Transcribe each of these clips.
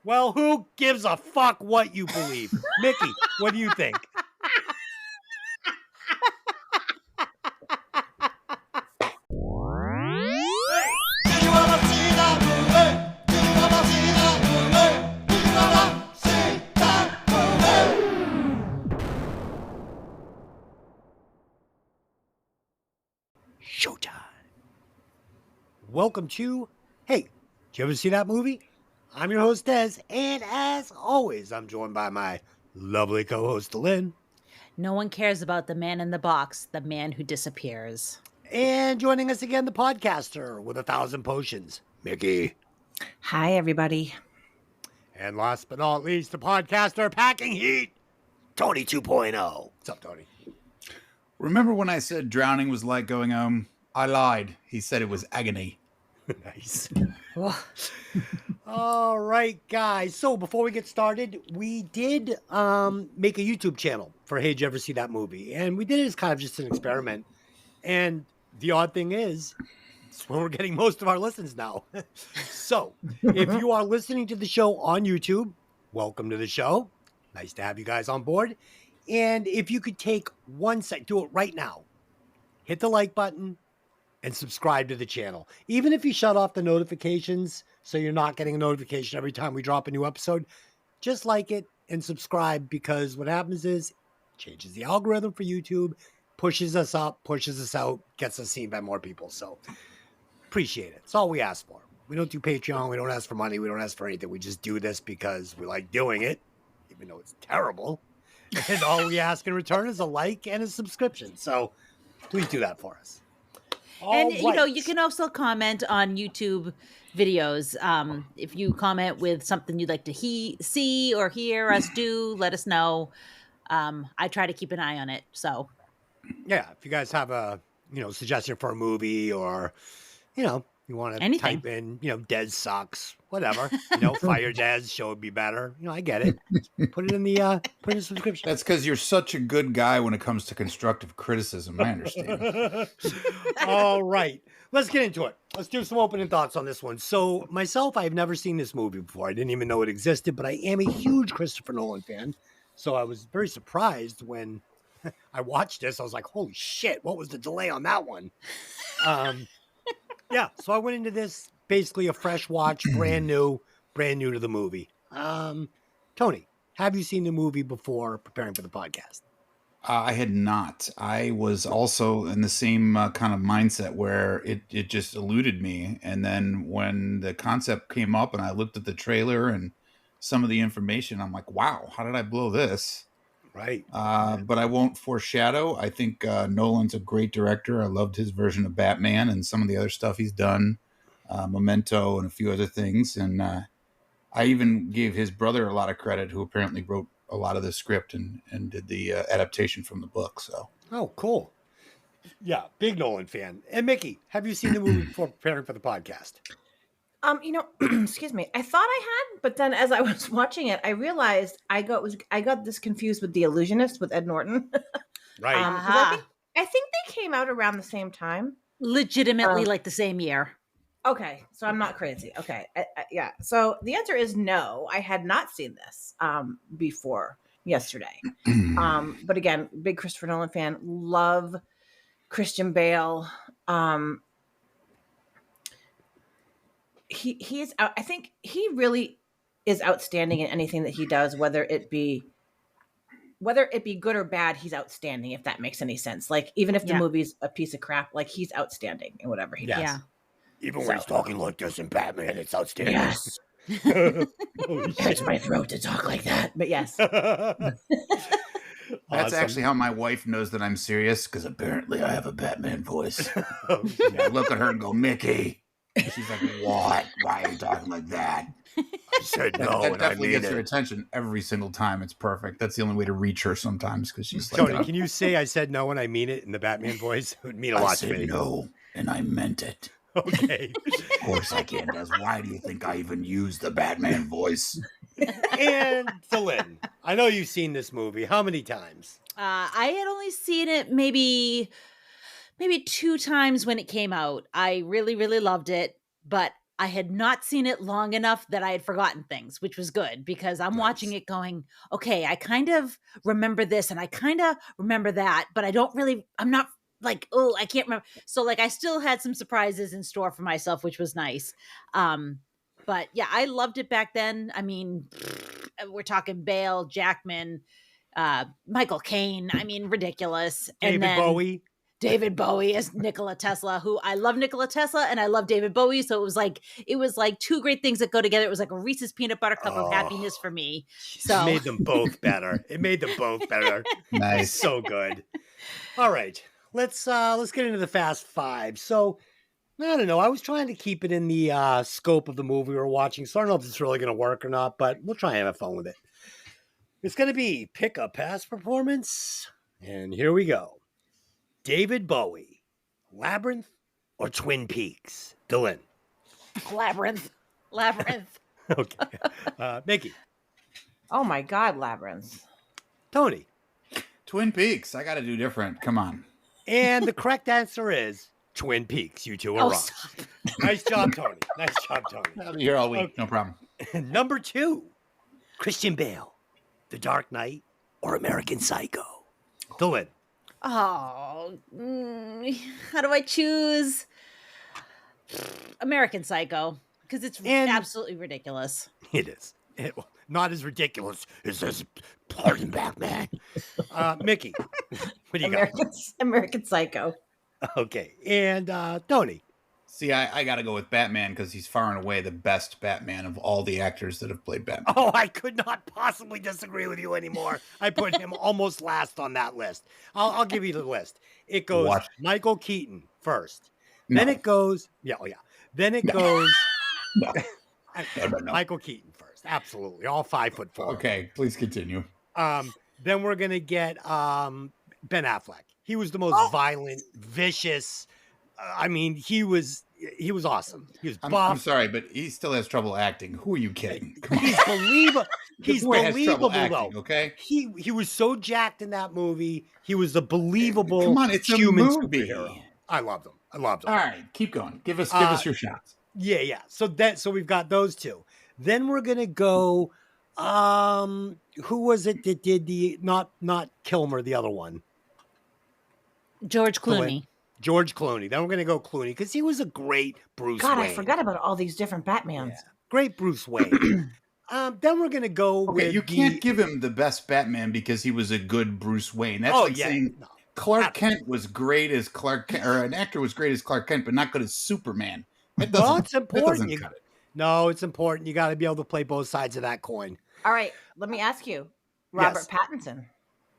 Well, who gives a fuck what you believe? Mikki, what do you think? Showtime. Welcome to Hey, did you ever see that movie? I'm your host, Des, and as always, I'm joined by my lovely co-host, Lynn. No one cares about the man in the box, the man who disappears. And joining us again, the podcaster with 1,000 potions, Mikki. Hi, everybody. And last but not least, the podcaster packing heat, Tony 2.0. What's up, Tony? Remember when I said drowning was like going home? I lied. He said it was agony. Nice. All right, guys. So before we get started, we did make a YouTube channel for Hey, did you ever see that movie? And we did it as kind of just an experiment. And the odd thing is, it's where we're getting most of our listens now. So if you are listening to the show on YouTube, welcome to the show. Nice to have you guys on board. And if you could take 1 sec, do it right now. Hit the like button and subscribe to the channel. Even if you shut off the notifications so you're not getting a notification every time we drop a new episode, just like it and subscribe, because what happens is it changes the algorithm for YouTube, pushes us up, pushes us out, gets us seen by more people. So appreciate it. It's all we ask for. We don't do Patreon. We don't ask for money. We don't ask for anything. We just do this because we like doing it, even though it's terrible. And all we ask in return is a like and a subscription. So please do that for us. And, you know, you can also comment on YouTube videos. If you comment with something you'd like to see or hear us do, let us know. I try to keep an eye on it. So, yeah, if you guys have a, suggestion for a movie, or, you want to type in, Des sucks, whatever, fire Des, show would be better. I get it. Put it in the subscription. That's because you're such a good guy when it comes to constructive criticism. I understand. All right, let's get into it. Let's do some opening thoughts on this one. So myself, I've never seen this movie before. I didn't even know it existed, but I am a huge Christopher Nolan fan. So I was very surprised when I watched this. I was like, holy shit, what was the delay on that one? Yeah, so I went into this basically a fresh watch, brand new to the movie. Tony, have you seen the movie before preparing for the podcast? I had not. I was also in the same kind of mindset where it just eluded me. And then when the concept came up and I looked at the trailer and some of the information, I'm like, wow, how did I blow this? Right. But I won't foreshadow. I think Nolan's a great director. I loved his version of Batman and some of the other stuff he's done, Memento and a few other things. And I even gave his brother a lot of credit, who apparently wrote a lot of the script and did the adaptation from the book. So, oh, cool. Yeah, big Nolan fan. And Mikki, have you seen the movie before preparing for the podcast? Excuse me. I thought I had, but then as I was watching it, I realized I got this confused with The Illusionist with Ed Norton. Right. I think they came out around the same time. Legitimately, like the same year. Okay, so I'm not crazy. Okay, yeah. So the answer is no. I had not seen this before yesterday. But again, big Christopher Nolan fan. Love Christian Bale. He is out. I think he really is outstanding in anything that he does, whether it be good or bad. He's outstanding, if that makes any sense. Like, even if the movie's a piece of crap, like, he's outstanding in whatever he does. Yeah. Even when he's talking like this in Batman, it's outstanding. Yes. It hurts my throat to talk like that, but yes. That's actually how my wife knows that I'm serious, because apparently I have a Batman voice. I look at her and go, Mikki. She's like, what? Why are you talking like that? I said no, that and definitely I mean gets her attention every single time. It's perfect. That's the only way to reach her sometimes, because she's Tony, like, can you say I said no and I mean it in the Batman voice? It would mean a lot to me. I said no, and I meant it. Okay. Of course I can, Des. Why do you think I even use the Batman voice? And Lynn, I know you've seen this movie. How many times? I had only seen it maybe 2 times when it came out. I really, really loved it, but I had not seen it long enough that I had forgotten things, which was good because I'm watching it going, okay, I kind of remember this and I kind of remember that, but I'm not like, oh, I can't remember. So like I still had some surprises in store for myself, which was nice. But yeah, I loved it back then. I mean, we're talking Bale, Jackman, Michael Caine. I mean, ridiculous. David Bowie as Nikola Tesla, who I love Nikola Tesla and I love David Bowie. So it was like two great things that go together. It was like a Reese's peanut butter cup of happiness for me. So it made them both better. Nice. So good. All right. Let's get into the Fast Five. So I don't know. I was trying to keep it in the scope of the movie we were watching. So I don't know if it's really going to work or not, but we'll try and have fun with it. It's going to be pick a past performance. And here we go. David Bowie, Labyrinth, or Twin Peaks? Dylan. Labyrinth. Okay. Mikki. Oh my God, Labyrinth. Tony. Twin Peaks. I got to do different. Come on. And the correct answer is Twin Peaks. You two are wrong. Nice job, Tony. I'll be here all week. Okay. No problem. Number 2, Christian Bale, The Dark Knight, or American Psycho? Dylan. Oh, how do I choose? American Psycho, because it's absolutely ridiculous. It is. Not as ridiculous as this part in Batman. Mikki, what do you got? American Psycho. Okay. And Tony. See, I got to go with Batman because he's far and away the best Batman of all the actors that have played Batman. Oh, I could not possibly disagree with you anymore. I put him almost last on that list. I'll give you the list. It goes Michael Keaton first. Then it goes, Then it goes no. Michael Keaton first. Absolutely. All 5'4". Okay, please continue. Then we're going to get Ben Affleck. He was the most violent, vicious. I mean, he was awesome. He was buff. I'm sorry, but he still has trouble acting. Who are you kidding? Come on. He's believable acting, though. Okay. He was so jacked in that movie. He was a believable it's human a movie. Superhero. I loved him. All right, keep going. Give us your shots. Yeah. So we've got those two. Then we're gonna go. Who was it that did the not Kilmer, the other one? George Clooney. George Clooney. Then we're going to go Clooney because he was a great Bruce Wayne. God, I forgot about all these different Batmans. Yeah. Great Bruce Wayne. Then we're going to go with you can't give him the best Batman because he was a good Bruce Wayne. That's saying Clark Kent was great as Clark Kent, or an actor was great as Clark Kent, but not good as Superman. It's important. It's important. You got to be able to play both sides of that coin. All right. Let me ask you, Robert Pattinson.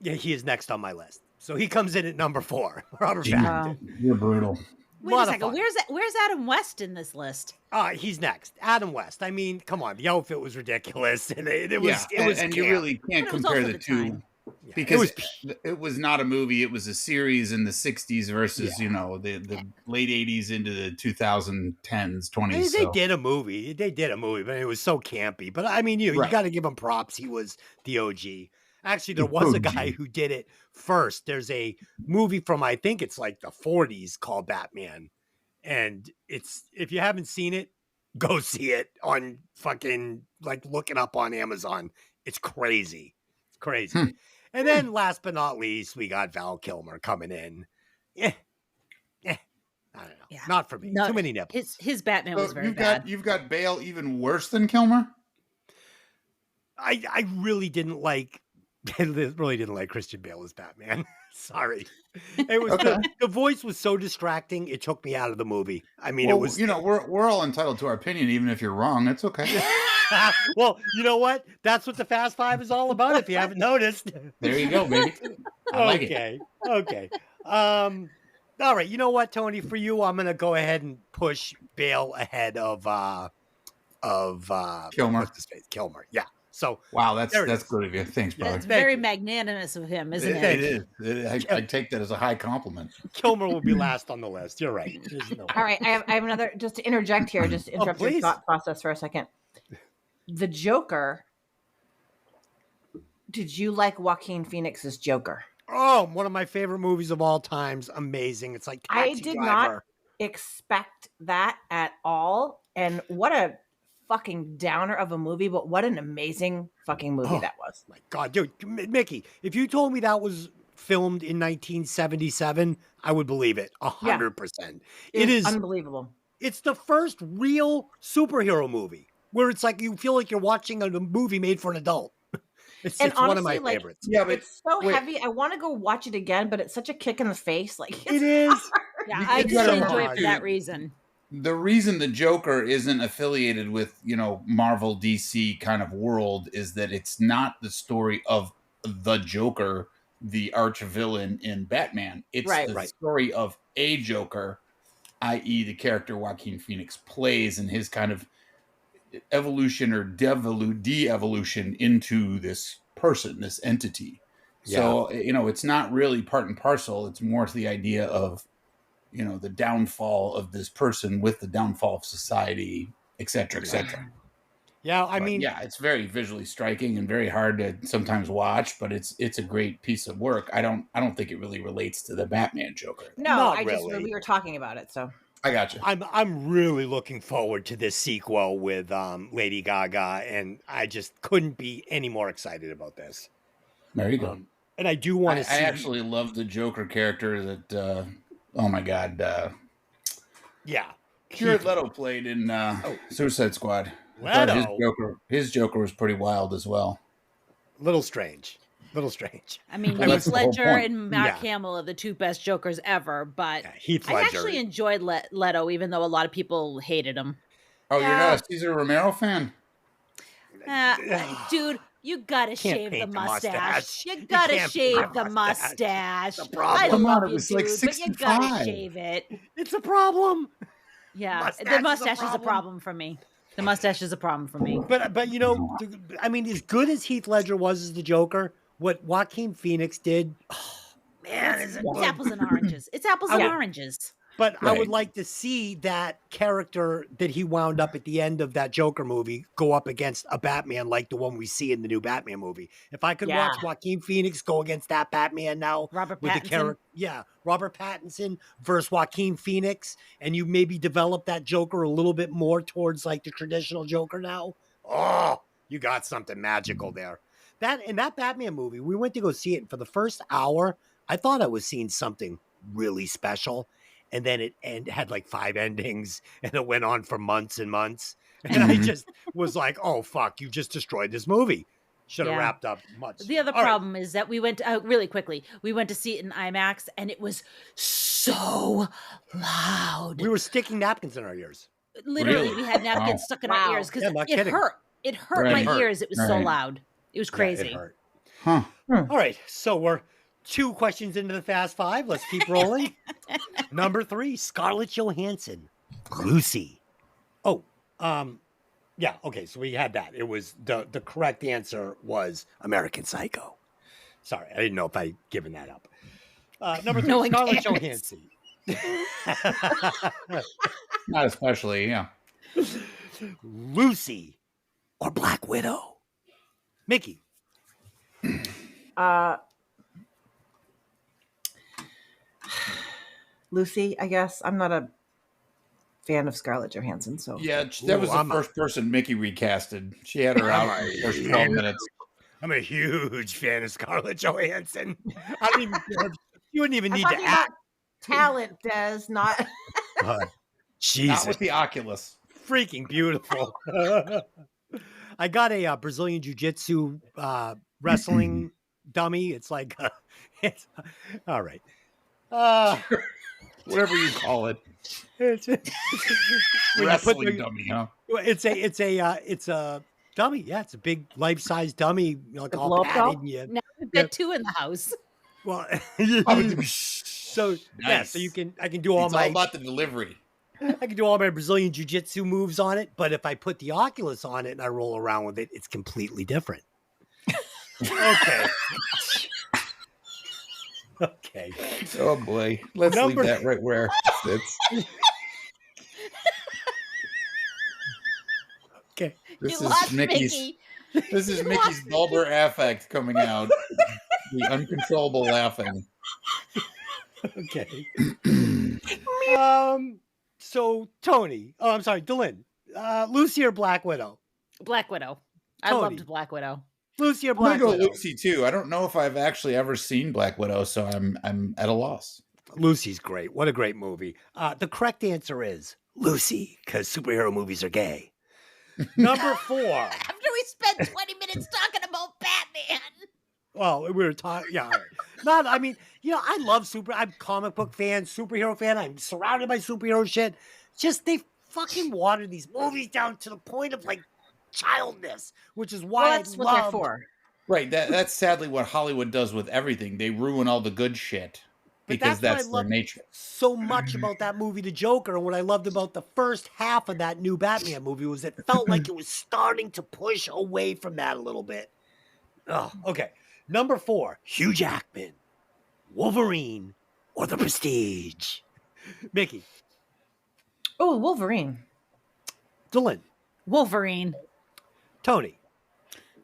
Yeah, he is next on my list. So he comes in at number 4. Robert Pattinson. You're brutal. Wait a second. Where's Adam West in this list? He's next. Adam West. I mean, come on. The outfit was ridiculous. And it was and you really can't compare the two. Yeah, because it was not a movie. It was a series in the 60s versus, the late 80s into the 2010s, 20s. They did a movie, but it was so campy. But I mean, you got to give him props. He was the OG. Actually, there was a guy who did it first. There's a movie from, I think it's like the 40s called Batman. And if you haven't seen it, go see it on fucking, look it up on Amazon. It's crazy. And then last but not least, we got Val Kilmer coming in. I don't know. Yeah. Not for me. No, too many nipples. His Batman was very bad. You've got Bale even worse than Kilmer? I really didn't like Christian Bale as Batman. Sorry. It was the voice was so distracting, it took me out of the movie. I mean, it was we're all entitled to our opinion, even if you're wrong. It's okay. Well, you know what? That's what the Fast Five is all about, if you haven't noticed. There you go, baby. I like it. Okay. All right. You know what, Tony? For you, I'm gonna go ahead and push Bale ahead of Kilmer. What's his face? Kilmer. Yeah. So wow, that's good of you. Thanks, brother. That's very magnanimous of him, isn't it? It is. I take that as a high compliment. Kilmer will be last on the list. You're right. All right, I have another. Just to interject here, just to interrupt your thought process for a second. The Joker. Did you like Joaquin Phoenix's Joker? Oh, one of my favorite movies of all times. Amazing. It's like Taxi I did Driver. not expect that at all. And what a fucking downer of a movie, but what an amazing fucking movie that was. My God, dude, Mickey, if you told me that was filmed in 1977, I would believe it 100%. It is unbelievable. It's the first real superhero movie where it's like you feel like you're watching a movie made for an adult. It's honestly, one of my favorites. Yeah, but it's so heavy. I want to go watch it again, but it's such a kick in the face. Like it is. Yeah, I just enjoy it for that reason. The reason the Joker isn't affiliated with, Marvel DC kind of world is that it's not the story of the Joker, the arch villain in Batman. It's the story of a Joker, i.e. the character Joaquin Phoenix plays, and his kind of evolution or de-evolution into this person, this entity. Yeah. So, it's not really part and parcel. It's more to the idea of, the downfall of this person with the downfall of society, et cetera, et cetera. Yeah, I mean, it's very visually striking and very hard to sometimes watch, but it's a great piece of work. I don't think it really relates to the Batman Joker. No, we were talking about it, so I got you. I'm really looking forward to this sequel with Lady Gaga, and I just couldn't be any more excited about this. There you go. And I do want to see. I actually love the Joker character that. Oh my God! Jared Leto played in Suicide Squad. His Joker was pretty wild as well. Little strange. I mean, Heath Ledger and Mark Hamill are the two best Jokers ever, but Heath Ledger. I actually enjoyed Leto, even though a lot of people hated him. Oh, you're not a Cesar Romero fan? Dude, you gotta shave the mustache. You gotta shave the mustache. I love you, dude, but you gotta shave it. It's a problem. Yeah, the mustache is a problem for me. The mustache is a problem for me. But I mean, as good as Heath Ledger was as the Joker, what Joaquin Phoenix did, it's apples and oranges. It's apples and oranges. But I would like to see that character that he wound up at the end of that Joker movie go up against a Batman like the one we see in the new Batman movie. If I could watch Joaquin Phoenix go against that Batman now, Robert with Pattinson. Robert Pattinson versus Joaquin Phoenix, and you maybe develop that Joker a little bit more towards like the traditional Joker now. Oh, you got something magical there. In that Batman movie, we went to go see it, and for the first hour, I thought I was seeing something really special. And then it had like 5 endings, and it went on for months and months. And I just was like, oh, fuck, you just destroyed this movie. Should have wrapped up much. The other problem is that we went really quickly. We went to see it in IMAX, and it was so loud. We were sticking napkins in our ears. Literally, we had napkins stuck in our ears because it hurt. It hurt my ears. It was so loud. It was crazy. It hurt. Huh. All right, so we're 2 questions into the Fast 5. Let's keep rolling. Number 3, Scarlett Johansson, Lucy. Okay, so we had that. It was the correct answer was American Psycho. Sorry, I didn't know if I'd given that up. Number 3, Scarlett Johansson. Not especially, yeah. Lucy or Black Widow? Mickey. Lucy, I guess. I'm not a fan of Scarlett Johansson, so yeah, that was the first person Mickey recasted. She had her out in the first 12 minutes. I'm a huge fan of Scarlett Johansson. I mean, you wouldn't even need to act. Talent does not. Jesus, not with the Oculus. Freaking beautiful. I got a Brazilian jiu-jitsu wrestling dummy. It's like, it's all right. Whatever you call it. Wrestling dummy, huh? It's a dummy. Yeah, it's a big life-size dummy, like all padded. Now we've got 2 in the house. Well, so nice. Yeah, so I can do all it's my. All about the delivery. I can do all my Brazilian jiu-jitsu moves on it, but if I put the Oculus on it and I roll around with it, it's completely different. Okay. Okay. Oh boy. Let's leave that right where it sits. Okay. This is Mickey's Bulber affect coming out. The uncontrollable laughing. Okay. So Tony. Oh, I'm sorry, Dylan. Lucy or Black Widow? Black Widow. I Tony. loved Black Widow. Lucy or I'm gonna Black go Widow? Lucy too. I don't know if I've actually ever seen Black Widow, so I'm at a loss. Lucy's great. What a great movie. The correct answer is Lucy, because superhero movies are gay. Number 4. After we spent 20 minutes talking about Batman. Well, we were talking. Yeah, all right. Not. I mean, I love I'm a comic book fan, superhero fan. I'm surrounded by superhero shit. Just they fucking water these movies down to the point of like childness, which is why That's what they're for. Right. That's sadly what Hollywood does with everything. They ruin all the good shit because that's their nature. So much about that movie, The Joker, and what I loved about the first half of that new Batman movie was it felt like it was starting to push away from that a little bit. Oh, okay. Number 4, Hugh Jackman, Wolverine, or The Prestige? Mikki. Oh, Wolverine. Dylan. Wolverine. Tony.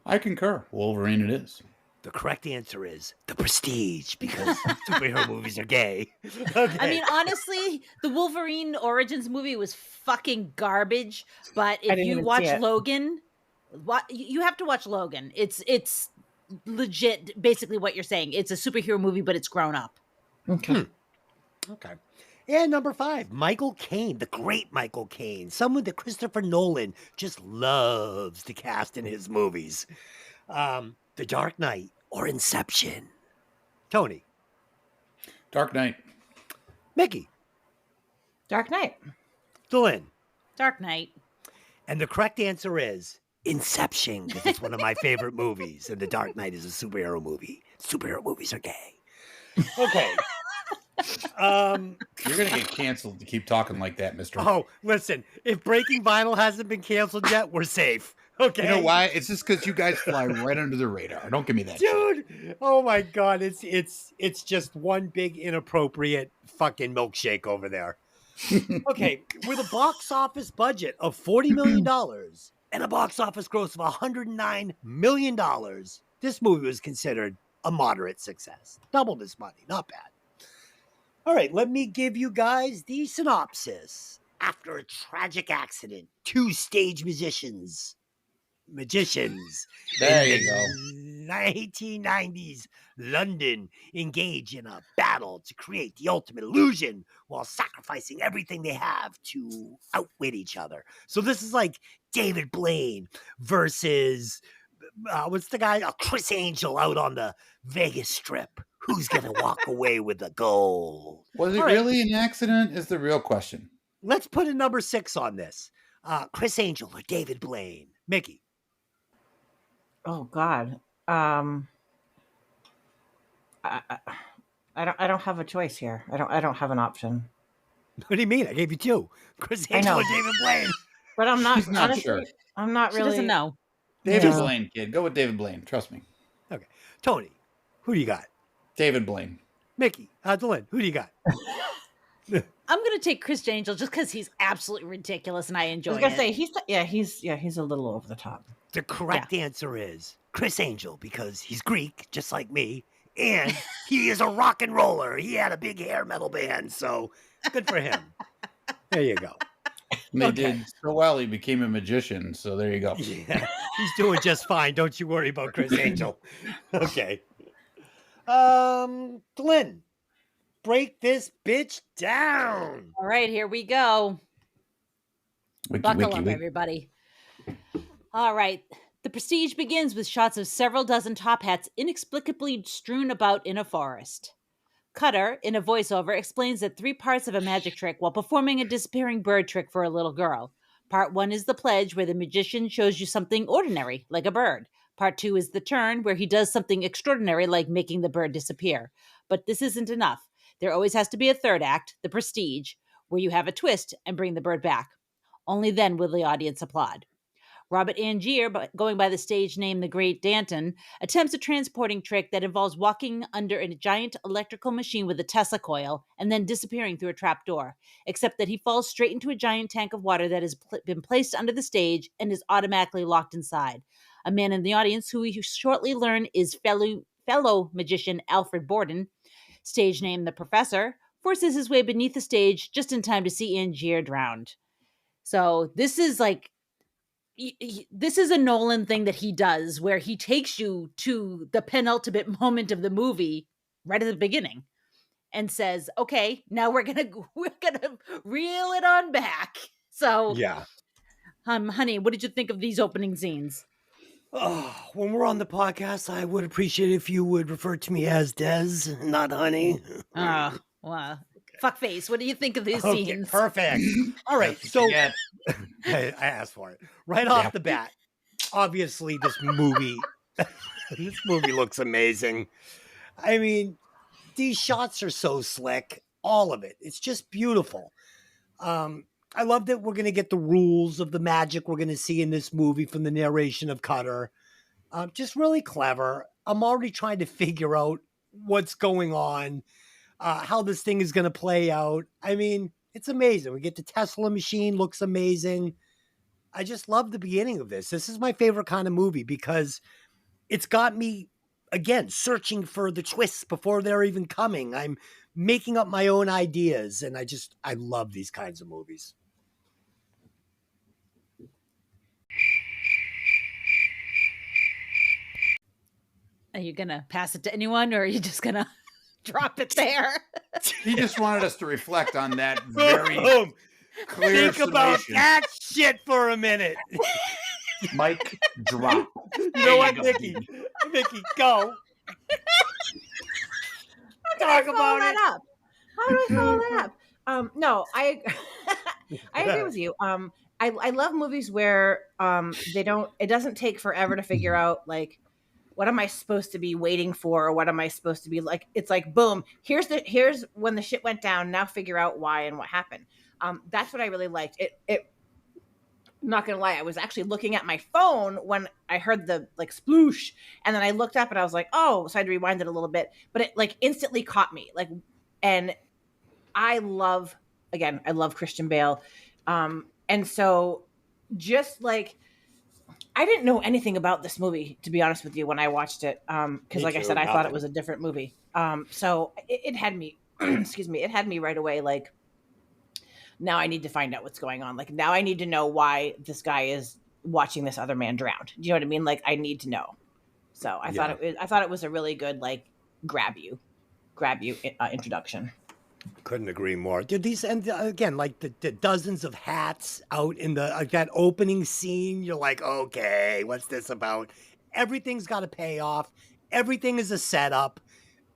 I concur. Wolverine it is. The correct answer is The Prestige, because superhero movies are gay. Okay. I mean, honestly, the Wolverine Origins movie was fucking garbage. But if you watch Logan, you have to watch Logan. It's legit, basically what you're saying. It's a superhero movie, but it's grown up. Okay. Okay. And number 5, Michael Caine, the great Michael Caine, someone that Christopher Nolan just loves to cast in his movies. The Dark Knight or Inception? Tony. Dark Knight. Mikki. Dark Knight. Dylan. Dark Knight. And the correct answer is Inception, because it's one of my favorite movies, and The Dark Knight is a superhero movie. Superhero movies are gay. Okay. You're gonna get canceled to keep talking like that, Mister. Oh, listen, if Breaking Vinyl hasn't been canceled yet, we're safe. Okay. You know why? It's just because you guys fly right under the radar. Don't give me that, dude. Shit. Oh my god, it's just one big inappropriate fucking milkshake over there. Okay, with a box office budget of $40 million and a box office gross of $109 million, this movie was considered a moderate success. Double this money, not bad. All right, let me give you guys the synopsis. After a tragic accident, 2 stage magicians there you go. 1990s London engage in a battle to create the ultimate illusion while sacrificing everything they have to outwit each other. So this is like David Blaine versus what's the guy? Chris Angel out on the Vegas Strip. Who's gonna walk away with the gold? Was it really an accident? Is the real question. Let's put a number 6 on this. Chris Angel or David Blaine? Mikki. Oh God. I don't have a choice here. I don't have an option. What do you mean? I gave you 2. Chris Angel or David Blaine. But I'm not honestly, sure. I'm not really. She doesn't know. David Blaine, kid. Go with David Blaine. Trust me. Okay. Tony, who do you got? David Blaine. Mikki. Dylan, who do you got? I'm gonna take Chris Angel just because he's absolutely ridiculous and I enjoy it. I was gonna say he's a little over the top. The correct answer is Chris Angel, because he's Greek, just like me, and he is a rock and roller. He had a big hair metal band, so good for him. There you go. And they did so well, he became a magician, so there you go. Yeah, he's doing just fine. Don't you worry about Chris Angel. Okay. Glenn, break this bitch down. All right, here we go. Buckle up, everybody. All right. The Prestige begins with shots of several dozen top hats inexplicably strewn about in a forest. Cutter, in a voiceover, explains that 3 parts of a magic trick while performing a disappearing bird trick for a little girl. Part 1 is the pledge, where the magician shows you something ordinary, like a bird. Part 2 is the turn, where he does something extraordinary, like making the bird disappear. But this isn't enough. There always has to be a third act, the Prestige, where you have a twist and bring the bird back. Only then will the audience applaud. Robert Angier, going by the stage name The Great Danton, attempts a transporting trick that involves walking under a giant electrical machine with a Tesla coil and then disappearing through a trap door, except that he falls straight into a giant tank of water that has been placed under the stage and is automatically locked inside. A man in the audience, who we shortly learn is fellow magician Alfred Borden, stage name The Professor, forces his way beneath the stage just in time to see Angier drowned. So this is like, this is a Nolan thing that he does where he takes you to the penultimate moment of the movie right at the beginning and says, okay, now we're gonna reel it on back. So Yeah. honey, what did you think of these opening scenes? Oh, when we're on the podcast, I would appreciate if you would refer to me as Des, not Honey. Oh, wow. Fuckface, what do you think of these Okay, scenes? perfect. All right, so Yeah. I asked for it right off the bat. Obviously, this movie looks amazing. I mean, these shots are so slick. All of it. It's just beautiful. I love that we're going to get the rules of the magic we're going to see in this movie from the narration of Cutter. Just really clever. I'm already trying to figure out what's going on, how this thing is going to play out. I mean, it's amazing. We get the Tesla machine, looks amazing. I just love the beginning of this. This is my favorite kind of movie because it's got me, again, searching for the twists before they're even coming. I'm making up my own ideas, and I love these kinds of movies. Are you gonna pass it to anyone, or are you just gonna drop it there? He just wanted us to reflect on that very Boom. clear Think about summation. that shit for a minute. Mic drop. You know what, Nikki? Nikki, go. Talk about it. Up. How do I follow that up? No, I agree with you. I love movies where it doesn't take forever to figure out like what am I supposed to be waiting for, or what am I supposed to be like? It's like boom, here's when the shit went down. Now figure out why and what happened. That's what I really liked. I'm not gonna lie, I was actually looking at my phone when I heard the like sploosh, and then I looked up and I was like, oh, so I had to rewind it a little bit, but it like instantly caught me. Like, and I love Christian Bale. And so just like, I didn't know anything about this movie, to be honest with you, when I watched it. Cause like I said, I thought it was a different movie. So it had me, excuse me, it had me right away. Like, now I need to find out what's going on. Like, now I need to know why this guy is watching this other man drown. Do you know what I mean? Like, I need to know. So I thought it was a really good, like, grab you introduction. Couldn't agree more. Did these, and again, like the dozens of hats out in the that opening scene, you're like, okay, what's this about? Everything's got to pay off. Everything is a setup.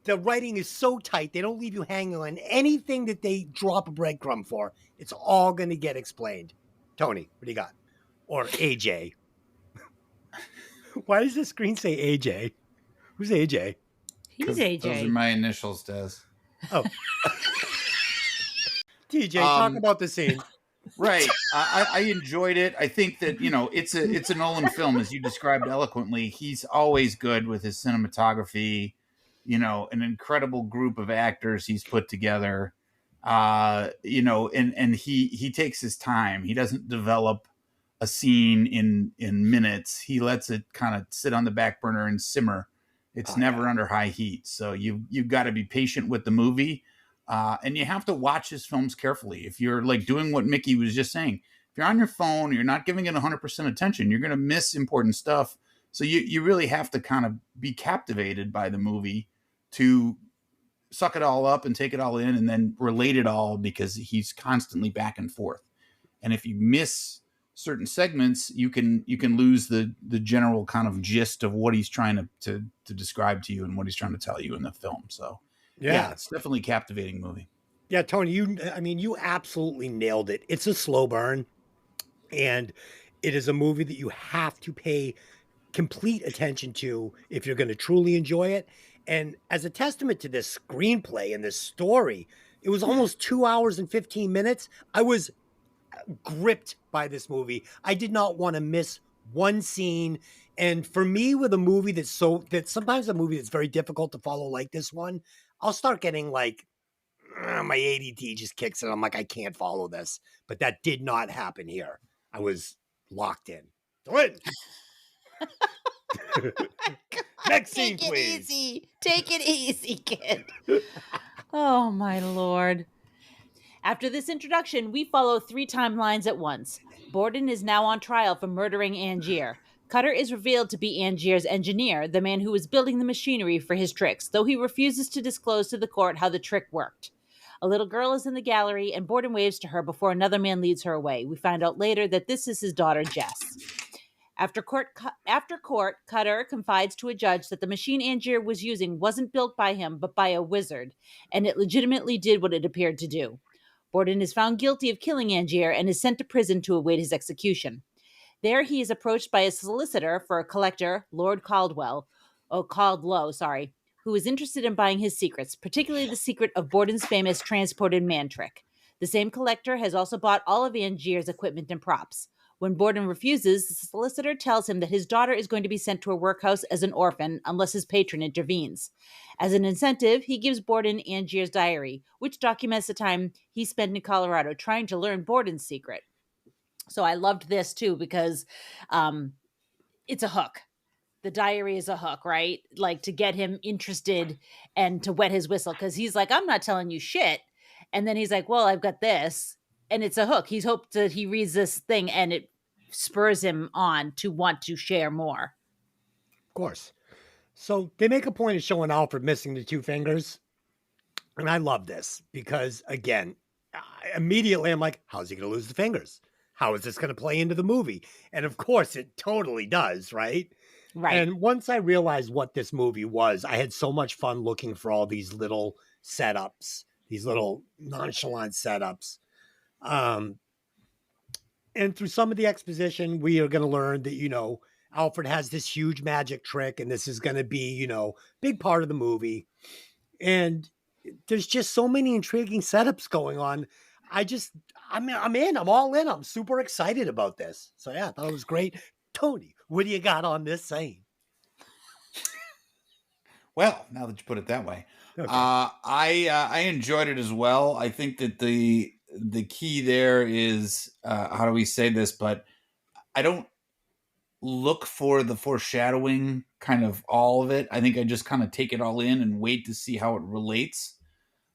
The writing is so tight, they don't leave you hanging on anything that they drop a breadcrumb for. It's all going to get explained. Tony, what do you got? Or AJ? Why does the screen say AJ? Who's AJ? He's AJ. Those are my initials, Des. Oh. TJ, talk about the scene. Right. I enjoyed it. I think that, it's a Nolan film, as you described eloquently. He's always good with his cinematography, an incredible group of actors he's put together, and he takes his time. He doesn't develop a scene in minutes. He lets it kind of sit on the back burner and simmer. It's never under high heat. So you've got to be patient with the movie. And you have to watch his films carefully. If you're like doing what Mikki was just saying, if you're on your phone, you're not giving it 100% attention, you're going to miss important stuff. So you really have to kind of be captivated by the movie to suck it all up and take it all in and then relate it all, because he's constantly back and forth. And if you miss certain segments, you can lose the general kind of gist of what he's trying to describe to you and what he's trying to tell you in the film. So yeah, it's definitely a captivating movie. Yeah, Tony, you absolutely nailed it. It's a slow burn, and it is a movie that you have to pay complete attention to if you're going to truly enjoy it. And as a testament to this screenplay and this story, it was almost 2 hours and 15 minutes. I was gripped by this movie. I did not want to miss one scene. And for me, with a movie that sometimes a movie that's very difficult to follow, like this one, I'll start getting like, my ADD just kicks in. I'm like, I can't follow this. But that did not happen here. I was locked in. Done. Next scene, please. Take it easy, kid. Oh, my Lord. After this introduction, we follow 3 timelines at once. Borden is now on trial for murdering Angier. Cutter is revealed to be Angier's engineer, the man who was building the machinery for his tricks, though he refuses to disclose to the court how the trick worked. A little girl is in the gallery, and Borden waves to her before another man leads her away. We find out later that this is his daughter, Jess. After court, Cutter confides to a judge that the machine Angier was using wasn't built by him, but by a wizard, and it legitimately did what it appeared to do. Borden is found guilty of killing Angier and is sent to prison to await his execution. There, he is approached by a solicitor for a collector, Lord Caldlow, who is interested in buying his secrets, particularly the secret of Borden's famous transported man trick. The same collector has also bought all of Angier's equipment and props. When Borden refuses, the solicitor tells him that his daughter is going to be sent to a workhouse as an orphan unless his patron intervenes. As an incentive, he gives Borden Angier's diary, which documents the time he spent in Colorado trying to learn Borden's secret. So I loved this too because it's a hook. The diary is a hook, right? Like to get him interested and to wet his whistle because he's like, I'm not telling you shit. And then he's like, well, I've got this. And it's a hook. He's hoped that he reads this thing and it spurs him on to want to share more. Of course. So they make a point of showing Alfred missing the 2 fingers. And I love this because, again, immediately I'm like, how's he going to lose the fingers? How is this going to play into the movie? And of course, it totally does, right? Right. And once I realized what this movie was, I had so much fun looking for all these little setups, these little nonchalant setups. And through some of the exposition, we are going to learn that, Alfred has this huge magic trick, and this is going to be, big part of the movie. And there's just so many intriguing setups going on. I'm in. I'm all in. I'm super excited about this. So yeah, I thought it was great. Tony, what do you got on this scene? Well, now that you put it that way, Okay. I enjoyed it as well. I think that the key there is how do we say this? But I don't look for the foreshadowing, kind of all of it. I think I just kind of take it all in and wait to see how it relates.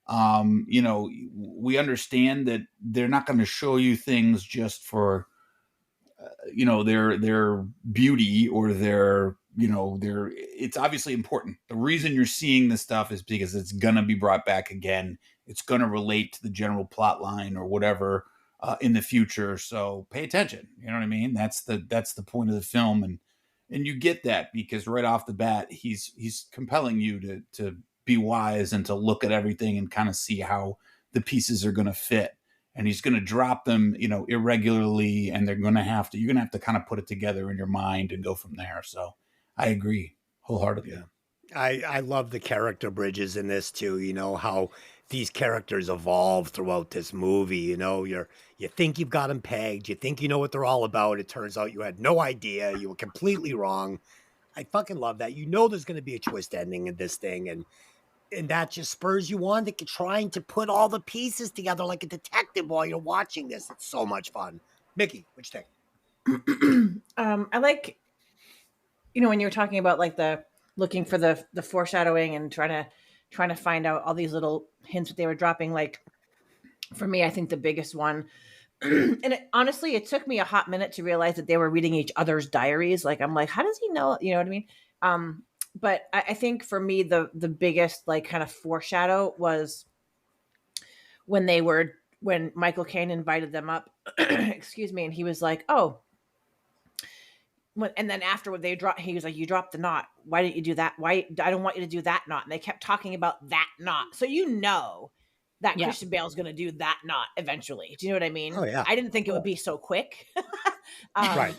We understand that they're not going to show you things just for their beauty or their it's obviously important. The reason you're seeing this stuff is because it's going to be brought back again. It's going to relate to the general plot line or whatever in the future. So pay attention. You know what I mean? That's the point of the film. And you get that because right off the bat, he's compelling you to be wise and to look at everything and kind of see how the pieces are going to fit. And he's going to drop them, irregularly, and you're going to have to kind of put it together in your mind and go from there. So I agree wholeheartedly. Yeah. I love the character bridges in this too. How these characters evolve throughout this movie. You think you've got them pegged. You think you know what they're all about. It turns out you had no idea. You were completely wrong. I fucking love that. There's going to be a twist ending in this thing, and that just spurs you on to trying to put all the pieces together like a detective while you're watching this. It's so much fun. Mikki, what you think? I like, when you're talking about like the looking for the foreshadowing and trying to find out all these little hints that they were dropping. Like for me, I think the biggest one, and honestly, it took me a hot minute to realize that they were reading each other's diaries. Like, I'm like, how does he know? You know what I mean? But I think for me, the biggest like kind of foreshadow was when Michael Caine invited them up, excuse me. And he was like, oh, and then afterward he was like, you dropped the knot. Why didn't you do that? Why? I don't want you to do that knot. And they kept talking about that knot. So that Christian Bale is going to do that knot eventually. Do you know what I mean? Oh yeah. I didn't think it would be so quick. Right.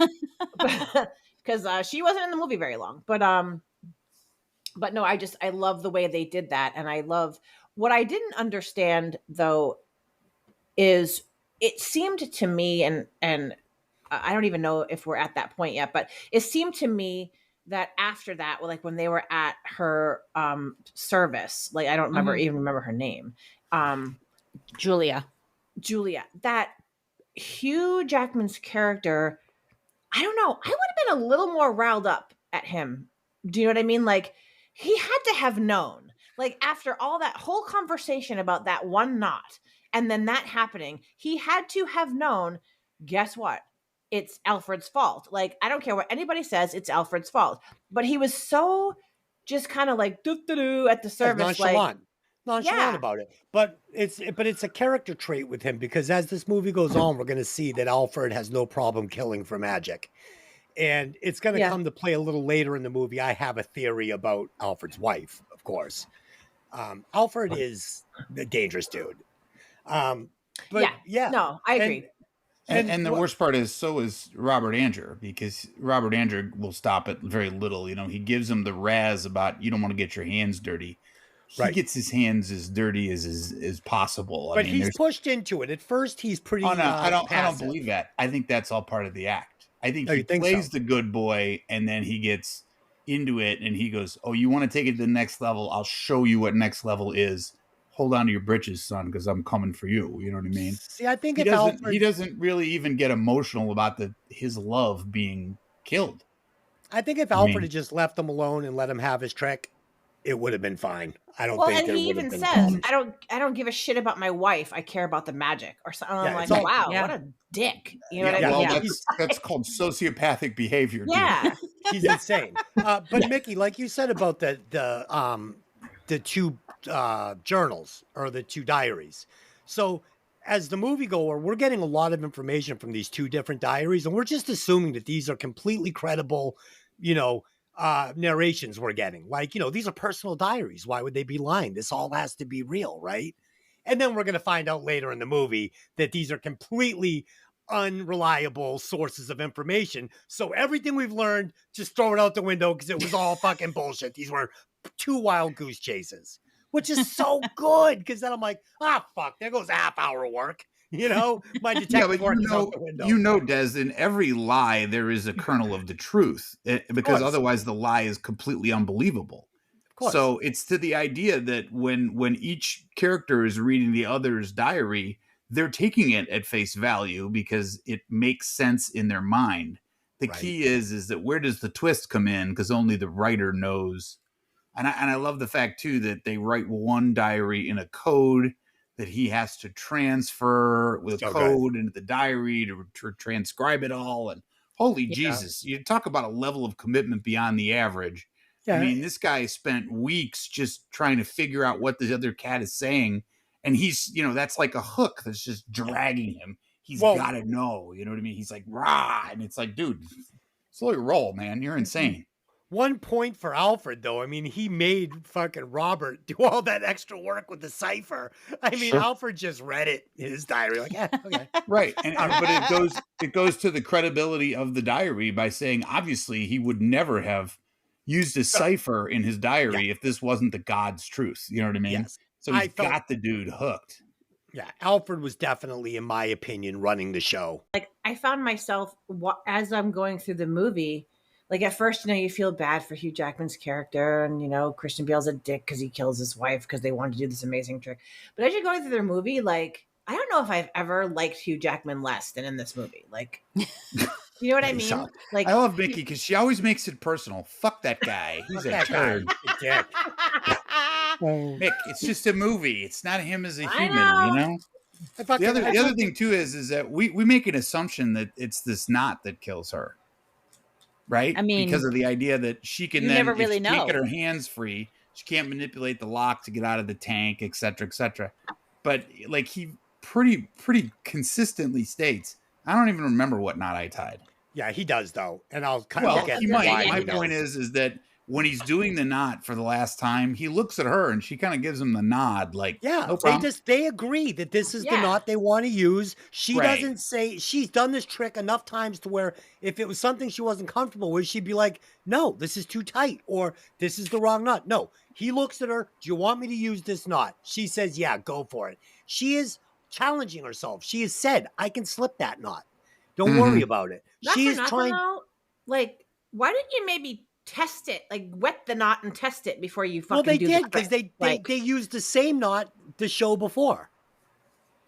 Because she wasn't in the movie very long, but no, I love the way they did that. And I love what I didn't understand though, is it seemed to me, and I don't even know if we're at that point yet, but it seemed to me that after that, like when they were at her service, like I don't even remember her name. Julia, that Hugh Jackman's character, I don't know. I would have been a little more riled up at him. Do you know what I mean? Like he had to have known, like after all that whole conversation about that one knot And then that happening, he had to have known, guess what? It's Alfred's fault. Like, I don't care what anybody says, it's Alfred's fault. But he was so just kind of like doo-doo-doo at the service, nonchalant about it. But it's a character trait with him, because as this movie goes on, we're going to see that Alfred has no problem killing for magic. And it's going to come to play a little later in the movie. I have a theory about Alfred's wife, of course. Alfred is a dangerous dude. No, I agree. And the worst part is, so is Robert Andrew, because Robert Andrew will stop at very little. You know, he gives him the razz about, you don't want to get your hands dirty. He gets his hands as dirty as possible. But he's pushed into it. At first, he's pretty. Oh no, I don't believe that. I think that's all part of the act. I think he plays the good boy, and then he gets into it, and he goes, "Oh, you want to take it to the next level? I'll show you what next level is. Hold on to your britches, son, because I'm coming for you." You know what I mean? See, I think he doesn't really even get emotional about his love being killed. I think if Alfred had just left him alone and let him have his trick, it would have been fine. I don't think. And he even says, "I don't give a shit about my wife. I care about the magic," or something. I'm like, wow, what a dick. You know what I mean? Well, that's called sociopathic behavior. Yeah, he's insane. But Mikki, like you said about the two journals, or the two diaries. So as the moviegoer, we're getting a lot of information from these two different diaries, and we're just assuming that these are completely credible, narrations we're getting. Like, these are personal diaries. Why would they be lying? This all has to be real, right? And then we're going to find out later in the movie that these are completely unreliable sources of information. So everything we've learned, just throw it out the window, because it was all fucking bullshit. These were two wild goose chases, which is so good, because then I'm like, fuck, there goes a half hour of work. My detective work is out the window. Des, in every lie, there is a kernel of the truth, because otherwise the lie is completely unbelievable. Of course. So it's to the idea that when each character is reading the other's diary, they're taking it at face value because it makes sense in their mind. The key is that where does the twist come in? Because only the writer knows. And I love the fact, too, that they write one diary in a code that he has to transfer with a code into the diary to transcribe it all. And holy Jesus, you talk about a level of commitment beyond the average. Yeah. I mean, this guy spent weeks just trying to figure out what the other cat is saying. And he's, that's like a hook that's just dragging him. He's got to know, you know what I mean? He's like, rah. And it's like, dude, slow your roll, man. You're insane. 1 point for Alfred, though. I mean, he made fucking Robert do all that extra work with the cipher. I mean, Alfred just read it in his diary, like, okay. Right. But it goes to the credibility of the diary by saying, obviously, he would never have used a cipher in his diary if this wasn't the God's truth. You know what I mean? Yes. So he's got the dude hooked. Yeah, Alfred was definitely, in my opinion, running the show. Like, I found myself, as I'm going through the movie, like, at first, you feel bad for Hugh Jackman's character, and, Christian Bale's a dick because he kills his wife because they wanted to do this amazing trick. But as you're going through their movie, like, I don't know if I've ever liked Hugh Jackman less than in this movie. Like, you know what I mean? Like, I love Mikki because she always makes it personal. Fuck that guy. He's a turd. Mick, it's just a movie. It's not him as a human, The other thing, too, is that we make an assumption that it's this knot that kills her. Right? I mean, because of the idea that she can never really know. Can't get her hands free. She can't manipulate the lock to get out of the tank, et cetera, et cetera. But like he pretty consistently states, I don't even remember what knot I tied. Yeah, he does though, and I'll kind of get. He might. My point is that when he's doing the knot for the last time, he looks at her and she kind of gives him the nod, like, no problem. They agree that this is the knot they want to use. She doesn't say. She's done this trick enough times to where if it was something she wasn't comfortable with, she'd be like, no, this is too tight, or this is the wrong knot. No, he looks at her. Do you want me to use this knot? She says, yeah, go for it. She is challenging herself. She has said, I can slip that knot. Don't worry about it. She's trying. Like, why didn't you maybe test it, like wet the knot and test it before you fucking do it? Well, they did, because they used the same knot the show before.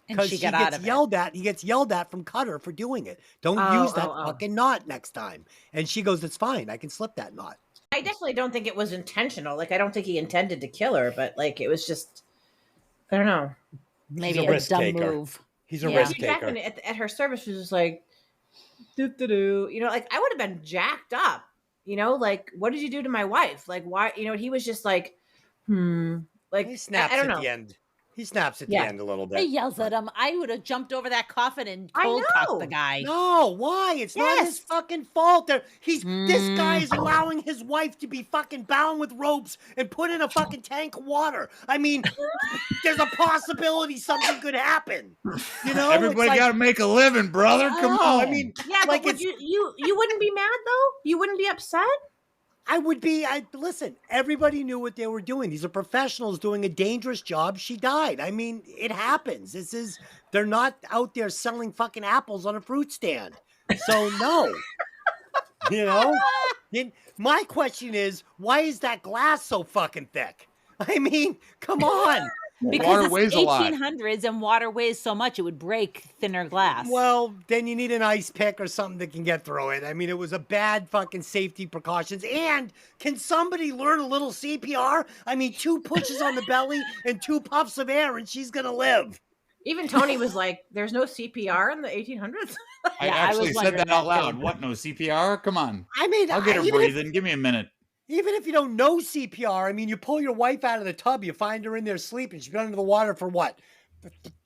And she got out of it. He gets yelled at from Cutter for doing it. Don't use that fucking knot next time. And she goes, it's fine. I can slip that knot. I definitely don't think it was intentional. Like, I don't think he intended to kill her, but like, it was just, I don't know. maybe a a risk dumb taker. move. He's a Yeah. risk Hugh taker. Jackman at her service was just like, doo-doo-doo. You know, like I would have been jacked up. You know, like what did you do to my wife? Like why? You know, he was just like, like He snaps I don't at know. the end. He snaps at the Yeah. end a little He bit. yells at him. I would have jumped over that coffin and I cold cocked know. the guy. No, why? It's not his Yes. fucking fault. This guy Mm. is allowing his wife to be fucking bound with ropes and put in a fucking tank of water. I mean, there's a possibility something could happen. You know, Everybody got to make a living, brother. Come on. I mean, Yeah, like but would you wouldn't be mad though? You wouldn't be upset? I would be. Listen. Everybody knew what they were doing. These are professionals doing a dangerous job. She died. I mean, it happens. They're not out there selling fucking apples on a fruit stand. So no, you know. My question is, why is that glass so fucking thick? I mean, come on. Because water it's weighs a lot. 1800s and water weighs so much it would break thinner glass. Well, then you need an ice pick or something that can get through it. I mean, it was a bad fucking safety precautions. And can somebody learn a little CPR? I mean, 2 pushes on the belly and 2 puffs of air and she's going to live. Even Tony was like, "There's no CPR in the 1800s." I Yeah, I actually was said wondering that out that too. loud. What? No CPR? Come on. I mean, I'll get her breathing. Give me a minute. Even if you don't know CPR, I mean, you pull your wife out of the tub, you find her in there sleeping. She's been under the water for what?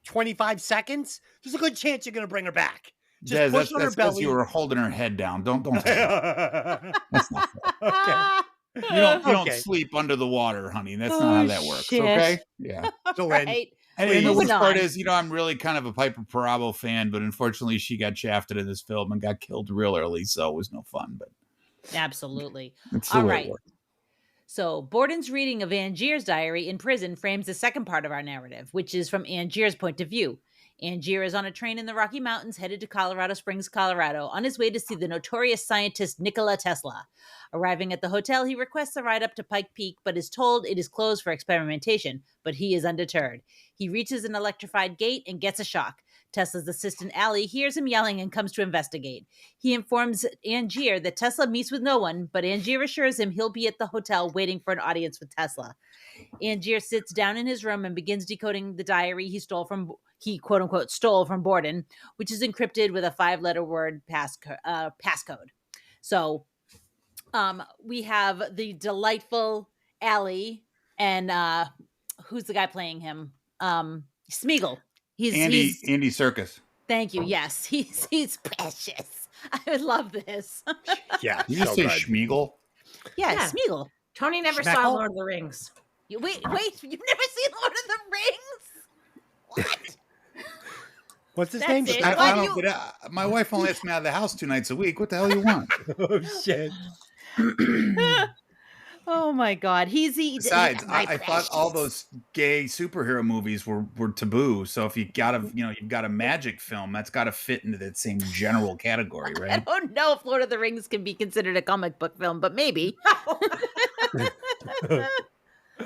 25 seconds? There's a good chance you're going to bring her back. Just Des, push on her that's because belly. you were holding her head down. Don't. That's not fair. Okay. You don't Okay. sleep under the water, honey. That's not how that works. shit. Okay. Yeah. So Lynn, Right. And the Moving worst part on. is, I'm really kind of a Piper Perabo fan, but unfortunately, she got shafted in this film and got killed real early, so it was no fun. But Absolutely. it's the All way right. it works. So Borden's reading of Angier's diary in prison frames the second part of our narrative, which is from Angier's point of view. Angier is on a train in the Rocky Mountains headed to Colorado Springs, Colorado, on his way to see the notorious scientist Nikola Tesla. Arriving at the hotel, he requests a ride up to Pike Peak, but is told it is closed for experimentation, but he is undeterred. He reaches an electrified gate and gets a shock. Tesla's assistant, Allie, hears him yelling and comes to investigate. He informs Angier that Tesla meets with no one, but Angier assures him he'll be at the hotel waiting for an audience with Tesla. Angier sits down in his room and begins decoding the diary he quote unquote stole from Borden, which is encrypted with a 5-letter word passcode. So we have the delightful Allie and who's the guy playing him? Smeagol. He's Andy Serkis. Thank you. Yes, he's precious. I love this. yeah, You just so say good. Schmeagol? Yeah, Smeagol. Tony never Schmeckle? saw Lord of the Rings. Wait, you've never seen Lord of the Rings? What? What's his That's name? it. I Why don't do you- get it. My wife only lets me out of the house 2 nights a week. What the hell you want? Oh, shit. Oh my God, Besides, I thought all those gay superhero movies were taboo. So if you you've got a magic film, that's got to fit into that same general category, I right? don't know if Lord of the Rings can be considered a comic book film, but maybe.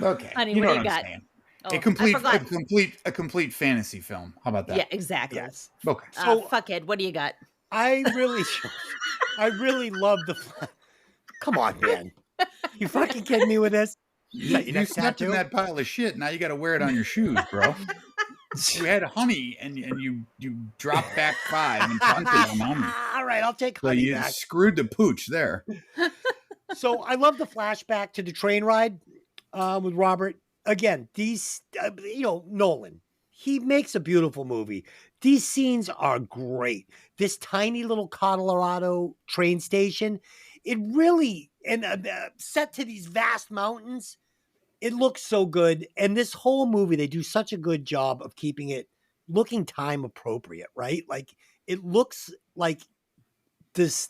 Okay, Honey, you what know do you what I'm got? saying. Oh, A complete fantasy film. How about that? Yeah, exactly. Yes. Okay. So- Fuckhead, what do you got? I really love the. Come on, man. You fucking kidding me with this? You stepped in that pile of shit. Now you got to wear it on your shoes, bro. You had honey, and you dropped back 5 and punted on honey. All right, I'll take So honey you back. screwed the pooch there. So I love the flashback to the train ride with Robert. Again, these, Nolan, he makes a beautiful movie. These scenes are great. This tiny little Colorado train station, it really, and set to these vast mountains, it looks so good. And this whole movie, they do such a good job of keeping it looking time appropriate, right? Like it looks like this.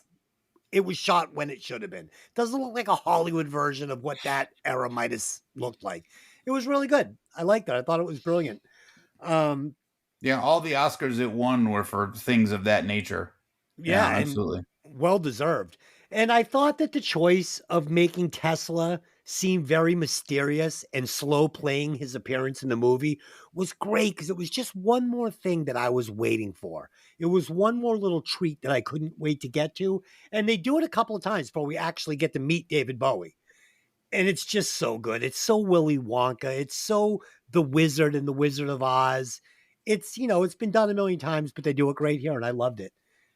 It was shot when it should have been. Doesn't look like a Hollywood version of what that era might have looked like. It was really good. I liked it. I thought it was brilliant. Yeah, all the Oscars it won were for things of that nature. Yeah, and absolutely. well deserved. And I thought that the choice of making Tesla seem very mysterious and slow playing his appearance in the movie was great because it was just one more thing that I was waiting for. It was one more little treat that I couldn't wait to get to. And they do it a couple of times before we actually get to meet David Bowie. And it's just so good. It's so Willy Wonka. It's so The Wizard and The Wizard of Oz. it's, it's been done a million times, but they do it great here, and I loved it.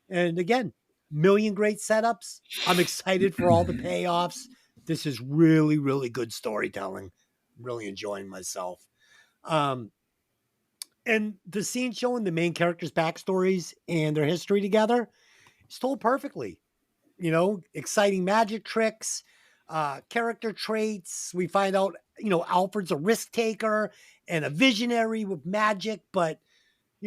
And again, million great setups. I'm excited for all the payoffs. This is really, really good storytelling. Really enjoying myself. And the scene showing the main characters' backstories and their history together is told perfectly. Exciting magic tricks, character traits. We find out, Alfred's a risk taker and a visionary with magic, but,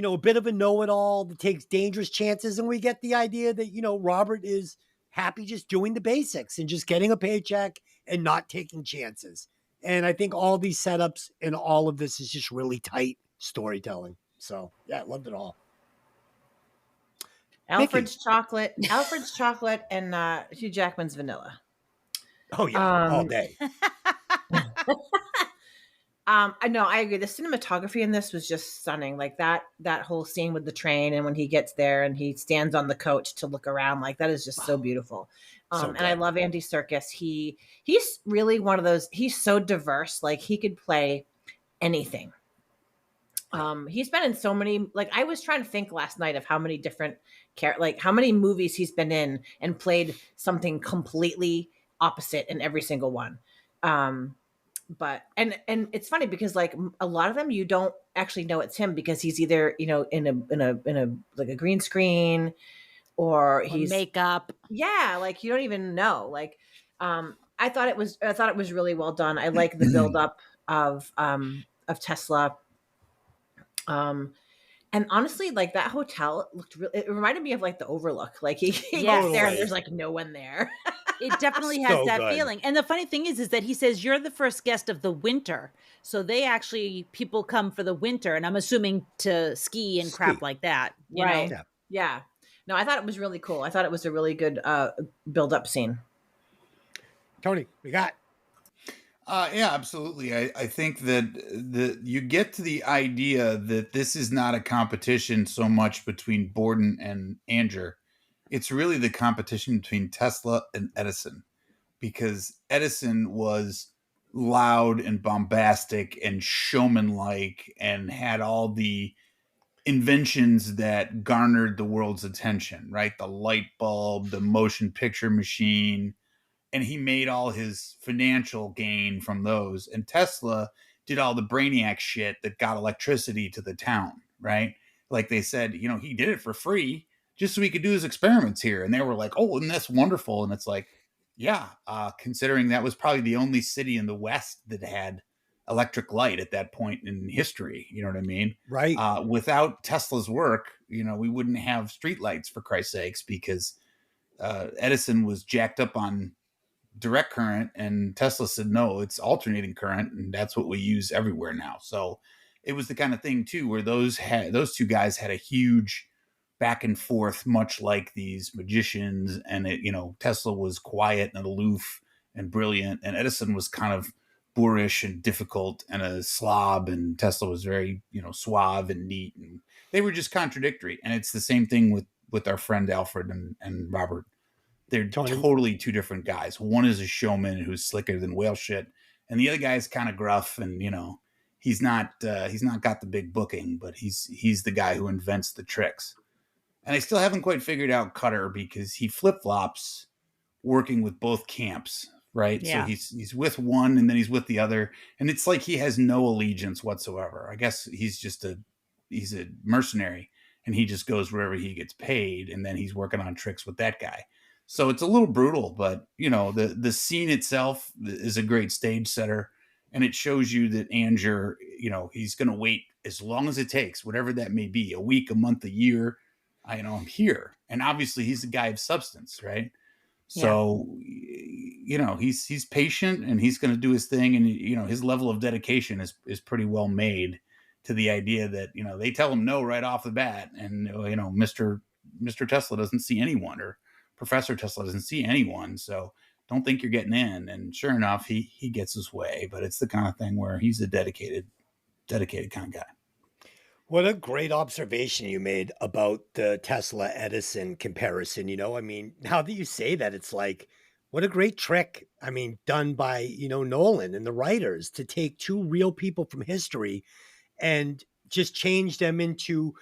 a bit of a know-it-all that takes dangerous chances. And we get the idea that, Robert is happy just doing the basics and just getting a paycheck and not taking chances. And I think all these setups and all of this is just really tight storytelling. So yeah, I loved it all. Alfred's chocolate, and Hugh Jackman's vanilla. Oh yeah, all day. I know, I agree. The cinematography in this was just stunning. Like that whole scene with the train, and when he gets there and he stands on the coach to look around, like that is just so beautiful. And I love Andy Serkis. He's really one of those. He's so diverse. Like he could play anything. He's been in so many. Like I was trying to think last night of how many different how many movies he's been in and played something completely opposite in every single one. But and it's funny because like a lot of them you don't actually know it's him because he's either in a like a green screen or he's makeup. Yeah, like you don't even know. Like I thought it was really well done. I like the build up of Tesla. And honestly, like that hotel looked it reminded me of like the Overlook. Like he gets there and there's like no one there. It definitely has that feeling. And the funny thing is that he says you're the first guest of the winter. So people come for the winter, and I'm assuming to ski and crap like that. You know? Yeah. No, I thought it was really cool. I thought it was a really good build up scene. Tony, we got. Yeah, absolutely. I think that you get to the idea that this is not a competition so much between Borden and Anger. It's really the competition between Tesla and Edison, because Edison was loud and bombastic and showman-like and had all the inventions that garnered the world's attention, right? The light bulb, the motion picture machine, and he made all his financial gain from those. And Tesla did all the brainiac shit that got electricity to the town, right? Like they said, he did it for free just so he could do his experiments here. And they were like, oh, and that's wonderful. And it's like, yeah, considering that was probably the only city in the West that had electric light at that point in history. You know what I mean? Right. Without Tesla's work, we wouldn't have streetlights, for Christ's sakes, because Edison was jacked up on direct current, and Tesla said, no, it's alternating current. And that's what we use everywhere now. So it was the kind of thing too, where those two guys had a huge back and forth, much like these magicians. And Tesla was quiet and aloof and brilliant, and Edison was kind of boorish and difficult and a slob, and Tesla was very, suave and neat, and they were just contradictory. And it's the same thing with our friend Alfred and Robert. They're totally two different guys. One is a showman who's slicker than whale shit, and the other guy is kind of gruff, and he's not got the big booking, but he's the guy who invents the tricks. And I still haven't quite figured out Cutter, because he flip-flops working with both camps, right? Yeah. So he's with one and then he's with the other, and it's like he has no allegiance whatsoever. I guess he's a mercenary, and he just goes wherever he gets paid, and then he's working on tricks with that guy. So it's a little brutal, but the scene itself is a great stage setter, and it shows you that Anger, he's going to wait as long as it takes, whatever that may be, a week, a month, a year. I'm here, and obviously he's a guy of substance, right? Yeah. So he's patient, and he's going to do his thing, and his level of dedication is pretty well made to the idea that they tell him no right off the bat, and Mr. Tesla doesn't see anyone, or Professor Tesla doesn't see anyone, so don't think you're getting in. And sure enough, he gets his way. But it's the kind of thing where he's a dedicated kind of guy. What a great observation you made about the Tesla Edison comparison. Now that you say that, it's like, what a great trick. Done by, Nolan and the writers, to take two real people from history and just change them into,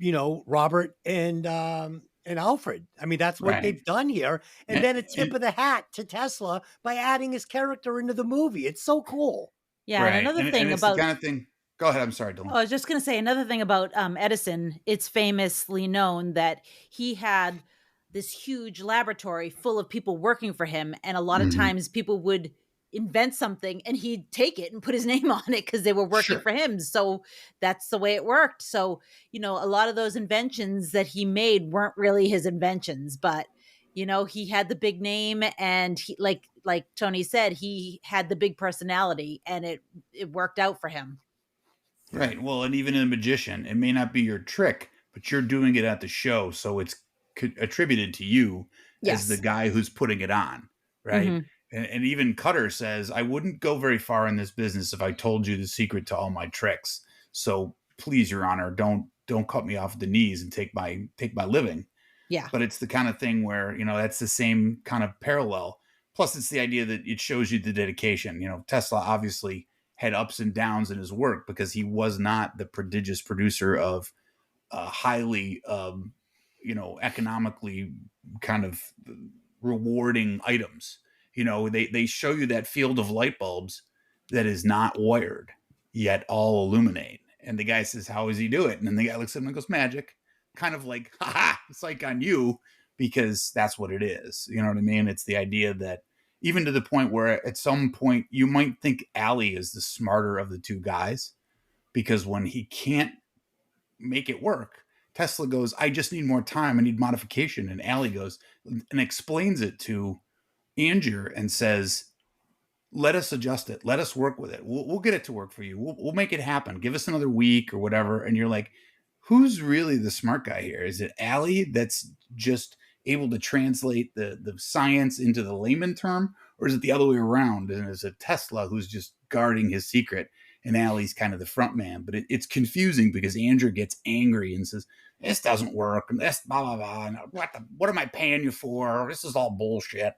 Robert and Alfred. I mean, that's what Right. they've done here. And then a tip of the hat to Tesla by adding his character into the movie. It's so cool. Yeah, Right. and another thing and it's about the kind of thing. Go ahead. I'm sorry, Dylan. I was just going to say another thing about Edison. It's famously known that he had this huge laboratory full of people working for him. And a lot of times people would invent something and he'd take it and put his name on it because they were working for him. So that's the way it worked. So, a lot of those inventions that he made weren't really his inventions, but he had the big name, and he, like Tony said, he had the big personality, and it worked out for him. Right. Well, and even a magician, it may not be your trick, but you're doing it at the show, so it's attributed to you as the guy who's putting it on, right? Mm-hmm. And even Cutter says, I wouldn't go very far in this business if I told you the secret to all my tricks. So please, Your Honor, don't cut me off at the knees and take my living. Yeah. But it's the kind of thing where, that's the same kind of parallel. Plus, it's the idea that it shows you the dedication. Tesla obviously had ups and downs in his work because he was not the prodigious producer of highly, economically kind of rewarding items. They show you that field of light bulbs that is not wired, yet all illuminate. And the guy says, how does he do it? And then the guy looks at him and goes, magic. Kind of like, haha, it's like on you, because that's what it is. You know what I mean? It's the idea that even to the point where at some point you might think Allie is the smarter of the two guys, because when he can't make it work, Tesla goes, I just need more time. I need modification. And Allie goes and explains it to Angier and says, let us adjust it. Let us work with it. We'll get it to work for you. We'll make it happen. Give us another week or whatever. And you're like, who's really the smart guy here? Is it Allie that's just able to translate the science into the layman term? Or is it the other way around? And is it Tesla who's just guarding his secret and Allie's kind of the front man? But it's confusing because Andrew gets angry and says, this doesn't work. And this blah, blah, blah. And what am I paying you for? This is all bullshit.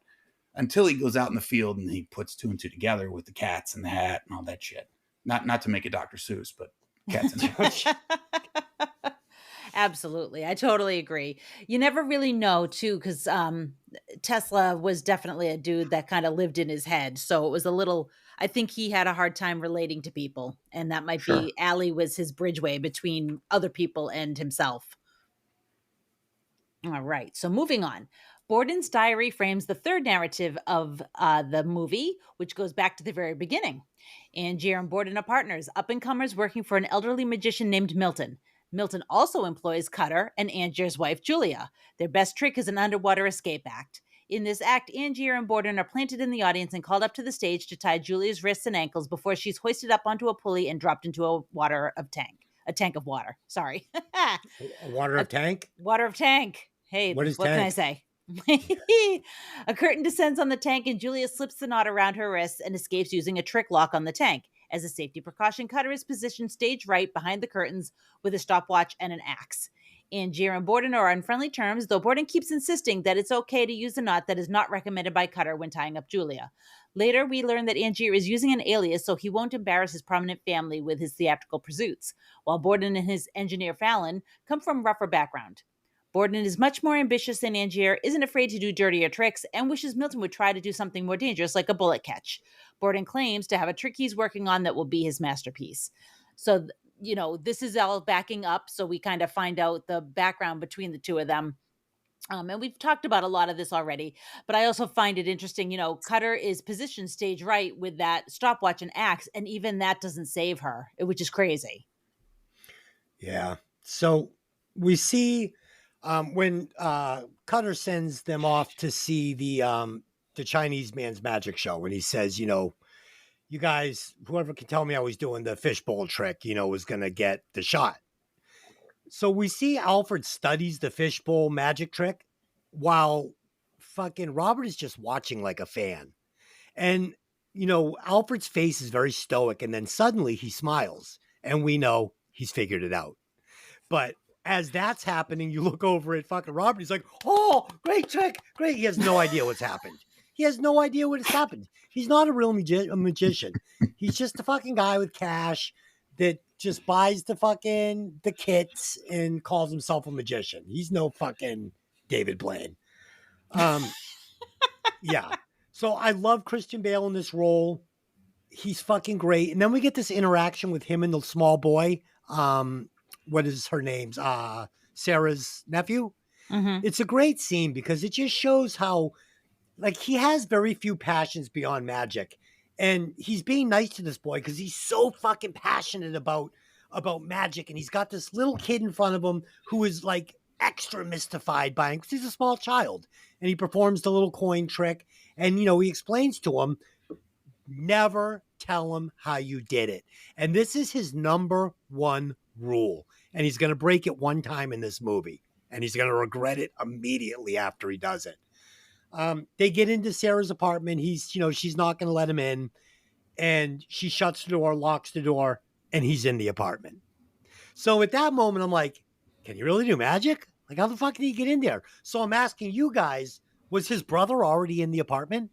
Until he goes out in the field and he puts two and two together with the cats and the hat and all that shit. Not to make it Dr. Seuss, but cats and hat. Absolutely. I totally agree. You never really know, too, because Tesla was definitely a dude that kind of lived in his head. So it was a little, I think he had a hard time relating to people. And that might be Allie was his bridgeway between other people and himself. All right. So moving on. Borden's diary frames the third narrative of the movie, which goes back to the very beginning. Angier and Borden are partners, up-and-comers working for an elderly magician named Milton. Milton also employs Cutter and Angier's wife, Julia. Their best trick is an underwater escape act. In this act, Angier and Borden are planted in the audience and called up to the stage to tie Julia's wrists and ankles before she's hoisted up onto a pulley and dropped into a tank of water. Sorry. A water tank? Water of tank. Hey, what tank? Can I say? A curtain descends on the tank and Julia slips the knot around her wrists and escapes using a trick lock on the tank. As a safety precaution, Cutter is positioned stage right behind the curtains with a stopwatch and an axe. Angier and Borden are on friendly terms, though Borden keeps insisting that it's okay to use a knot that is not recommended by Cutter when tying up Julia. Later, we learn that Angier is using an alias so he won't embarrass his prominent family with his theatrical pursuits, while Borden and his engineer Fallon come from rougher background. Borden is much more ambitious than Angier, isn't afraid to do dirtier tricks, and wishes Milton would try to do something more dangerous like a bullet catch. Borden claims to have a trick he's working on that will be his masterpiece. So, this is all backing up, so we kind of find out the background between the two of them. And we've talked about a lot of this already, but I also find it interesting, Cutter is positioned stage right with that stopwatch and axe, and even that doesn't save her, which is crazy. Yeah. So we see... when Cutter sends them off to see the Chinese man's magic show, and he says, you guys, whoever can tell me I was doing the fishbowl trick, is going to get the shot. So we see Alfred studies the fishbowl magic trick while fucking Robert is just watching like a fan. And, Alfred's face is very stoic, and then suddenly he smiles, and we know he's figured it out. But as that's happening, you look over at fucking Robert. He's like, oh, great trick. Great. He has no idea what's happened. He has no idea what has happened. He's not a real magician. He's just a fucking guy with cash that just buys the kits and calls himself a magician. He's no fucking David Blaine. Yeah. So I love Christian Bale in this role. He's fucking great. And then we get this interaction with him and the small boy. What is her name's? Sarah's nephew. Mm-hmm. It's a great scene because it just shows how, like, he has very few passions beyond magic. And he's being nice to this boy because he's so fucking passionate about magic. And he's got this little kid in front of him who is like extra mystified by him because he's a small child. And he performs the little coin trick. And, he explains to him, never tell him how you did it. And this is his number one rule. And he's going to break it one time in this movie. And he's going to regret it immediately after he does it. They get into Sarah's apartment. She's not going to let him in. And she shuts the door, locks the door, and he's in the apartment. So at that moment, I'm like, can you really do magic? Like, how the fuck did he get in there? So I'm asking you guys, was his brother already in the apartment?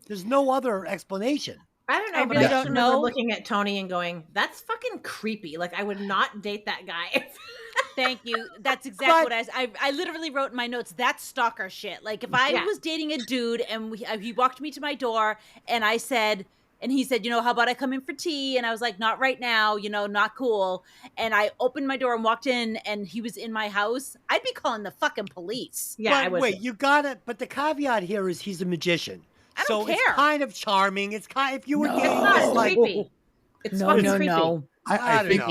There's no other explanation. I don't know, but I just remember looking at Tony and going, that's fucking creepy. Like, I would not date that guy. Thank you. That's exactly what I literally wrote in my notes. That's stalker shit. Like, if I was dating a dude and he walked me to my door and he said, how about I come in for tea? And I was like, not right now, not cool. And I opened my door and walked in and he was in my house. I'd be calling the fucking police. Yeah, I would. Wait, you got it. But the caveat here is he's a magician. I don't care. It's kind of charming. It's kind if you were it's not creepy. It's fucking creepy. No. I think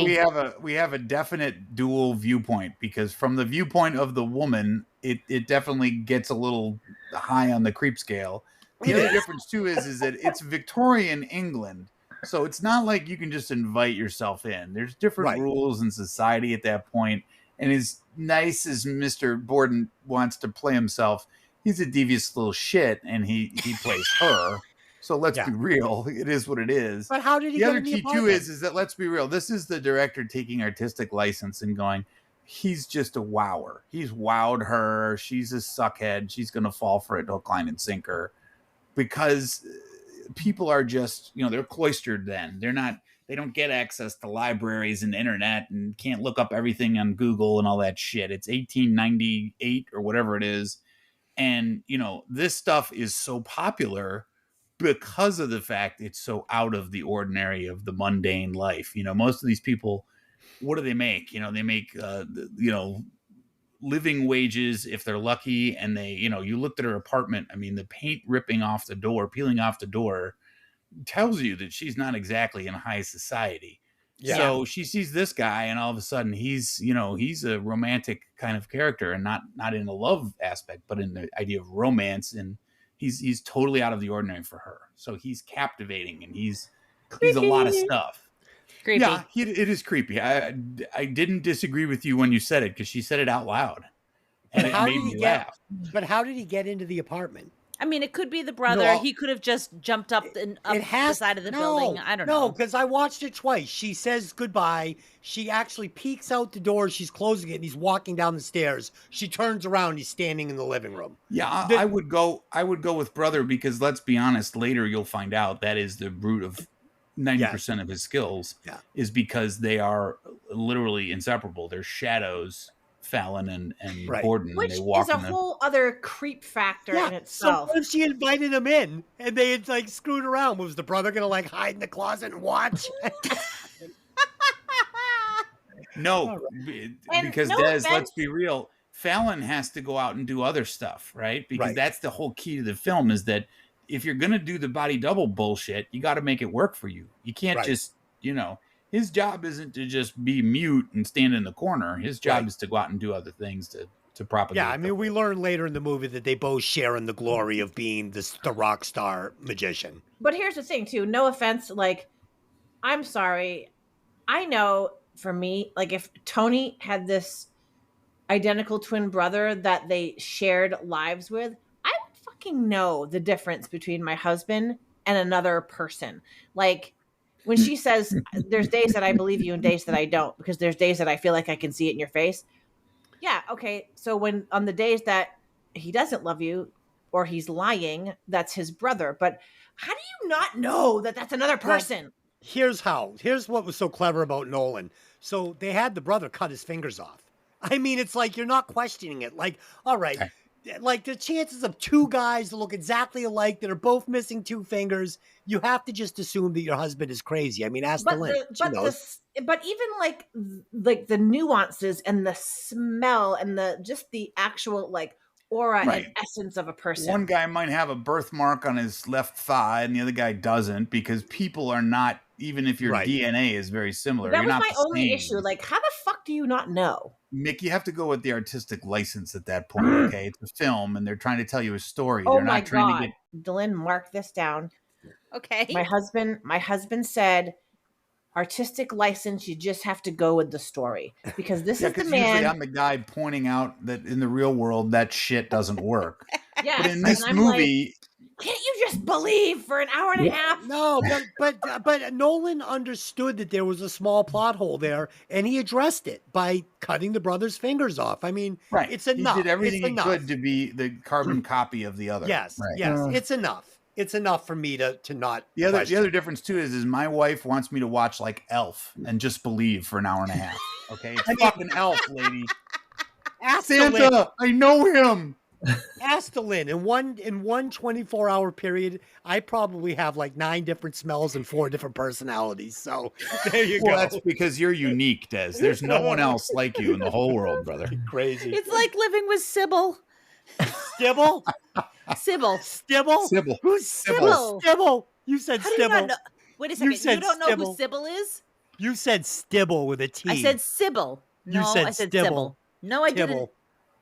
we have a definite dual viewpoint because from the viewpoint of the woman, it definitely gets a little high on the creep scale. The other difference too is that it's Victorian England, so it's not like you can just invite yourself in. There's different rules in society at that point. And as nice as Mr. Borden wants to play himself, he's a devious little shit, and he plays her. So let's be real. It is what it is. But how did he get in the apartment? The other key too is that let's be real. This is the director taking artistic license and going, he's just a wower. He's wowed her. She's a suckhead. She's going to fall for it, hook, line, and sinker. Because people are just, they're cloistered then. They don't get access to libraries and the internet and can't look up everything on Google and all that shit. It's 1898 or whatever it is. And, this stuff is so popular because of the fact it's so out of the ordinary of the mundane life. Most of these people, what do they make? They make, living wages if they're lucky. And they, you looked at her apartment. I mean, the paint peeling off the door tells you that she's not exactly in high society. Yeah. So she sees this guy and all of a sudden he's a romantic kind of character and not in a love aspect, but in the idea of romance. And he's totally out of the ordinary for her. So he's captivating and he's a lot of stuff. Creepy. Yeah, it is creepy. I didn't disagree with you when you said it because she said it out loud. And it made me laugh. But how did he get into the apartment? I mean, it could be the brother. No, he could have just jumped up the side of the building. I don't know. No, because I watched it twice. She says goodbye. She actually peeks out the door. She's closing it, and he's walking down the stairs. She turns around. He's standing in the living room. Yeah, I would go with brother because let's be honest. Later, you'll find out that is the root of 90% of his skills. Yeah. Is because they are literally inseparable. They're shadows. Fallon and Borden. Which is a whole other creep factor in itself. So if she invited him in and they had screwed around, was the brother going to hide in the closet and watch? No, because Des, let's be real. Fallon has to go out and do other stuff, right? Because that's the whole key to the film is that if you're going to do the body double bullshit, you got to make it work for you. You can't just, his job isn't to just be mute and stand in the corner. His job is to go out and do other things to propagate. Yeah, I mean, we learn later in the movie that they both share in the glory of being the rock star magician. But here's the thing, too. No offense. I'm sorry. I know for me, if Tony had this identical twin brother that they shared lives with, I would fucking know the difference between my husband and another person. When she says there's days that I believe you and days that I don't, because there's days that I feel like I can see it in your face. Yeah. Okay. So when on the days that he doesn't love you or he's lying, that's his brother. But how do you not know that that's another person? Here's what was so clever about Nolan. So they had the brother cut his fingers off. I mean, it's like you're not questioning it. Like, all right, like the chances of two guys that look exactly alike that are both missing two fingers, you have to just assume that your husband is crazy. I mean, ask the Lynn. But even like the nuances and the smell and the actual like aura and essence of a person. One guy might have a birthmark on his left thigh and the other guy doesn't, because people are not, even if your DNA is very similar. That was my only issue. Like, how the fuck do you not know? Mick, you have to go with the artistic license at that point, okay? It's a film, and they're trying to tell you a story. Oh they're my not trying to get... Dylan, mark this down. Okay. My husband said, artistic license, you just have to go with the story. Because this is the man... usually I'm the guy pointing out that in the real world, that shit doesn't work. Yes, but in this movie... Can't you just believe for an hour and a half? No, but Nolan understood that there was a small plot hole there, and he addressed it by cutting the brother's fingers off. I mean, it's enough. He did everything he could to be the carbon copy of the other. Yes, it's enough. It's enough for me to not. The other difference too is my wife wants me to watch like Elf and just believe for an hour and a half. Okay, it's fucking Elf, lady. Santa, I know him. Ask the Lynn. In one 24-hour period, I probably have like 9 different smells and 4 different personalities. So there you go. That's because you're unique, Des. There's no one else like you in the whole world, brother. Crazy. It's like living with Sybil. Stibble? Sybil. Stibble? Sybil. Who's Sybil? Stibble. You said Stibble. Wait a second. You don't know who Sybil is? You said Stibble with a T. I said Sybil. No, I said Sybil. No, I didn't. Yes,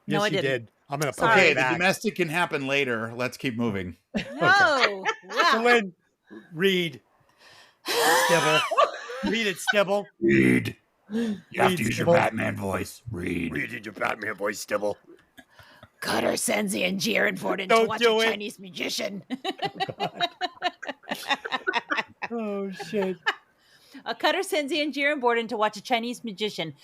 no, I didn't. Did. I'm gonna. Okay, the domestic can happen later. Let's keep moving. No. So Lynn, read. Stibble. Read it, Stibble. Read. You have to use your Batman voice. Read. Read your Batman voice, Stibble. Cutter, Senzi, and Jared Borden to watch a Chinese magician. Oh, shit. Cutter, Senzi, and Jared Borden to watch a Chinese magician,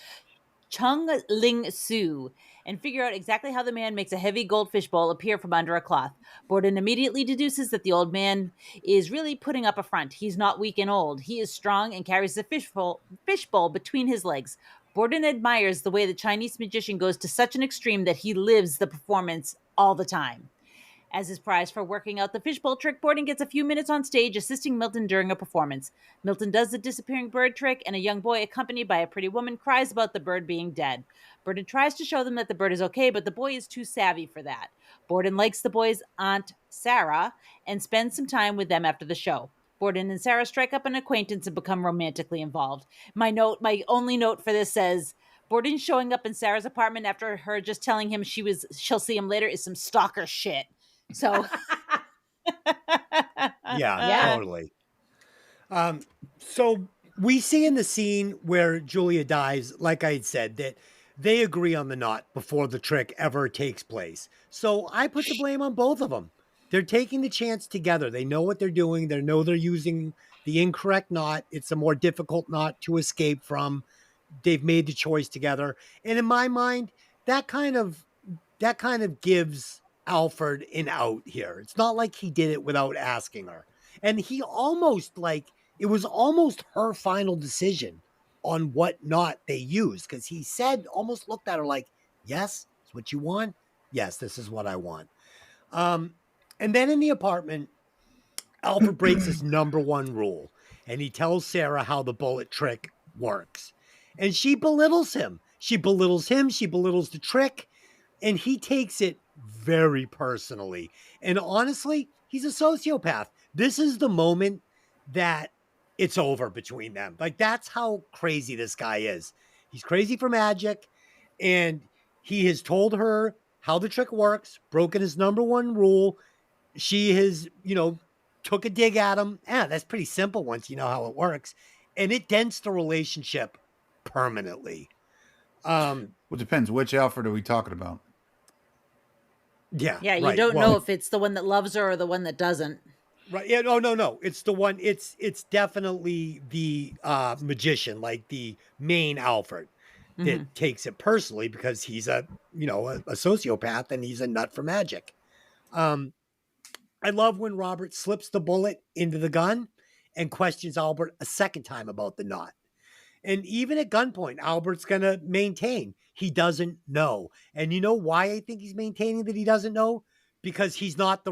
Chung Ling Su, and figure out exactly how the man makes a heavy goldfish bowl appear from under a cloth. Borden immediately deduces that the old man is really putting up a front. He's not weak and old. He is strong and carries the fish bowl between his legs. Borden admires the way the Chinese magician goes to such an extreme that he lives the performance all the time. As his prize for working out the fishbowl trick, Borden gets a few minutes on stage assisting Milton during a performance. Milton does the disappearing bird trick, and a young boy accompanied by a pretty woman cries about the bird being dead. Borden tries to show them that the bird is okay, but the boy is too savvy for that. Borden likes the boy's aunt, Sarah, and spends some time with them after the show. Borden and Sarah strike up an acquaintance and become romantically involved. My only note for this says, Borden showing up in Sarah's apartment after her just telling him she'll see him later is some stalker shit. So, yeah, totally. So we see in the scene where Julia dies, like I had said, that they agree on the knot before the trick ever takes place. So I put the blame on both of them. They're taking the chance together. They know what they're doing. They know they're using the incorrect knot. It's a more difficult knot to escape from. They've made the choice together. And in my mind, that kind of gives Alfred an out here. It's not like he did it without asking her. And he almost it was almost her final decision on what knot they used, because he said, almost looked at her like, yes, it's what you want. Yes, this is what I want. And then in the apartment, Alfred breaks his number one rule, and he tells Sarah how the bullet trick works. And she belittles him. She belittles the trick, and he takes it very personally. And honestly, he's a sociopath. This is the moment that it's over between them. Like, that's how crazy this guy is. He's crazy for magic, and he has told her how the trick works, broken his number one rule. She has, took a dig at him. That's pretty simple once you know how it works. And it dents the relationship permanently. Well, it depends. Which Alfred are we talking about? Yeah. Yeah, you don't know if it's the one that loves her or the one that doesn't. Right. Yeah. No. It's the one. It's definitely the magician, like the main Alfred, that takes it personally because he's a sociopath and he's a nut for magic. I love when Robert slips the bullet into the gun and questions Albert a second time about the knot. And even at gunpoint, Albert's going to maintain he doesn't know. And you know why I think he's maintaining that he doesn't know? Because he's not the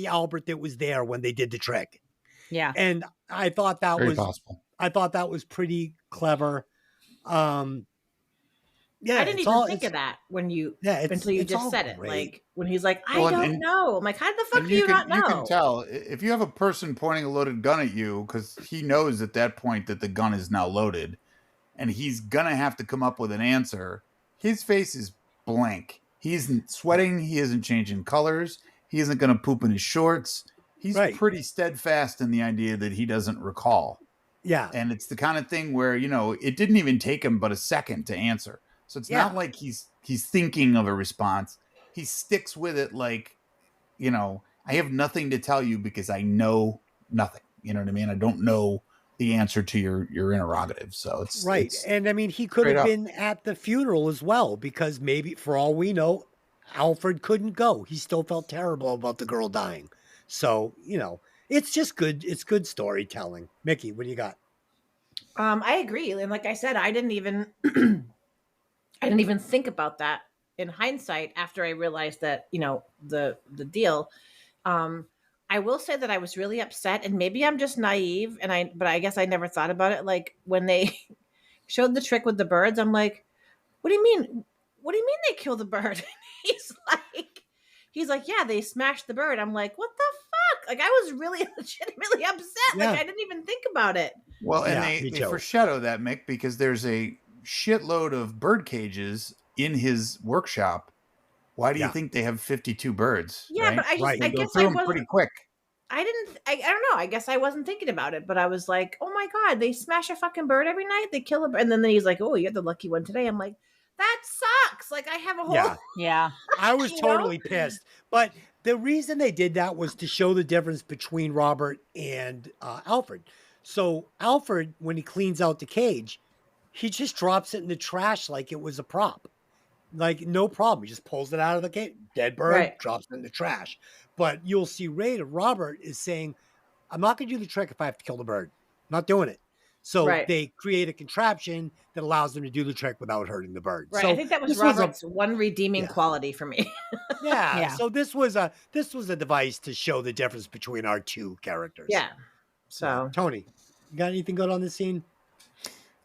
Albert that was there when they did the trick. Yeah. And I thought that Very was possible. I thought that was pretty clever. Yeah, I didn't even think of that until you just said it. Great. Like when he's like, I don't know. I'm like, how the fuck do you not know? You can tell if you have a person pointing a loaded gun at you, because he knows at that point that the gun is now loaded and he's going to have to come up with an answer. His face is blank. He isn't sweating. He isn't changing colors. He isn't going to poop in his shorts. He's pretty steadfast in the idea that he doesn't recall. Yeah. And it's the kind of thing where, it didn't even take him but a second to answer. So it's not like he's thinking of a response. He sticks with it like, I have nothing to tell you because I know nothing. You know what I mean? I don't know the answer to your interrogative. So it's right. It's and I mean, he could have been at the funeral as well, because maybe for all we know, Alfred couldn't go. He still felt terrible about the girl dying. So, it's just good. It's good storytelling. Mikki, what do you got? I agree. And like I said, I didn't even think about that in hindsight after I realized that, the deal. I will say that I was really upset, and maybe I'm just naive, but I guess I never thought about it. Like when they showed the trick with the birds, I'm like, what do you mean? What do you mean they kill the bird? He's like, yeah, they smashed the bird. I'm like, what the fuck? Like, I was really legitimately upset. Yeah. Like, I didn't even think about it. Well, and they foreshadow that, Mick, because there's a shitload of bird cages in his workshop. Why do you think they have 52 birds? Yeah, right? but I guess I wasn't pretty quick. I don't know. I guess I wasn't thinking about it, but I was like, oh my God, they smash a fucking bird every night. They kill a bird. And then he's like, oh, you're the lucky one today. I'm like, that sucks. Like, I have a whole. Yeah. I was totally pissed. But the reason they did that was to show the difference between Robert and Alfred. So Alfred, when he cleans out the cage, he just drops it in the trash like it was a prop. Like, no problem. He just pulls it out of the cage. Dead bird, drops it in the trash. But you'll see Robert is saying, I'm not going to do the trick if I have to kill the bird. I'm not doing it. So they create a contraption that allows them to do the trick without hurting the bird. Right. So I think that was Robert's one redeeming quality for me. yeah. So this was a device to show the difference between our two characters. Yeah. So Tony, you got anything good on this scene?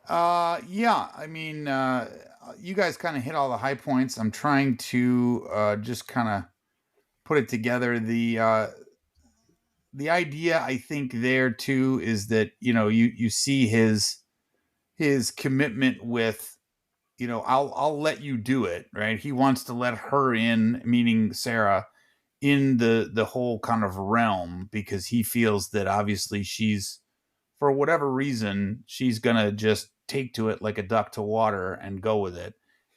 Yeah. I mean, you guys kind of hit all the high points. I'm trying to just kind of put it together. The idea, I think, there too is that you see his commitment with I'll let you do it, right? He wants to let her in, meaning Sarah, in the whole kind of realm, because he feels that obviously she's, for whatever reason, she's gonna just take to it like a duck to water and go with it.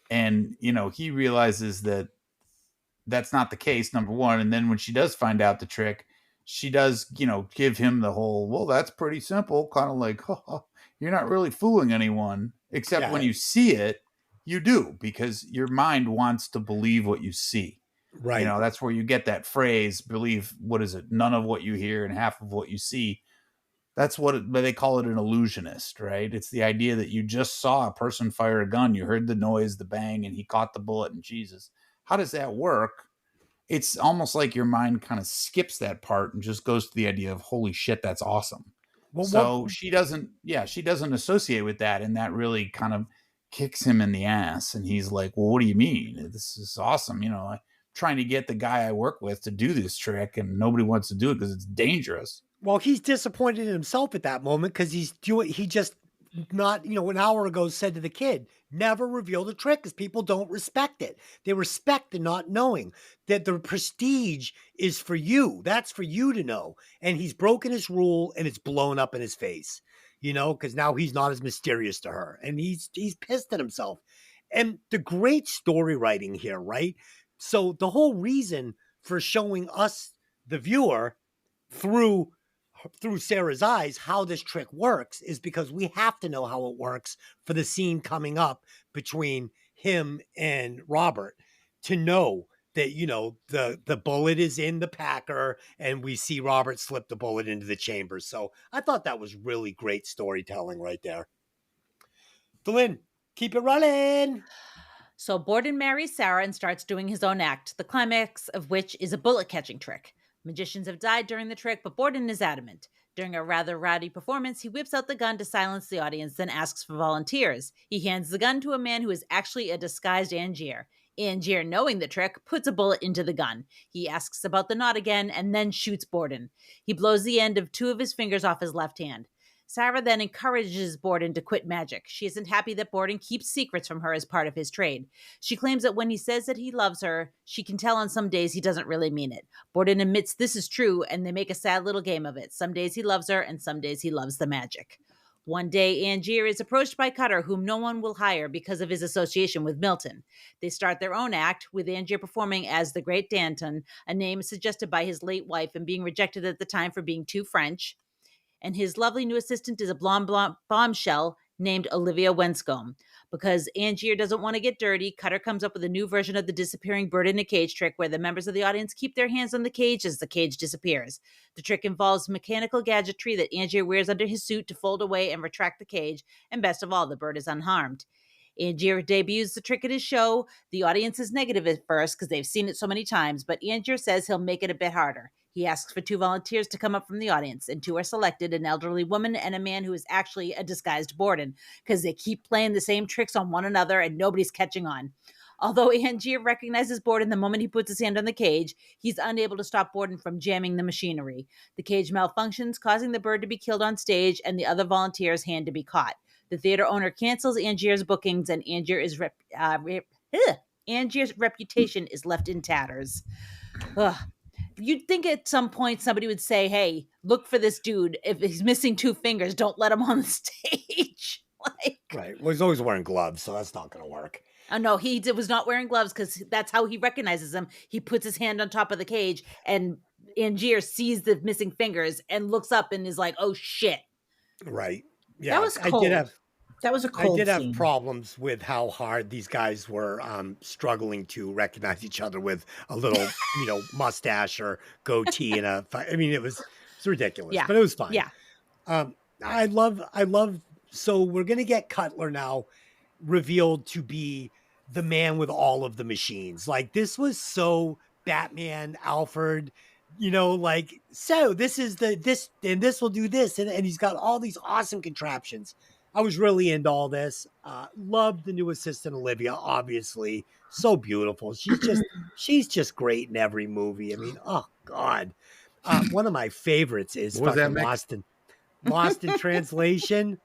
And he realizes that that's not the case, number one. And then when she does find out the trick, she does, give him the whole, well, that's pretty simple, kind of like, you're not really fooling anyone. Except when you see it, you do, because your mind wants to believe what you see. Right. That's where you get that phrase, believe, what is it? None of what you hear and half of what you see. That's what they call it, an illusionist, right? It's the idea that you just saw a person fire a gun. You heard the noise, the bang, and he caught the bullet, and Jesus. How does that work? It's almost like your mind kind of skips that part and just goes to the idea of, holy shit, that's awesome. Well, she doesn't associate with that. And that really kind of kicks him in the ass. And he's like, well, what do you mean? This is awesome. I'm trying to get the guy I work with to do this trick, and nobody wants to do it because it's dangerous. Well, he's disappointed in himself at that moment, because he just not, an hour ago said to the kid, never reveal the trick, because people don't respect it. They respect the not knowing, that the prestige is for you. That's for you to know. And he's broken his rule, and it's blown up in his face, because now he's not as mysterious to her, and he's pissed at himself. And the great story writing here, right? So the whole reason for showing us, the viewer, through Sarah's eyes, how this trick works, is because we have to know how it works for the scene coming up between him and Robert, to know that, the bullet is in the packer and we see Robert slip the bullet into the chamber. So I thought that was really great storytelling right there. Delin, keep it running. So Borden marries Sarah and starts doing his own act, the climax of which is a bullet catching trick. Magicians have died during the trick, but Borden is adamant. During a rather rowdy performance, he whips out the gun to silence the audience, then asks for volunteers. He hands the gun to a man who is actually a disguised Angier. Angier, knowing the trick, puts a bullet into the gun. He asks about the knot again and then shoots Borden. He blows the end of 2 of his fingers off his left hand. Sarah then encourages Borden to quit magic. She isn't happy that Borden keeps secrets from her as part of his trade. She claims that when he says that he loves her, she can tell on some days he doesn't really mean it. Borden admits this is true, and they make a sad little game of it. Some days he loves her, and some days he loves the magic. One day, Angier is approached by Cutter, whom no one will hire because of his association with Milton. They start their own act, with Angier performing as the Great Danton, a name suggested by his late wife and being rejected at the time for being too French. And his lovely new assistant is a blonde bombshell named Olivia Wenscombe. Because Angier doesn't want to get dirty, Cutter comes up with a new version of the disappearing bird in a cage trick where the members of the audience keep their hands on the cage as the cage disappears. The trick involves mechanical gadgetry that Angier wears under his suit to fold away and retract the cage, and best of all, the bird is unharmed. Angier debuts the trick at his show. The audience is negative at first because they've seen it so many times, but Angier says he'll make it a bit harder. He asks for 2 volunteers to come up from the audience, and 2 are selected, an elderly woman and a man who is actually a disguised Borden, because they keep playing the same tricks on one another and nobody's catching on. Although Angier recognizes Borden the moment he puts his hand on the cage, he's unable to stop Borden from jamming the machinery. The cage malfunctions, causing the bird to be killed on stage and the other volunteer's hand to be caught. The theater owner cancels Angier's bookings, and Angier's reputation is left in tatters. Ugh. You'd think at some point somebody would say, hey, look for this dude. If he's missing 2 fingers, don't let him on the stage. Right. Well, he's always wearing gloves, so that's not going to work. Oh, no, he was not wearing gloves because that's how he recognizes him. He puts his hand on top of the cage, and Angier sees the missing fingers and looks up and is like, oh, shit. Right. Yeah. That was cold. That was a cold I did scene. have problems with how hard these guys were struggling to recognize each other with a little, mustache or goatee and it's ridiculous, but it was fine. Yeah. I love, so we're going to get Cutler now revealed to be the man with all of the machines. Like, this was so Batman, Alfred, so this is this, and this will do this. And he's got all these awesome contraptions. I was really into all this. Loved the new assistant, Olivia, obviously. So beautiful. She's just great in every movie. I mean, oh, God. One of my favorites is fucking Lost in Translation.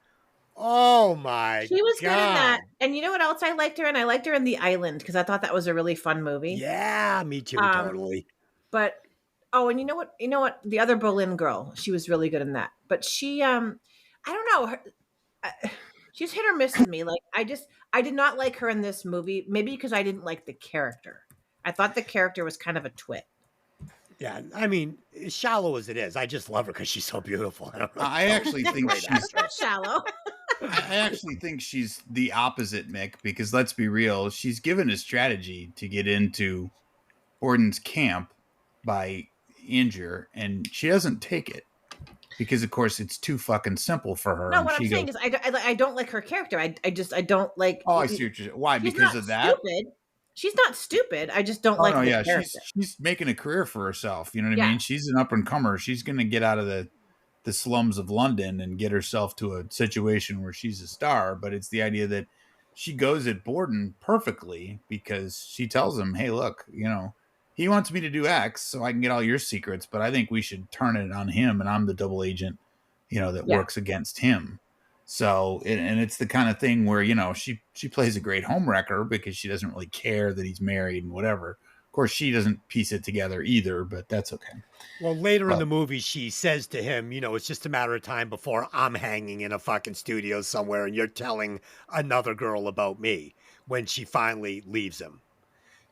Oh, my God. She was good in that. And you know what else I liked her in? I liked her in The Island because I thought that was a really fun movie. Yeah, me too, totally. But, and you know what? The other Berlin girl, she was really good in that. But she, I don't know, she's hit or miss with me. Like, I did not like her in this movie. Maybe because I didn't like the character. I thought the character was kind of a twit. Yeah, I mean, as shallow as it is, I just love her because she's so beautiful. I actually think she's not shallow. I actually think she's the opposite, Mick, because let's be real, she's given a strategy to get into Borden's camp by Angier, and she doesn't take it. Because, of course, it's too fucking simple for her. No, what I'm saying is I don't like her character. I don't like... Oh, I see what you're saying. Why? Because of that? Stupid. She's not stupid. I just don't like the character. She's making a career for herself. You know what I mean? She's an up-and-comer. She's going to get out of the slums of London and get herself to a situation where she's a star. But it's the idea that she goes at Borden perfectly because she tells him, hey, look, he wants me to do X so I can get all your secrets, but I think we should turn it on him, and I'm the double agent, that works against him. So, and it's the kind of thing where, she plays a great homewrecker because she doesn't really care that he's married and whatever. Of course, she doesn't piece it together either, but that's okay. Well, later in the movie, she says to him, it's just a matter of time before I'm hanging in a fucking studio somewhere and you're telling another girl about me when she finally leaves him.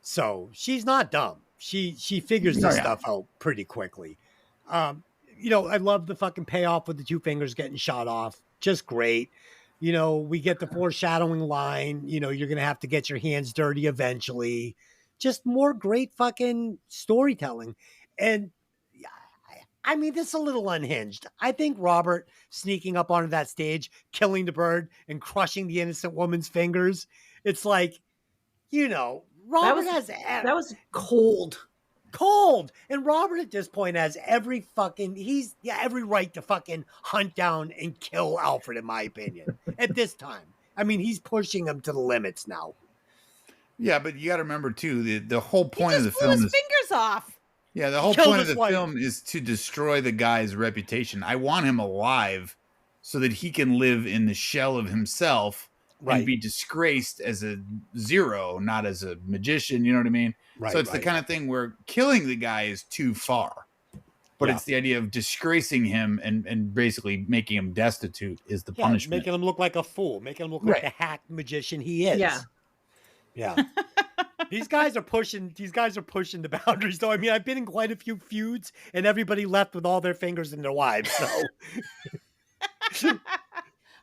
So she's not dumb. She figures this stuff out pretty quickly. I love the fucking payoff with the 2 fingers getting shot off. Just great. We get the foreshadowing line, you're going to have to get your hands dirty eventually. just more great fucking storytelling. And I mean, this is a little unhinged. I think Robert sneaking up onto that stage, killing the bird and crushing the innocent woman's fingers. It's like, Robert that was cold. Cold. And Robert at this point has every right to fucking hunt down and kill Alfred, in my opinion, at this time. I mean, he's pushing him to the limits now. Yeah, but you got to remember too, the whole point of the film is fingers off. Yeah, the whole point of the film is to destroy the guy's reputation. I want him alive so that he can live in the shell of himself and be disgraced as a zero, not as a magician. You know what I mean? Right, so it's the kind of thing where killing the guy is too far. But it's the idea of disgracing him and basically making him destitute is the punishment. Making him look like a fool, making him look like the hacked magician he is. Yeah. These guys are pushing the boundaries, though. I mean, I've been in quite a few feuds, and everybody left with all their fingers in their wives. So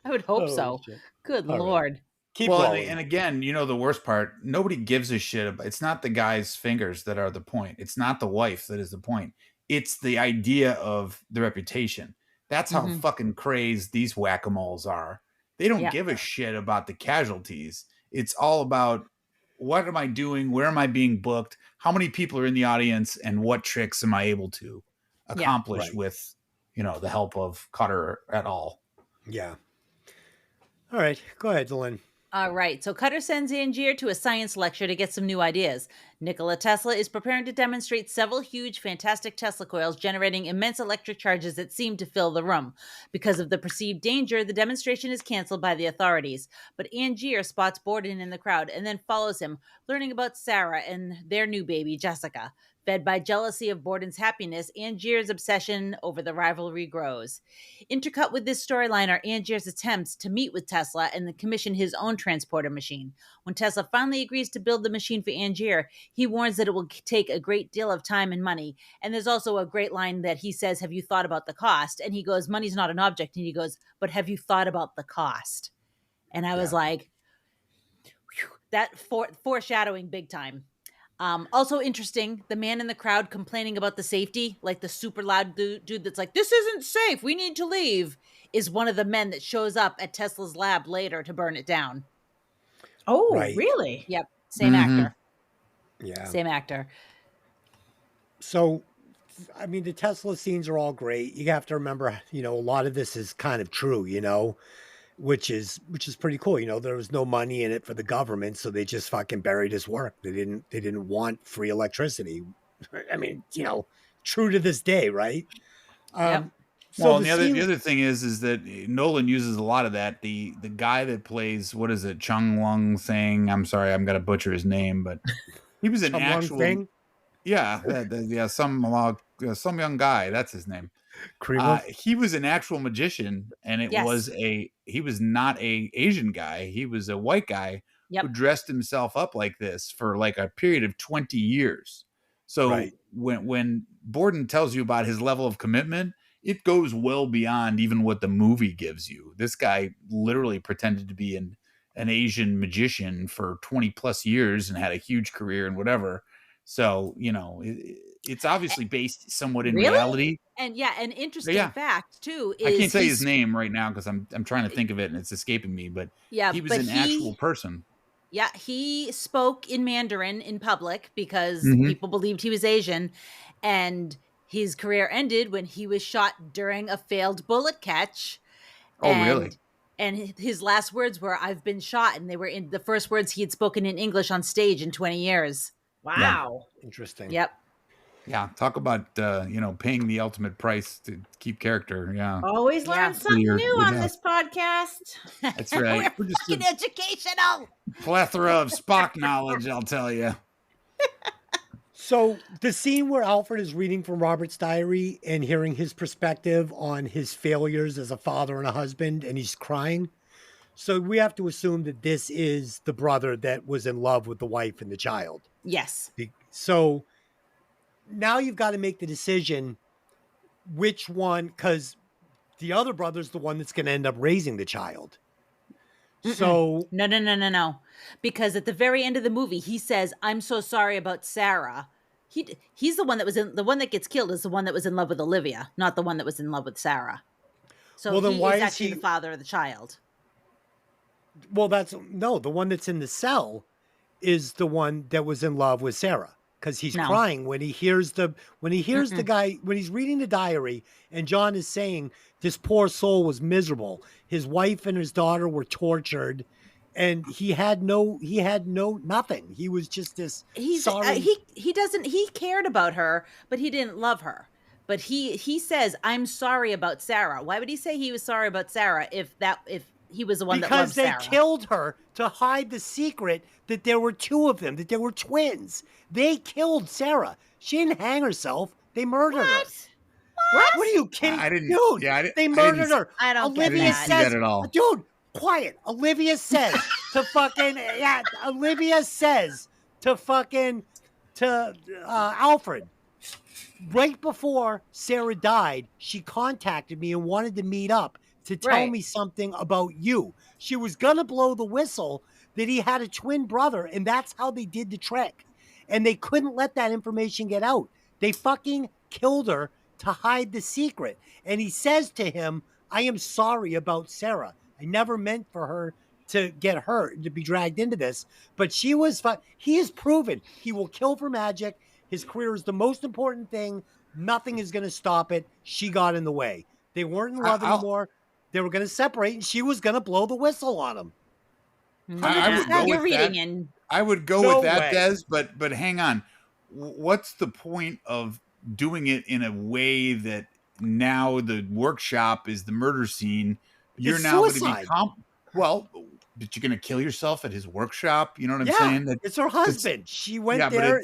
I would hope so. Shit. Good Lord. Right. Keep rolling. And again, the worst part, nobody gives a shit about. It's not the guy's fingers that are the point. It's not the wife that is the point. It's the idea of the reputation. That's how fucking crazed these whack-a-moles are. They don't give a shit about the casualties. It's all about, what am I doing? Where am I being booked? How many people are in the audience? And what tricks am I able to accomplish with, the help of Cutter et al.? Yeah. All right. Go ahead, Lynn. All right. So Cutter sends Angier to a science lecture to get some new ideas. Nikola Tesla is preparing to demonstrate several huge, fantastic Tesla coils generating immense electric charges that seem to fill the room. Because of the perceived danger, the demonstration is canceled by the authorities. But Angier spots Borden in the crowd and then follows him, learning about Sarah and their new baby, Jessica. Fed by jealousy of Borden's happiness, Angier's obsession over the rivalry grows. Intercut with this storyline are Angier's attempts to meet with Tesla and then commission his own transporter machine. When Tesla finally agrees to build the machine for Angier, he warns that it will take a great deal of time and money. And there's also a great line that he says, "Have you thought about the cost?" And he goes, "Money's not an object." And he goes, "But have you thought about the cost?" And I was like, whew, that foreshadowing big time. Also interesting, the man in the crowd complaining about the safety, like the super loud dude that's like, "This isn't safe, we need to leave," is one of the men that shows up at Tesla's lab later to burn it down. Oh, really? Yep. Same actor. Yeah. Same actor. So, I mean, the Tesla scenes are all great. You have to remember, a lot of this is kind of true, which is pretty cool. There was no money in it for the government, so they just fucking buried his work. They didn't want free electricity. I mean, true to this day, right? Yep. So the other thing is that Nolan uses a lot of that. The guy that plays, what is it, Chung Lung Thing? I'm sorry, I'm gonna butcher his name, but he was an actual thing. Yeah, some young guy. That's his name. He was an actual magician, and he was not a Asian guy. He was a white guy who dressed himself up like this for like a period of 20 years. So when Borden tells you about his level of commitment, it goes well beyond even what the movie gives you. This guy literally pretended to be an Asian magician for 20 plus years and had a huge career and whatever. So, it's obviously based somewhat in reality. And an interesting fact too is, I can't say his name right now because I'm trying to think of it and it's escaping me, but he was an actual person. Yeah, he spoke in Mandarin in public because people believed he was Asian, and his career ended when he was shot during a failed bullet catch. Really? And his last words were, "I've been shot," and they were in the first words he had spoken in English on stage in 20 years. Wow. Yeah. Interesting. Yep. Yeah. Talk about, paying the ultimate price to keep character. Yeah. Always learn something new on this podcast. That's right. We're just fucking educational. Plethora of Spock knowledge, I'll tell you. So the scene where Alfred is reading from Robert's diary and hearing his perspective on his failures as a father and a husband, and he's crying. So we have to assume that this is the brother that was in love with the wife and the child. Yes. So now you've got to make the decision which one, because the other brother's the one that's going to end up raising the child. So No. Because at the very end of the movie, he says, "I'm so sorry about Sarah." He's the one that was the one that gets killed is the one that was in love with Olivia, not the one that was in love with Sarah. So well, then he why is is actually he? the father of the child. Well, the one that's in the cell is the one that was in love with Sarah because he's No. crying when he hears the guy when he's reading the diary and John is saying this poor soul was miserable. His wife and his daughter were tortured, and he had no nothing. He was just this sorry. He cared about her, but he didn't love her. But he says, "I'm sorry about Sarah." Why would he say he was sorry about Sarah if he was the one that loved Sarah? Because they killed her to hide the secret that there were two of them, that there were twins. They killed Sarah. She didn't hang herself. They murdered her. What? What are you kidding? I didn't. Dude, Yeah, they murdered her. I don't get Olivia that. See that says, at all. dude, quiet. Olivia says to fucking, Olivia says to fucking, to Alfred, right before Sarah died, she contacted me and wanted to meet up to tell me something about you. She was going to blow the whistle that he had a twin brother, and that's how they did the trick. And they couldn't let that information get out. They fucking killed her to hide the secret. And he says to him, I am sorry about Sarah. I never meant for her to get hurt, to be dragged into this. But she was he has proven he will kill for magic. His career is the most important thing. Nothing is going to stop it. She got in the way. They weren't in love anymore. They were going to separate, and she was going to blow the whistle on him. I would go with that, Des, but hang on. What's the point of doing it in a way that now the workshop is the murder scene? You're now going to be but you're going to kill yourself at his workshop? You know what I'm saying? It's her husband. She went there.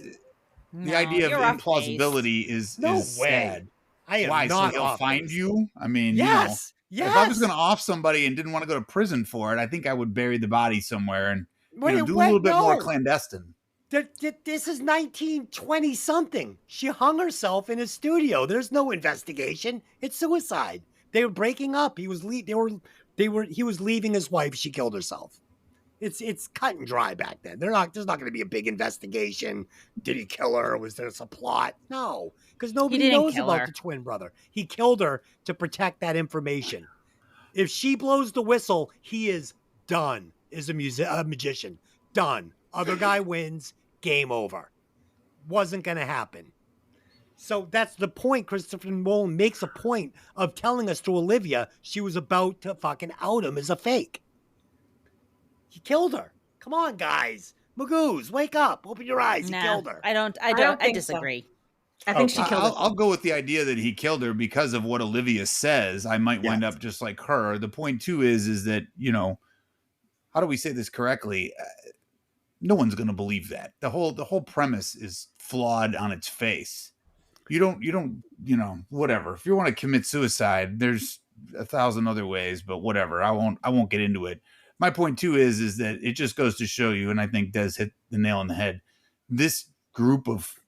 The idea of implausibility is sad. Why? So he'll find you? I mean, yes. If I was going to off somebody and didn't want to go to prison for it, I think I would bury the body somewhere and do a little bit more clandestine. This is 1920 something. She hung herself in his studio. There's no investigation. It's suicide. They were breaking up. He was leaving his wife. She killed herself. It's cut and dry back then. There's not going to be a big investigation. Did he kill her? Was there some plot? No, because nobody knows about the twin brother. He killed her to protect that information. If she blows the whistle, he is done. Is a magician. Done. Other guy wins. Game over. Wasn't going to happen. So that's the point. Christopher Nolan makes a point of telling us through Olivia she was about to fucking out him as a fake. He killed her. Come on, guys. Magoos, wake up. Open your eyes. He killed her. I disagree. So. I think she killed her. I'll go with the idea that he killed her because of what Olivia says. I might wind up just like her. The point too is that, how do we say this correctly? No one's going to believe that. The whole premise is flawed on its face. You don't, whatever. If you want to commit suicide, there's 1,000 other ways, but whatever. I won't get into it. My point too is that it just goes to show you, and I think Des hit the nail on the head. This group of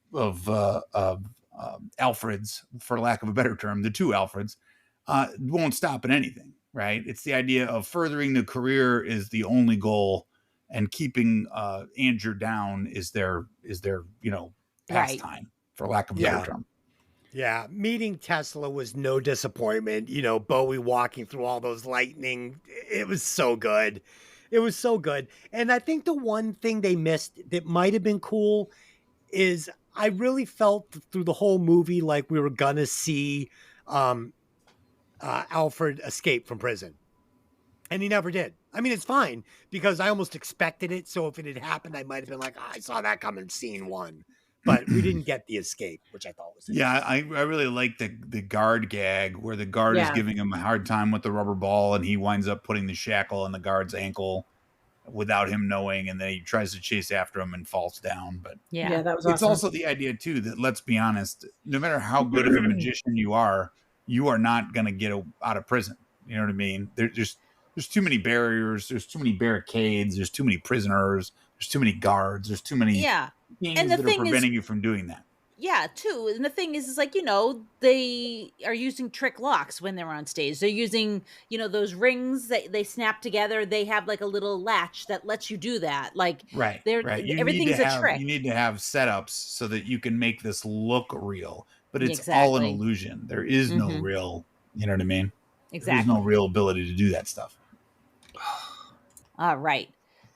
Alfreds, for lack of a better term, the two Alfreds, won't stop at anything, right? It's the idea of furthering the career is the only goal, and keeping Andrew down is their pastime, for lack of a better term. Yeah, meeting Tesla was no disappointment. Bowie walking through all those lightning. It was so good. It was so good. And I think the one thing they missed that might have been cool is I really felt through the whole movie like we were going to see Alfred escape from prison. And he never did. I mean, it's fine because I almost expected it. So if it had happened, I might have been like, I saw that coming scene one. But we didn't get the escape, which I thought was I really like the guard gag where the guard is giving him a hard time with the rubber ball, and he winds up putting the shackle on the guard's ankle without him knowing, and then he tries to chase after him and falls down. But that was awesome. It's also the idea too that, let's be honest, no matter how good of a magician you are not going to get out of prison. You know what I mean? There's too many barriers. There's too many barricades. There's too many prisoners. There's too many guards. There's too many things that are preventing you from doing that. Yeah, too. And the thing is like, they are using trick locks when they're on stage. They're using, those rings that they snap together. They have like a little latch that lets you do that. Like Right, they're right. everything's a trick. You need to have setups so that you can make this look real, but it's all an Exactly. illusion. There is no Mhm. real, you know what I mean? There is no Exactly. real ability to do that stuff. All right.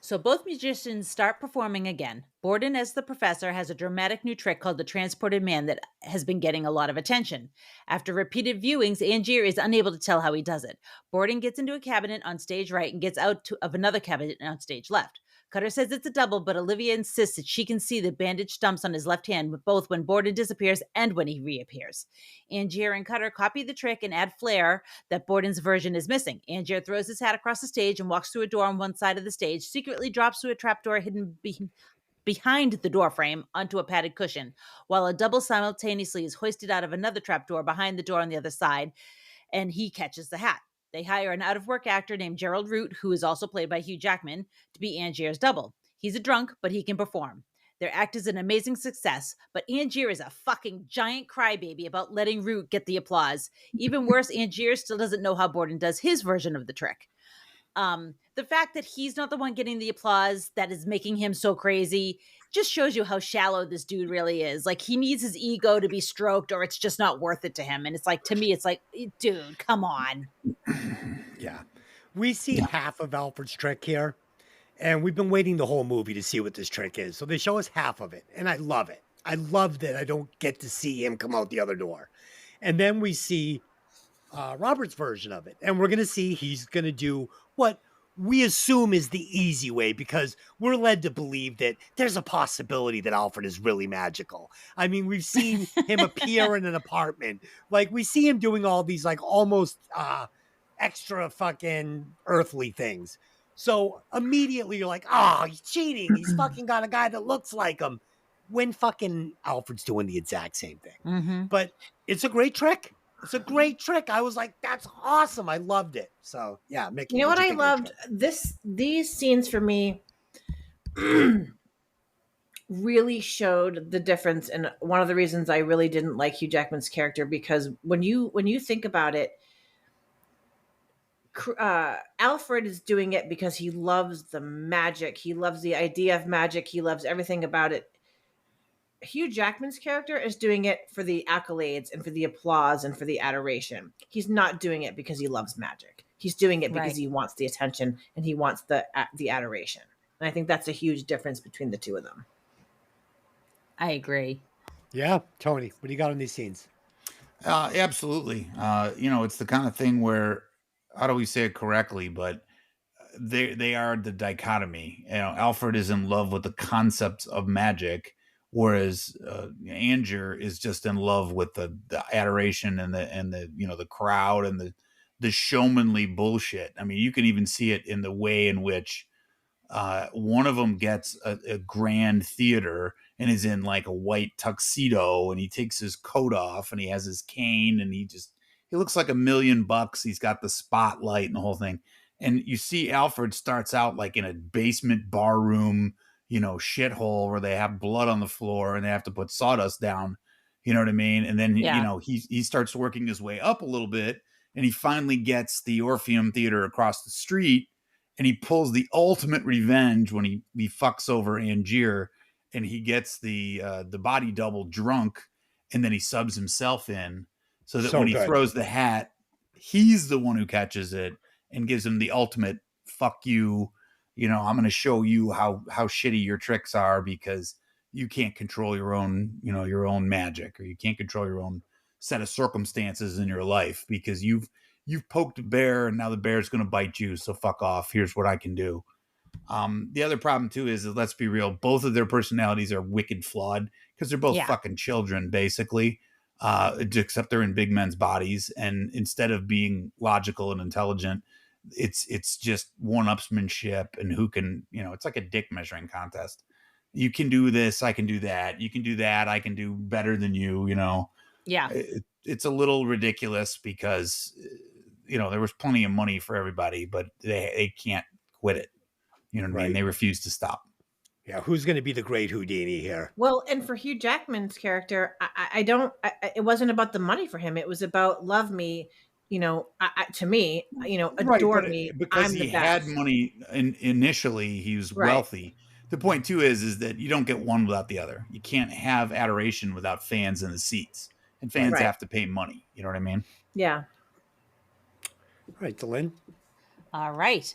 So both musicians start performing again. Borden, as the professor, has a dramatic new trick called the transported man that has been getting a lot of attention. After repeated viewings, Angier is unable to tell how he does it. Borden gets into a cabinet on stage right and gets out of another cabinet on stage left. Cutter says it's a double, but Olivia insists that she can see the bandaged stumps on his left hand, both when Borden disappears and when he reappears. Angier and Cutter copy the trick and add flair that Borden's version is missing. Angier throws his hat across the stage and walks through a door on one side of the stage, secretly drops through a trapdoor hidden behind the door frame onto a padded cushion, while a double simultaneously is hoisted out of another trapdoor behind the door on the other side, and he catches the hat. They hire an out-of-work actor named Gerald Root, who is also played by Hugh Jackman, to be Angier's double. He's a drunk, but he can perform. Their act is an amazing success, but Angier is a fucking giant crybaby about letting Root get the applause. Even worse, Angier still doesn't know how Borden does his version of the trick. The fact that he's not the one getting the applause that is making him so crazy just shows you how shallow this dude really is. Like, he needs his ego to be stroked or it's just not worth it to him. And it's like, to me, it's like, dude, come on. Yeah. We see half of Alfred's trick here, and we've been waiting the whole movie to see what this trick is. So they show us half of it, and I love it. I love that I don't get to see him come out the other door. And then we see Robert's version of it, and we're going to see he's going to do what we assume is the easy way, because we're led to believe that there's a possibility that Alfred is really magical. I mean, we've seen him appear in an apartment. Like, we see him doing all these like almost extra fucking earthly things. So immediately you're like, oh, he's cheating. He's fucking got a guy that looks like him, when fucking Alfred's doing the exact same thing. Mm-hmm. But it's a great trick. It's a great trick. I was like, that's awesome. I loved it. So yeah, Mikki. You know what I loved? These scenes for me really showed the difference, and one of the reasons I really didn't like Hugh Jackman's character, because when you think about it, Alfred is doing it because he loves the magic. He loves the idea of magic. He loves everything about it. Hugh Jackman's character is doing it for the accolades and for the applause and for the adoration. He's not doing it because he loves magic. He's doing it because he wants the attention and he wants the adoration. And I think that's a huge difference between the two of them. I agree. Yeah, Tony, what do you got on these scenes? Absolutely. It's the kind of thing where, how do we say it correctly, but they are the dichotomy. Alfred is in love with the concepts of magic, whereas Angier is just in love with the adoration and the crowd and the showmanly bullshit. I mean, you can even see it in the way in which one of them gets a grand theater and is in like a white tuxedo, and he takes his coat off and he has his cane and he looks like $1 million. He's got the spotlight and the whole thing. And you see Alfred starts out like in a basement bar room, shithole where they have blood on the floor and they have to put sawdust down. You know what I mean? And then, he starts working his way up a little bit, and he finally gets the Orpheum Theater across the street, and he pulls the ultimate revenge when he fucks over Angier, and he gets the body double drunk, and then he subs himself in so that when he throws the hat, he's the one who catches it and gives him the ultimate fuck you. I'm going to show you how shitty your tricks are, because you can't control your own, your own magic, or you can't control your own set of circumstances in your life, because you've poked a bear and now the bear's going to bite you. So fuck off. Here's what I can do. The other problem too is that, let's be real, both of their personalities are wicked flawed, because they're both fucking children, basically, except they're in big men's bodies. And instead of being logical and intelligent, it's just one-upsmanship, and who can, it's like a dick measuring contest. You can do this, I can do that. You can do that, I can do better than you. Yeah. It's a little ridiculous, because there was plenty of money for everybody, but they can't quit it. You know what I mean? They refuse to stop. Yeah, who's going to be the great Houdini here? Well, and for Hugh Jackman's character, I don't. It wasn't about the money for him. It was about love me. To me, Right, adore but me. because I'm the he had best. money initially, he was Right. wealthy. The point too is that you don't get one without the other. You can't have adoration without fans in the seats, and fans Right. have to pay money. You know what I mean? Yeah. All right, Delyn. All right.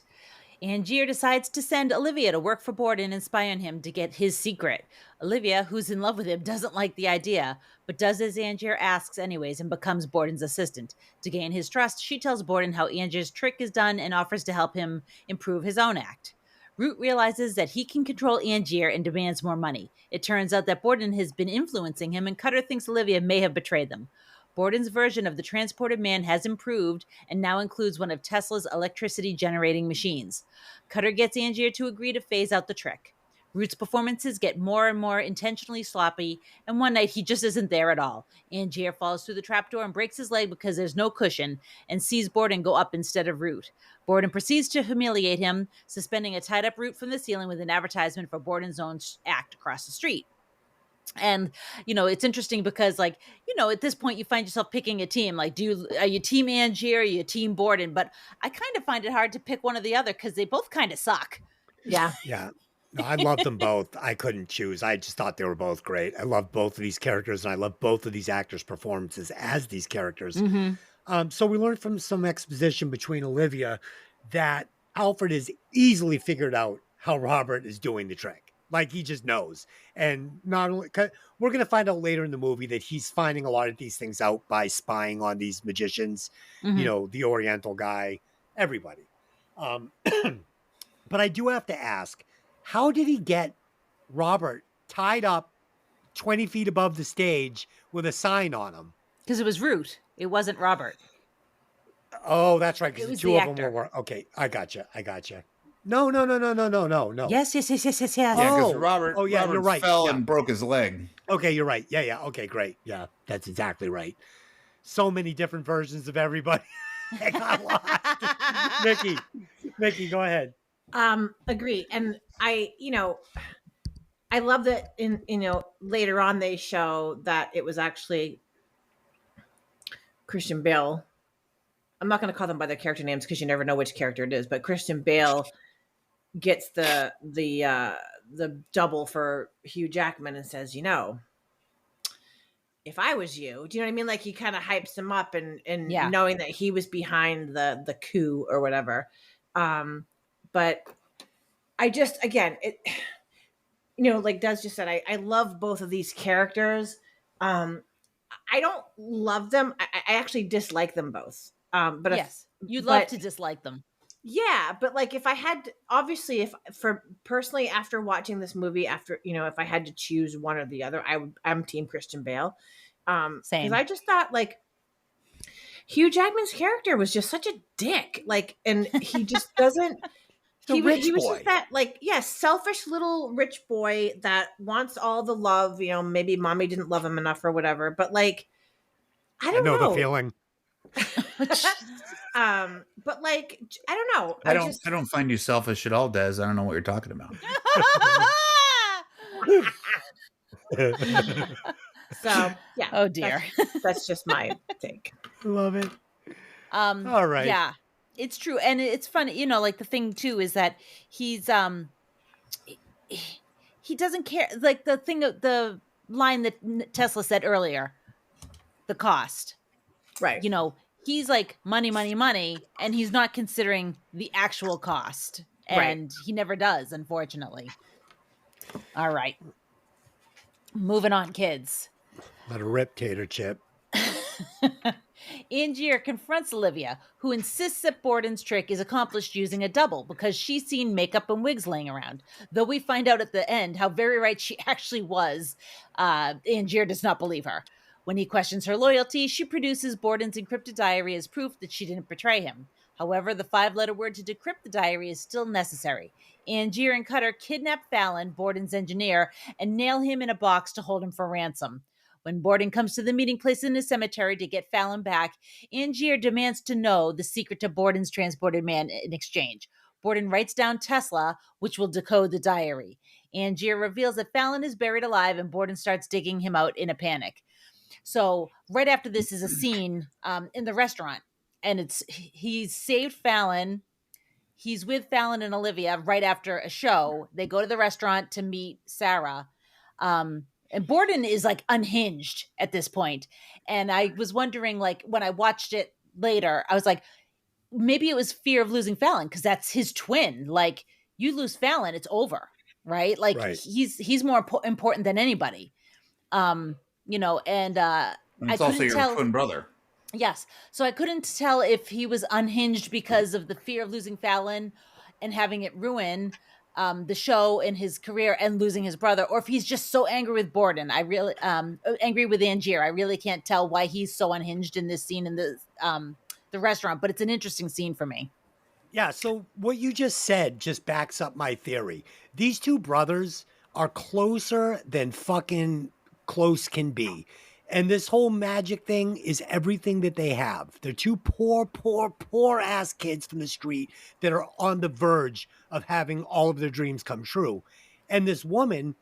Angier decides to send Olivia to work for Borden and spy on him to get his secret. Olivia, who's in love with him, doesn't like the idea, but does as Angier asks anyways and becomes Borden's assistant. To gain his trust, she tells Borden how Angier's trick is done and offers to help him improve his own act. Root realizes that he can control Angier and demands more money. It turns out that Borden has been influencing him, and Cutter thinks Olivia may have betrayed them. Borden's version of the transported man has improved and now includes one of Tesla's electricity generating machines. Cutter gets Angier to agree to phase out the trick. Root's performances get more and more intentionally sloppy, and one night he just isn't there at all. Angier falls through the trapdoor and breaks his leg because there's no cushion, and sees Borden go up instead of Root. Borden proceeds to humiliate him, suspending a tied-up Root from the ceiling with an advertisement for Borden's own act across the street. And it's interesting because at this point you find yourself picking a team. Like, are you team Angier, or are you team Borden? But I kind of find it hard to pick one or the other because they both kind of suck. Yeah. No, I loved them both. I couldn't choose. I just thought they were both great. I love both of these characters, and I love both of these actors' performances as these characters. So we learned from some exposition between Olivia that Alfred has easily figured out how Robert is doing the trick. Like, he just knows. And not only, we're going to find out later in the movie that he's finding a lot of these things out by spying on these magicians, the Oriental guy, everybody. But I do have to ask, how did he get Robert tied up 20 feet above the stage with a sign on him? Because it was Root. It wasn't Robert. Oh, that's right. Because It was the two the of them were. Okay, I gotcha. No. Yes. Yeah, because Robert you're right. fell and broke his leg. Okay, you're right. Yeah. Okay, great. Yeah, that's exactly right. So many different versions of everybody. I got lost. Mikki, go ahead. Agree. And I love that later on they show that it was actually Christian Bale. I'm not going to call them by their character names because you never know which character it is, but Christian Bale gets the double for Hugh Jackman and says, if I was you, do you know what I mean? Like, he kind of hypes him up and knowing that he was behind the coup or whatever. But I just, again, it, like Des just said, I love both of these characters. I don't love them. I actually dislike them both. But yes, you'd love to dislike them. Yeah, but like, if I had, obviously, personally, after watching this movie, if I had to choose one or the other, I'm team Christian Bale. Same. Because I just thought, like, Hugh Jackman's character was just such a dick. Like, and he just doesn't. He was just that, like, selfish little rich boy that wants all the love. Maybe mommy didn't love him enough or whatever. But like, I don't know the feeling. But like, I don't know. I don't find you selfish at all, Des. I don't know what you're talking about. So yeah. Oh dear. That's just my take. Love it. All right. Yeah, it's true, and it's funny. Like, the thing too is that he's he doesn't care. Like, the line that Tesla said earlier, the cost. Right. He's like, money, and he's not considering the actual cost. And he never does, unfortunately. All right. Moving on, kids. Let her rip, Tater Chip. Angier confronts Olivia, who insists that Borden's trick is accomplished using a double because she's seen makeup and wigs laying around. Though we find out at the end how very right she actually was, Angier does not believe her. When he questions her loyalty, she produces Borden's encrypted diary as proof that she didn't betray him. However, the 5-letter word to decrypt the diary is still necessary. Angier and Cutter kidnap Fallon, Borden's engineer, and nail him in a box to hold him for ransom. When Borden comes to the meeting place in the cemetery to get Fallon back, Angier demands to know the secret to Borden's transported man in exchange. Borden writes down Tesla, which will decode the diary. Angier reveals that Fallon is buried alive, and Borden starts digging him out in a panic. So right after this is a scene in the restaurant, and he's saved Fallon. He's with Fallon and Olivia right after a show. They go to the restaurant to meet Sarah. And Borden is like unhinged at this point. And I was wondering, like, when I watched it later, I was like, maybe it was fear of losing Fallon because that's his twin. Like, you lose Fallon, it's over, right? Like, he's more important than anybody. And it's also your twin brother. Yes. So I couldn't tell if he was unhinged because of the fear of losing Fallon and having it ruin the show and his career and losing his brother, or if he's just so angry with Borden. I really angry with Angier. I really can't tell why he's so unhinged in this scene in the restaurant, but it's an interesting scene for me. Yeah. So what you just said just backs up my theory. These two brothers are closer than fucking close can be. And this whole magic thing is everything that they have. They're two poor ass kids from the street that are on the verge of having all of their dreams come true. And this woman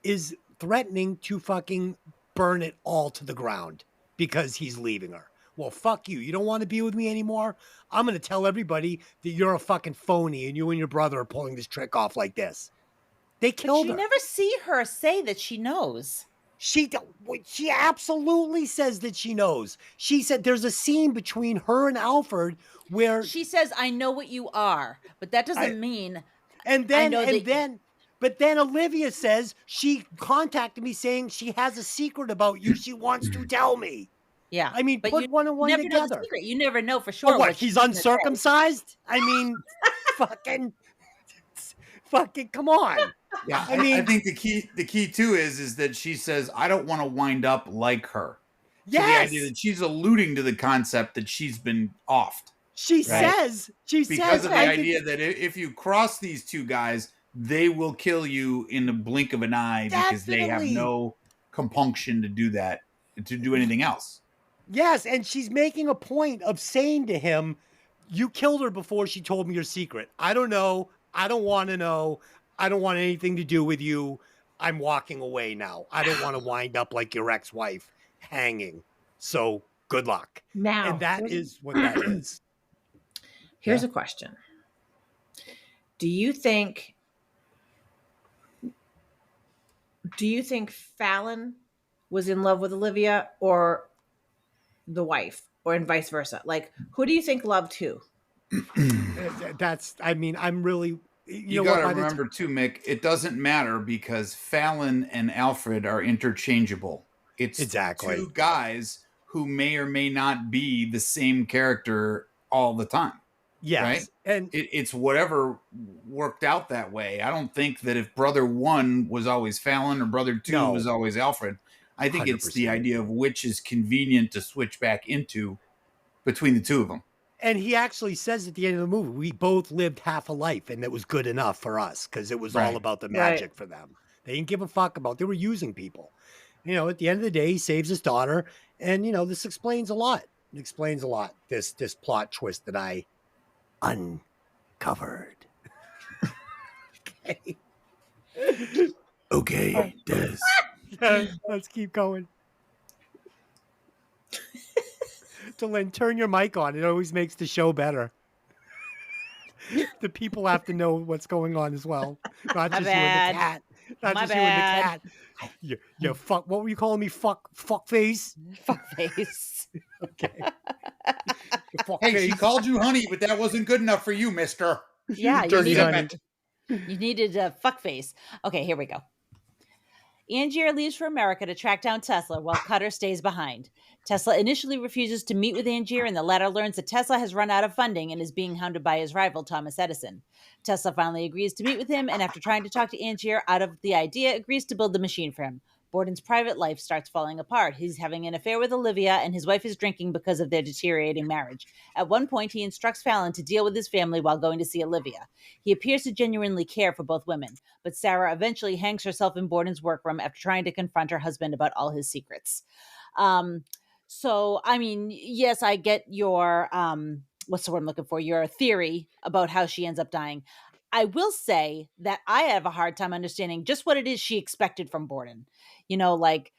is threatening to fucking burn it all to the ground because he's leaving her. Well, fuck you. You don't want to be with me anymore? I'm going to tell everybody that you're a fucking phony and you and your brother are pulling this trick off like this. They killed her. You never see her say that she knows. She absolutely says that she knows. She said there's a scene between her and Alfred where she says, "I know what you are," but that doesn't mean. But then Olivia says she contacted me saying she has a secret about you. She wants to tell me. Yeah, I mean, but put one and one never together. Know the secret. You never know for sure. Oh, what? He's uncircumcised? I mean, fucking, come on. Yeah, I think the key too is that she says, I don't want to wind up like her. Yes. So the idea that she's alluding to the concept that she's been offed. She says because of the idea that if you cross these two guys, they will kill you in the blink of an eye because they have no compunction to do that, to do anything else. Yes, and she's making a point of saying to him, you killed her before she told me your secret. I don't know. I don't want to know. I don't want anything to do with you. I'm walking away now. I don't want to wind up like your ex-wife hanging. So good luck. Now, and that is what that is. Here's a question. Do you think Fallon was in love with Olivia or the wife, or and vice versa? Like, who do you think loved who? I'm really... You got to remember too, Mick, it doesn't matter because Fallon and Alfred are interchangeable. It's two guys who may or may not be the same character all the time. Yes. Right? And it's whatever worked out that way. I don't think that if brother one was always Fallon or brother two was always Alfred. I think 100%. It's the idea of which is convenient to switch back into between the two of them. And he actually says at the end of the movie, we both lived half a life and it was good enough for us because it was all about the magic for them. They didn't give a fuck about, they were using people. At the end of the day, he saves his daughter. And, this explains a lot. It explains a lot, this plot twist that I uncovered. Okay, Des. Let's keep going. Lynn, turn your mic on. It always makes the show better. The people have to know what's going on as well. Not just you and the cat. Not just you and the cat. You fuck. What were you calling me? Fuck face? Fuck face. Okay. Hey, she called you honey, but that wasn't good enough for you, mister. Yeah, you needed a fuck face. Okay, here we go. Angier leaves for America to track down Tesla while Cutter stays behind. Tesla initially refuses to meet with Angier, and the latter learns that Tesla has run out of funding and is being hounded by his rival, Thomas Edison. Tesla finally agrees to meet with him, and after trying to talk to Angier out of the idea, agrees to build the machine for him. Borden's private life starts falling apart. He's having an affair with Olivia, and his wife is drinking because of their deteriorating marriage. At one point, he instructs Fallon to deal with his family while going to see Olivia. He appears to genuinely care for both women, but Sarah eventually hangs herself in Borden's workroom after trying to confront her husband about all his secrets. So, I mean, yes, I get your what's the word I'm looking for? Your theory about how she ends up dying. I will say that I have a hard time understanding just what it is she expected from Borden. You know, like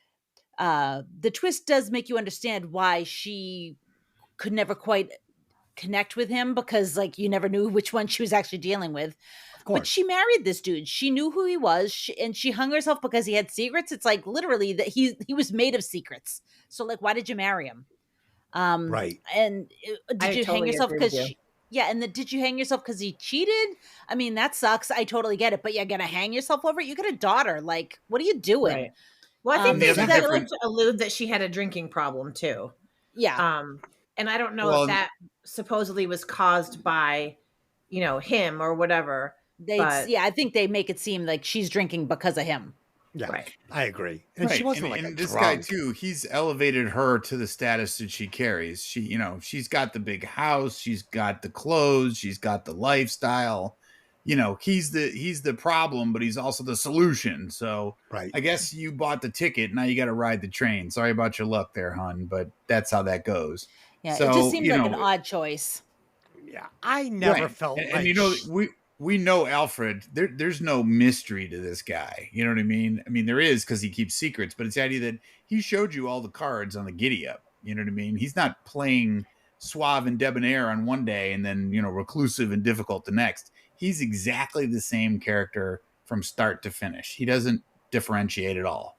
the twist does make you understand why she could never quite connect with him, because like you never knew which one she was actually dealing with. Of course. But she married this dude. She knew who he was, and she hung herself because he had secrets. It's like literally that he was made of secrets. So like, why did you marry him? Right. And did you hang yourself because did you hang yourself because he cheated? I mean, that sucks. I totally get it, but you're gonna hang yourself over it. You got a daughter. Like, what are you doing? Right. Well, I think The they other like different- to allude that she had a drinking problem too. Yeah. And I don't know Well, if that supposedly was caused by, him or whatever. I think they make it seem like she's drinking because of him. Yeah, Right. I agree. And she wasn't like a this drunk. guy too. He's elevated her to the status that she carries. She's got the big house, she's got the clothes, she's got the lifestyle. He's the problem, but he's also the solution. So Right. I guess you bought the ticket. Now you got to ride the train. Sorry about your luck there, hun, but that's how that goes. Yeah, So, it just seemed like an odd choice. Yeah, I never felt and like we know Alfred. There's no mystery to this guy. You know what I mean? I mean, there is, because he keeps secrets, but it's the idea that he showed you all the cards on the giddy up. You know what I mean? He's not playing suave and debonair on one day and then, reclusive and difficult the next. He's exactly the same character from start to finish. He doesn't differentiate at all.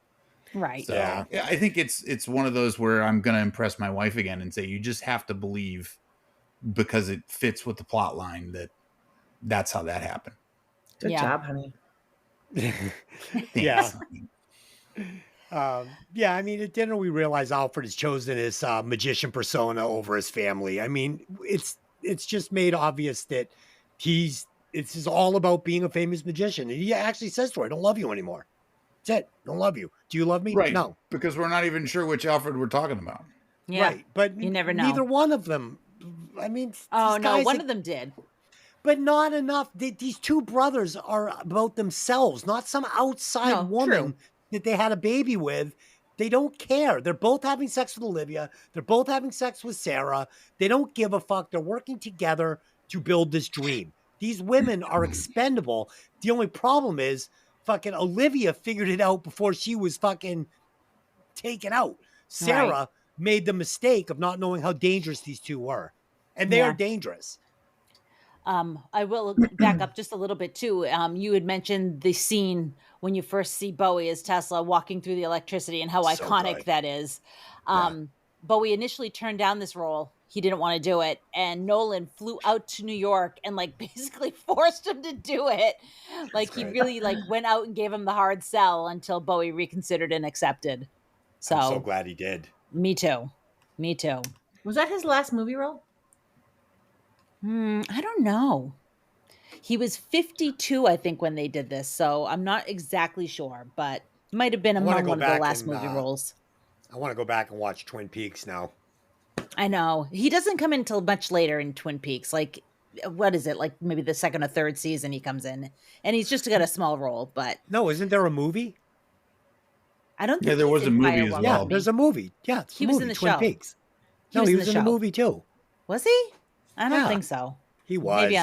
Right. So Yeah. I think it's one of those where I'm going to impress my wife again and say, you just have to believe, because it fits with the plot line, that's how that happened. Good Yeah. job, honey. Yeah. Yeah, I mean, at dinner we realize Alfred has chosen his magician persona over his family. I mean, it's just made obvious that it's just all about being a famous magician. And he actually says to her, "I don't love you anymore. That's it. Don't love you. Do you love me? Right. No. Because we're not even sure which Alfred we're talking about. Yeah. Right. But You never know. neither one of them. I mean, Oh these no, guys one that- of them did. but not enough. These two brothers are about themselves, not some outside No, woman true. that they had a baby with. They don't care. They're both having sex with Olivia. They're both having sex with Sarah. They don't give a fuck. They're working together to build this dream. These women are expendable. The only problem is fucking Olivia figured it out before she was fucking taken out. Sarah made the mistake of not knowing how dangerous these two were. And they are dangerous. I will back up just a little bit too. You had mentioned the scene when you first see Bowie as Tesla walking through the electricity and how So iconic good. that is. Bowie initially turned down this role. He didn't want to do it. And Nolan flew out to New York and like basically forced him to do it. Like he really like went out and gave him the hard sell until Bowie reconsidered and accepted. So, I'm so glad he did. Me too. Me too. Was that his last movie role? I don't know. He was 52, I think, when they did this. So I'm not exactly sure, but it might have been I wanna among go one of the back last and, movie roles. I want to go back and watch Twin Peaks now. I know. He doesn't come in until much later in Twin Peaks. Like, what is it? Like maybe the second or third season he comes in. And he's just got a small role, but No, isn't there a movie? I don't think Yeah, there he's was a in movie Fire as Walk Yeah, well. With Me. there's a movie. Yeah, it's a He was in movie, the Twin show. Peaks. He No, was he in was the in the show. movie too. Was he? I don't Yeah. think so. He was. Maybe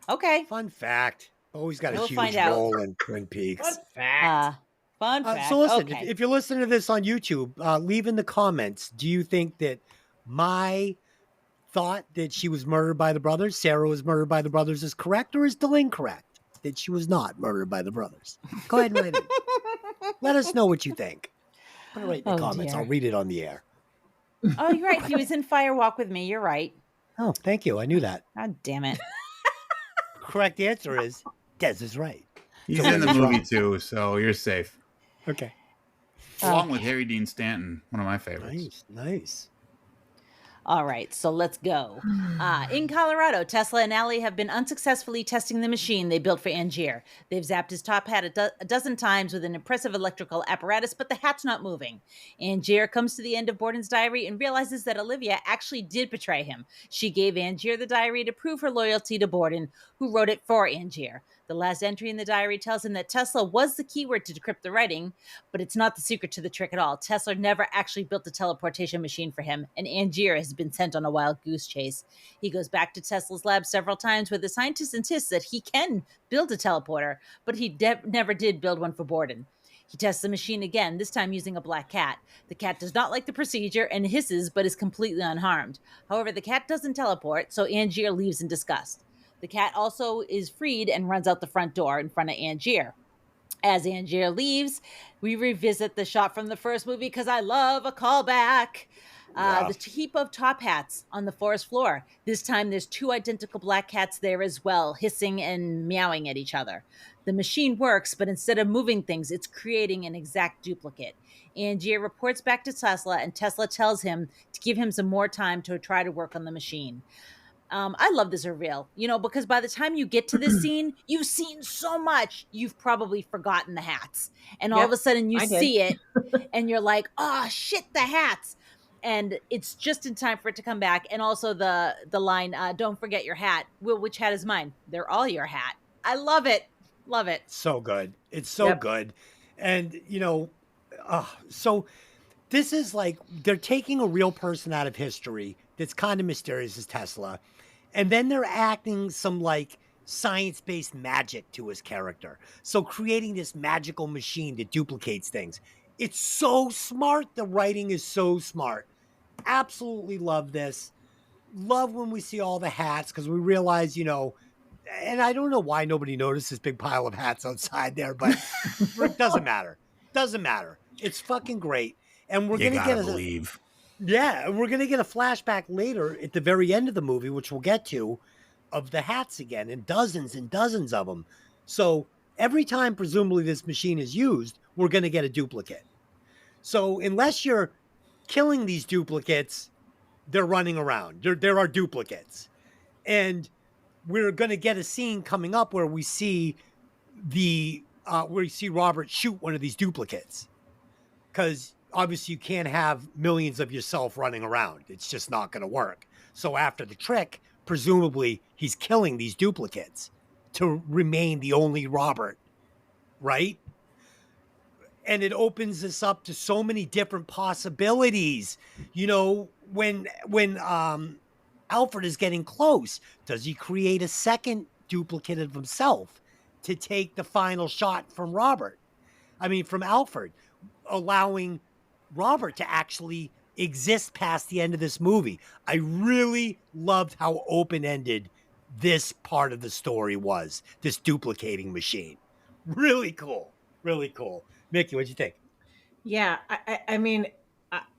okay. Fun fact. Always got a We'll huge find out. role in Twin Peaks. Fun fact. Fun fact. So listen, okay. if you're listening to this on YouTube, leave in the comments. Do you think that my thought that she was murdered by the brothers, Sarah was murdered by the brothers, is correct, or is still incorrect? That she was not murdered by the brothers? Go ahead and write it. Let us know what you think. Put it right in the Oh, comments. dear. I'll read it on the air. Oh, you're right. He was in Fire Walk with Me. You're right. Oh, thank you. I knew that. God damn it. Correct answer is Des is right. He's So in the that's movie right. too, so you're safe. Okay. Along with Harry Dean Stanton, one of my favorites. Nice. All right, so let's go. In Colorado, Tesla and Allie have been unsuccessfully testing the machine they built for Angier. They've zapped his top hat a dozen times with an impressive electrical apparatus, but the hat's not moving. Angier comes to the end of Borden's diary and realizes that Olivia actually did betray him. She gave Angier the diary to prove her loyalty to Borden, who wrote it for Angier. The last entry in the diary tells him that Tesla was the keyword to decrypt the writing, but it's not the secret to the trick at all. Tesla never actually built a teleportation machine for him, and Angier has been sent on a wild goose chase. He goes back to Tesla's lab several times where the scientist insists that he can build a teleporter, but he never did build one for Borden. He tests the machine again, this time using a black cat. The cat does not like the procedure and hisses, but is completely unharmed. However, the cat doesn't teleport, so Angier leaves in disgust. The cat also is freed and runs out the front door in front of Angier. As Angier leaves, we revisit the shot from the first movie because I love a callback. The heap of top hats on the forest floor. This time there's 2 identical black cats there as well, hissing and meowing at each other. The machine works, but instead of moving things, it's creating an exact duplicate. Angier reports back to Tesla, and Tesla tells him to give him some more time to try to work on the machine. I love this reveal, because by the time you get to this scene, you've seen so much, you've probably forgotten the hats. And all of a sudden you see it and you're like, oh shit, the hats. And it's just in time for it to come back. And also the line, don't forget your hat. Well, which hat is mine? They're all your hat. I love it. Love it. So good. It's so good. And, so this is like they're taking a real person out of history that's kind of mysterious as Tesla. And then they're acting some like science-based magic to his character. So creating this magical machine that duplicates things. It's so smart. The writing is so smart. Absolutely love this. Love when we see all the hats because we realize, and I don't know why nobody noticed this big pile of hats outside there, but it doesn't matter. Doesn't matter. It's fucking great. And we're going to get believe. Yeah, we're going to get a flashback later at the very end of the movie, which we'll get to, of the hats again, and dozens of them. So every time, presumably, this machine is used, we're going to get a duplicate. So unless you're killing these duplicates, they're running around. There are duplicates. And we're going to get a scene coming up where we see Robert shoot one of these duplicates. Because obviously you can't have millions of yourself running around. It's just not going to work. So after the trick, presumably he's killing these duplicates to remain the only Robert, right? And it opens us up to so many different possibilities. When Alfred is getting close, does he create a second duplicate of himself to take the final shot from Alfred, allowing Robert to actually exist past the end of this movie? I really loved how open-ended this part of the story was, this duplicating machine. Really cool. Really cool. Mikki, what'd you think? Yeah, I mean,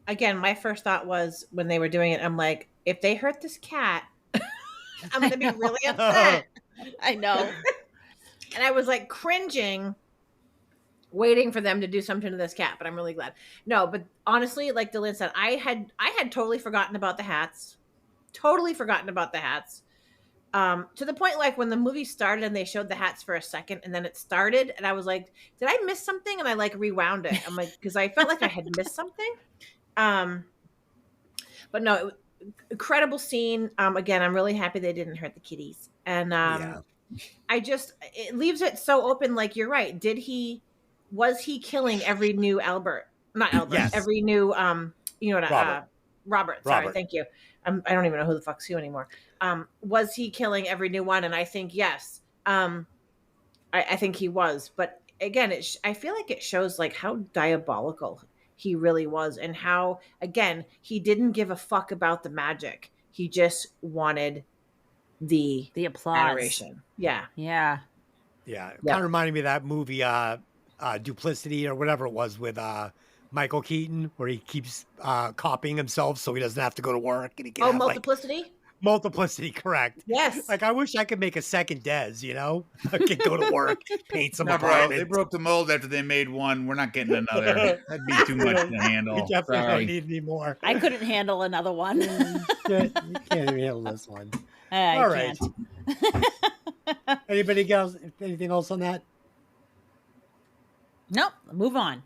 again, my first thought was when they were doing it, I'm like, if they hurt this cat, I'm going to be really upset. I know. And I was like cringing, waiting for them to do something to this cat, but I'm really glad. No, but honestly, like Dylan said, I had totally forgotten about the hats. To the point, like when the movie started and they showed the hats for a second and then it started and I was like, did I miss something? And I like rewound it. I'm like, because I felt like I had missed something. But no, incredible scene. Again, I'm really happy they didn't hurt the kitties. And it leaves it so open. Like, you're right. Was he killing every new every new, Robert. Sorry. Thank you. I don't even know who the fuck's who anymore. Was he killing every new one? And I think, yes, I think he was. But again, I feel like it shows like how diabolical he really was and how, again, he didn't give a fuck about the magic. He just wanted the applause. Adoration. Yeah. Kind of reminded me of that movie, Duplicity or whatever it was with Michael Keaton, where he keeps copying himself so he doesn't have to go to work. And he can Multiplicity? Multiplicity, correct. Yes. Like, I wish I could make a second Des, I could go to work, paint some apartments. Bro, they broke the mold after they made one. We're not getting another. That'd be too much to handle. We definitely don't need any more. I couldn't handle another one. You can't even handle this one. All right. Anybody else? Anything else on that? Nope. Move on.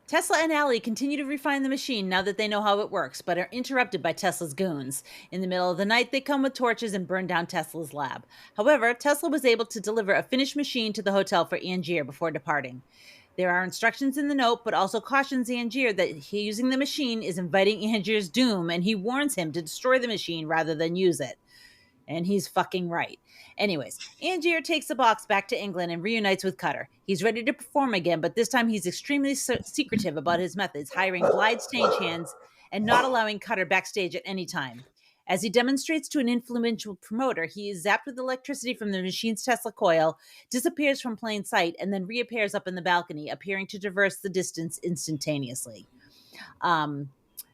Tesla and Allie continue to refine the machine now that they know how it works, but are interrupted by Tesla's goons. In the middle of the night, they come with torches and burn down Tesla's lab. However, Tesla was able to deliver a finished machine to the hotel for Angier before departing. There are instructions in the note, but also cautions Angier that using the machine is inviting Angier's doom, and he warns him to destroy the machine rather than use it. And he's fucking right. Anyways, Angier takes the box back to England and reunites with Cutter. He's ready to perform again, but this time he's extremely secretive about his methods, hiring blind stagehands and not allowing Cutter backstage at any time. As he demonstrates to an influential promoter, he is zapped with electricity from the machine's Tesla coil, disappears from plain sight, and then reappears up in the balcony, appearing to traverse the distance instantaneously.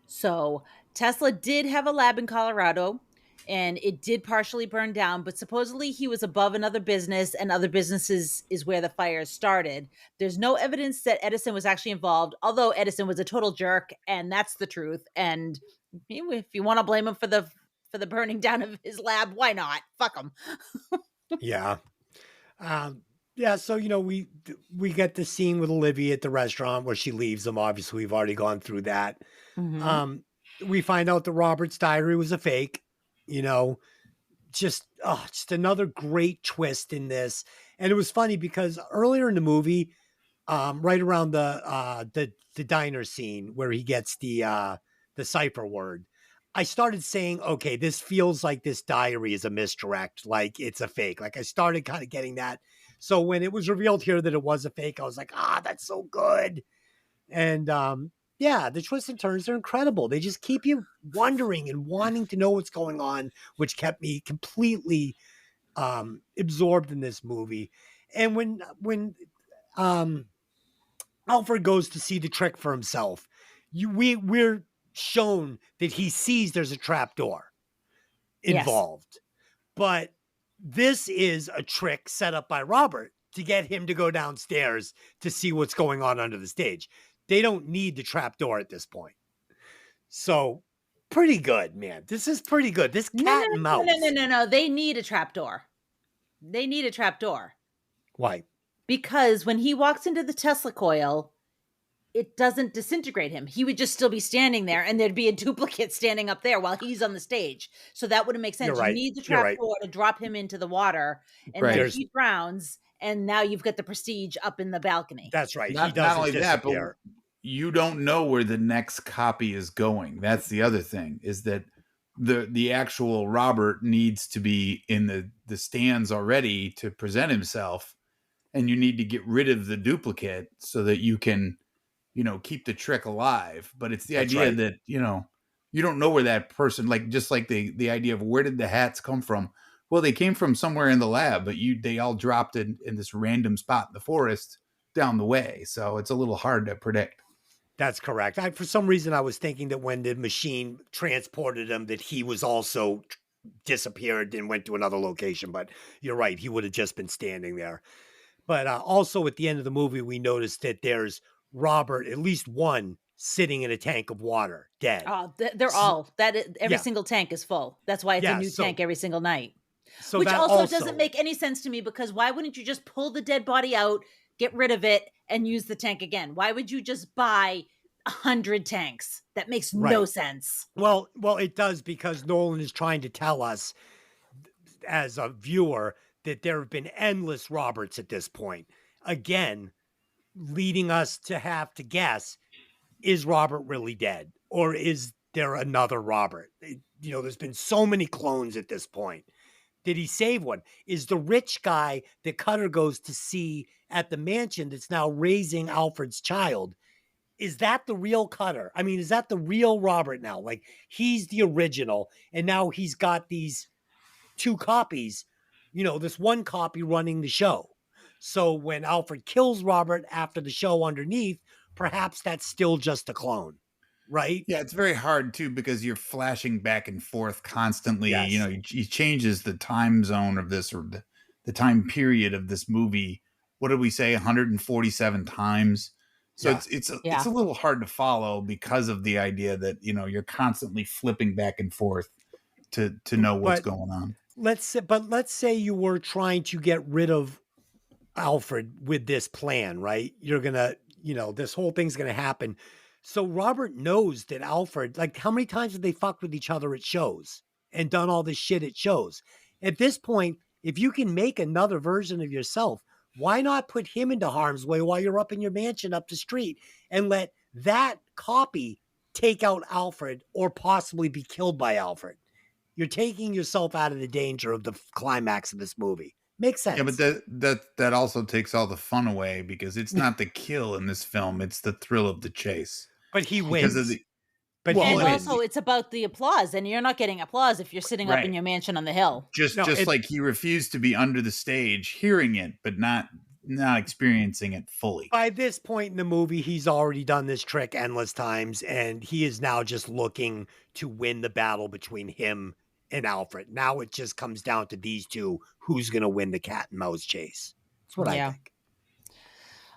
So Tesla did have a lab in Colorado, and it did partially burn down, but supposedly he was above another business, and other businesses is where the fire started. There's no evidence that Edison was actually involved, although Edison was a total jerk, and that's the truth. And if you want to blame him for the burning down of his lab, why not? Fuck him. Yeah. Yeah, so we get the scene with Olivia at the restaurant where she leaves him. Obviously, we've already gone through that. Mhm. We find out that Robert's diary was a fake. Just another great twist in this. And it was funny because earlier in the movie, right around the diner scene where he gets the cipher word, I started saying, okay, this feels like this diary is a misdirect, like it's a fake. Like I started kind of getting that. So when it was revealed here that it was a fake, I was like, that's so good. And yeah, the twists and turns are incredible. They just keep you wondering and wanting to know what's going on, which kept me completely absorbed in this movie. And when Alfred goes to see the trick for himself, we're shown that he sees there's a trap door involved. Yes. But this is a trick set up by Robert to get him to go downstairs to see what's going on under the stage. They don't need the trap door at this point. So pretty good, man. This is pretty good. This cat and mouse. No. They need a trap door. They need a trap door. Why? Because when he walks into the Tesla coil, it doesn't disintegrate him. He would just still be standing there, and there'd be a duplicate standing up there while he's on the stage. So that wouldn't make sense. You need the trap door to drop him into the water, and then he drowns, and now you've got the Prestige up in the balcony. That's right. Not only that, but you don't know where the next copy is going. That's the other thing, is that the actual Robert needs to be in the stands already to present himself, and you need to get rid of the duplicate so that you can keep the trick alive. But it's the idea that you don't know where that person, like just like the idea of where did the hats come from. Well, they came from somewhere in the lab, but they all dropped in this random spot in the forest down the way, so it's a little hard to predict. That's correct. For some reason, I was thinking that when the machine transported him, that he was also disappeared and went to another location. But you're right. He would have just been standing there. But also at the end of the movie, we noticed that there's Robert, at least one, sitting in a tank of water, dead. Oh, they're all every single tank is full. That's why it's a new tank every single night. So which also doesn't make any sense to me, because why wouldn't you just pull the dead body out, get rid of it, and use the tank again? Why would you just buy 100 tanks? That makes no sense. Well, it does, because Nolan is trying to tell us as a viewer that there have been endless Roberts at this point. Again, leading us to have to guess, is Robert really dead? Or is there another Robert? There's been so many clones at this point. Did he save one? Is the rich guy that Cutter goes to see at the mansion that's now raising Alfred's child, is that the real Cutter? I mean, is that the real Robert now? Like, he's the original, and now he's got these two copies, this one copy running the show. So when Alfred kills Robert after the show underneath, perhaps that's still just a clone. Right? Yeah, it's very hard too, because you're flashing back and forth constantly. Yes. He changes the time zone of this, or the time period of this movie. What did we say? 147 times. So it's a little hard to follow, because of the idea that you're constantly flipping back and forth to know what's going on. Let's say you were trying to get rid of Alfred with this plan, right? You're gonna this whole thing's going to happen. So Robert knows that Alfred, like, how many times have they fucked with each other at shows and done all this shit at shows? At this point, if you can make another version of yourself, why not put him into harm's way while you're up in your mansion up the street and let that copy take out Alfred or possibly be killed by Alfred? You're taking yourself out of the danger of the climax of this movie. Makes sense. Yeah, but that also takes all the fun away, because it's not the kill in this film; it's the thrill of the chase. But he wins. And also, it's about the applause, and you're not getting applause if you're sitting up in your mansion on the hill. Just like he refused to be under the stage, hearing it, but not experiencing it fully. By this point in the movie, he's already done this trick endless times, and he is now just looking to win the battle between him and Alfred. Now it just comes down to these two, who's going to win the cat and mouse chase. That's what I think.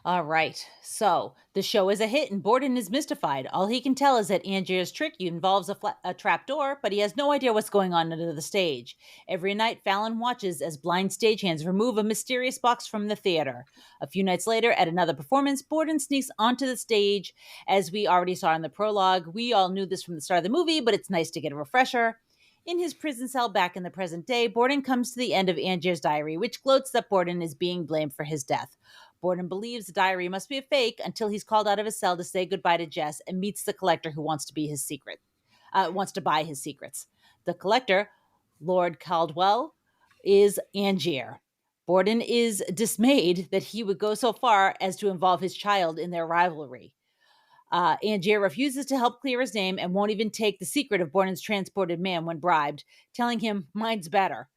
All right. So the show is a hit and Borden is mystified. All he can tell is that Angier's trick involves a trap door, but he has no idea what's going on under the stage. Every night, Fallon watches as blind stagehands remove a mysterious box from the theater. A few nights later, at another performance, Borden sneaks onto the stage, as we already saw in the prologue. We all knew this from the start of the movie, but it's nice to get a refresher. In his prison cell back in the present day, Borden comes to the end of Angier's diary, which gloats that Borden is being blamed for his death. Borden believes the diary must be a fake until he's called out of his cell to say goodbye to Jess and meets the collector who wants to buy his secrets. The collector, Lord Caldwell, is Angier. Borden is dismayed that he would go so far as to involve his child in their rivalry. Angier refuses to help clear his name and won't even take the secret of Borden's transported man when bribed, telling him mine's better.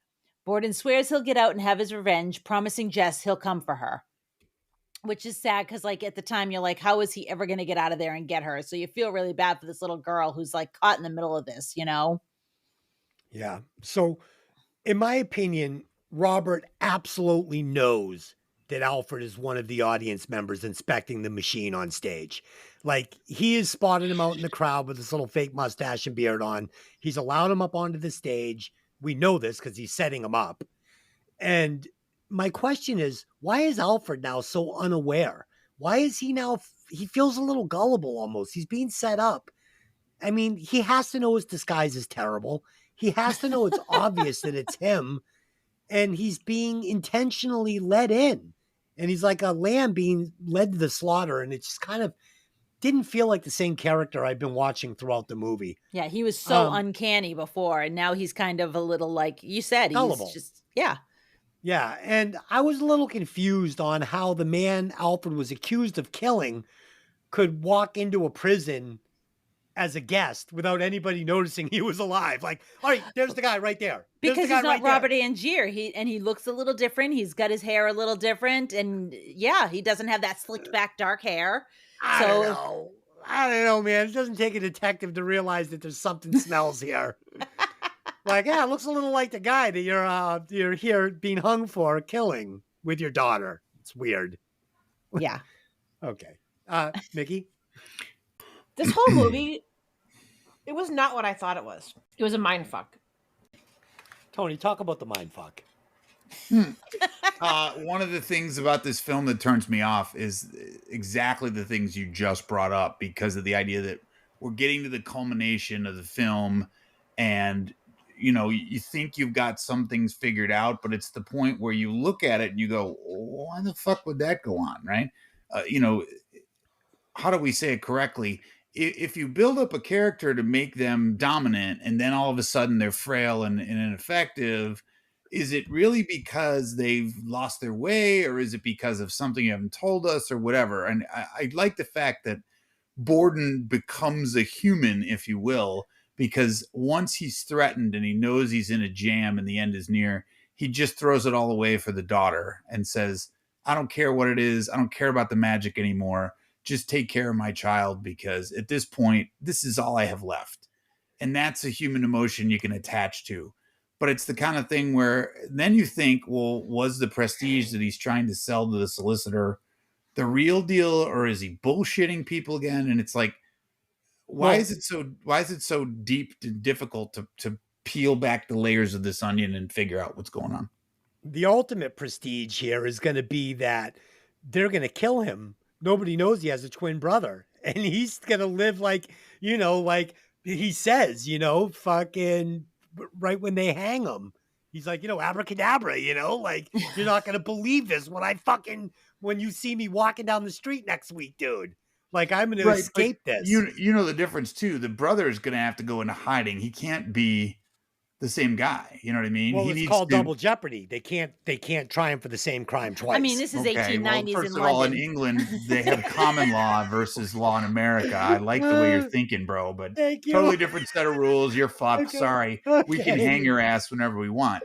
Borden swears he'll get out and have his revenge, promising Jess he'll come for her. Which is sad because, like, at the time, you're like, how is he ever going to get out of there and get her? So you feel really bad for this little girl who's, like, caught in the middle of this, Yeah. So, in my opinion, Robert absolutely knows that Alfred is one of the audience members inspecting the machine on stage. Like, he has spotted him out in the crowd with this little fake mustache and beard on. He's allowed him up onto the stage. We know this because he's setting him up. And my question is, why is Alfred now so unaware? Why is he now, he feels a little gullible almost. He's being set up. I mean, he has to know his disguise is terrible. He has to know it's obvious that it's him. And he's being intentionally led in. And he's like a lamb being led to the slaughter. And it just kind of didn't feel like the same character I've been watching throughout the movie. Yeah, he was so uncanny before. And now he's kind of a little, like you said, gullible. He's just, yeah. Yeah, and I was a little confused on how the man Alfred was accused of killing could walk into a prison as a guest without anybody noticing he was alive. Like, all right, there's the guy right there. Because he's not Robert Angier. He looks a little different. He's got his hair a little different. And yeah, he doesn't have that slicked back dark hair. I don't know, man. It doesn't take a detective to realize that there's something smells here. Like, yeah, it looks a little like the guy that you're here being hung for killing with your daughter. It's weird. Yeah. Okay. Mikki? This whole movie, it was not what I thought it was. It was a mind fuck. Tony, talk about the mind fuck. One of the things about this film that turns me off is exactly the things you just brought up, because of the idea that we're getting to the culmination of the film and you think you've got some things figured out, but it's the point where you look at it and you go, why the fuck would that go on? Right. How do we say it correctly? If you build up a character to make them dominant and then all of a sudden they're frail and ineffective, is it really because they've lost their way, or is it because of something you haven't told us or whatever? And I like the fact that Borden becomes a human, if you will, because once he's threatened and he knows he's in a jam and the end is near, he just throws it all away for the daughter and says, I don't care what it is. I don't care about the magic anymore. Just take care of my child, because at this point, this is all I have left. And that's a human emotion you can attach to. But it's the kind of thing where then you think, well, was the prestige that he's trying to sell to the solicitor the real deal, or is he bullshitting people again? And it's like, why is it so deep and difficult to peel back the layers of this onion and figure out what's going on? The ultimate prestige here is going to be that they're going to kill him, nobody knows he has a twin brother, and he's gonna live like, like he says, fucking right when they hang him. He's like, abracadabra, like you're not gonna believe this when you see me walking down the street next week, dude. Like I'm gonna escape this. You know the difference too. The brother is gonna have to go into hiding. He can't be the same guy. You know what I mean? Well, it's called double jeopardy. They can't triumph for the same crime twice. I mean, this is 1890s first in of all, London. in England, they have common law versus law in America. I like the way you're thinking, bro, but totally different set of rules. You're fucked. Okay. Sorry. Okay. We can hang your ass whenever we want.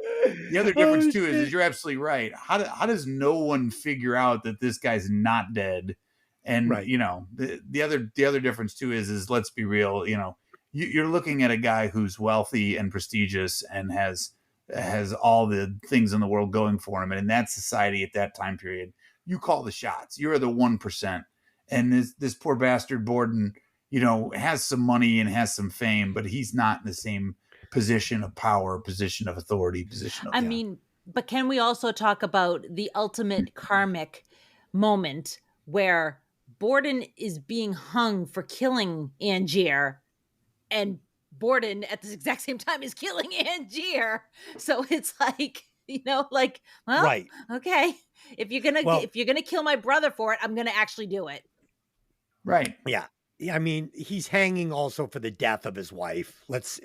The other difference too is you're absolutely right. How does no one figure out that this guy's not dead? And the other difference too is let's be real, you're looking at a guy who's wealthy and prestigious and has all the things in the world going for him. And in that society at that time period, you call the shots. You're the 1%. And this poor bastard Borden, has some money and has some fame, but he's not in the same position of power, position of authority, position of... I mean, but can we also talk about the ultimate karmic moment where Borden is being hung for killing Angier, and Borden at the exact same time is killing Angier. So it's like, well, right. Okay. If you're gonna kill my brother for it, I'm gonna actually do it. Right. Yeah. I mean, he's hanging also for the death of his wife. It's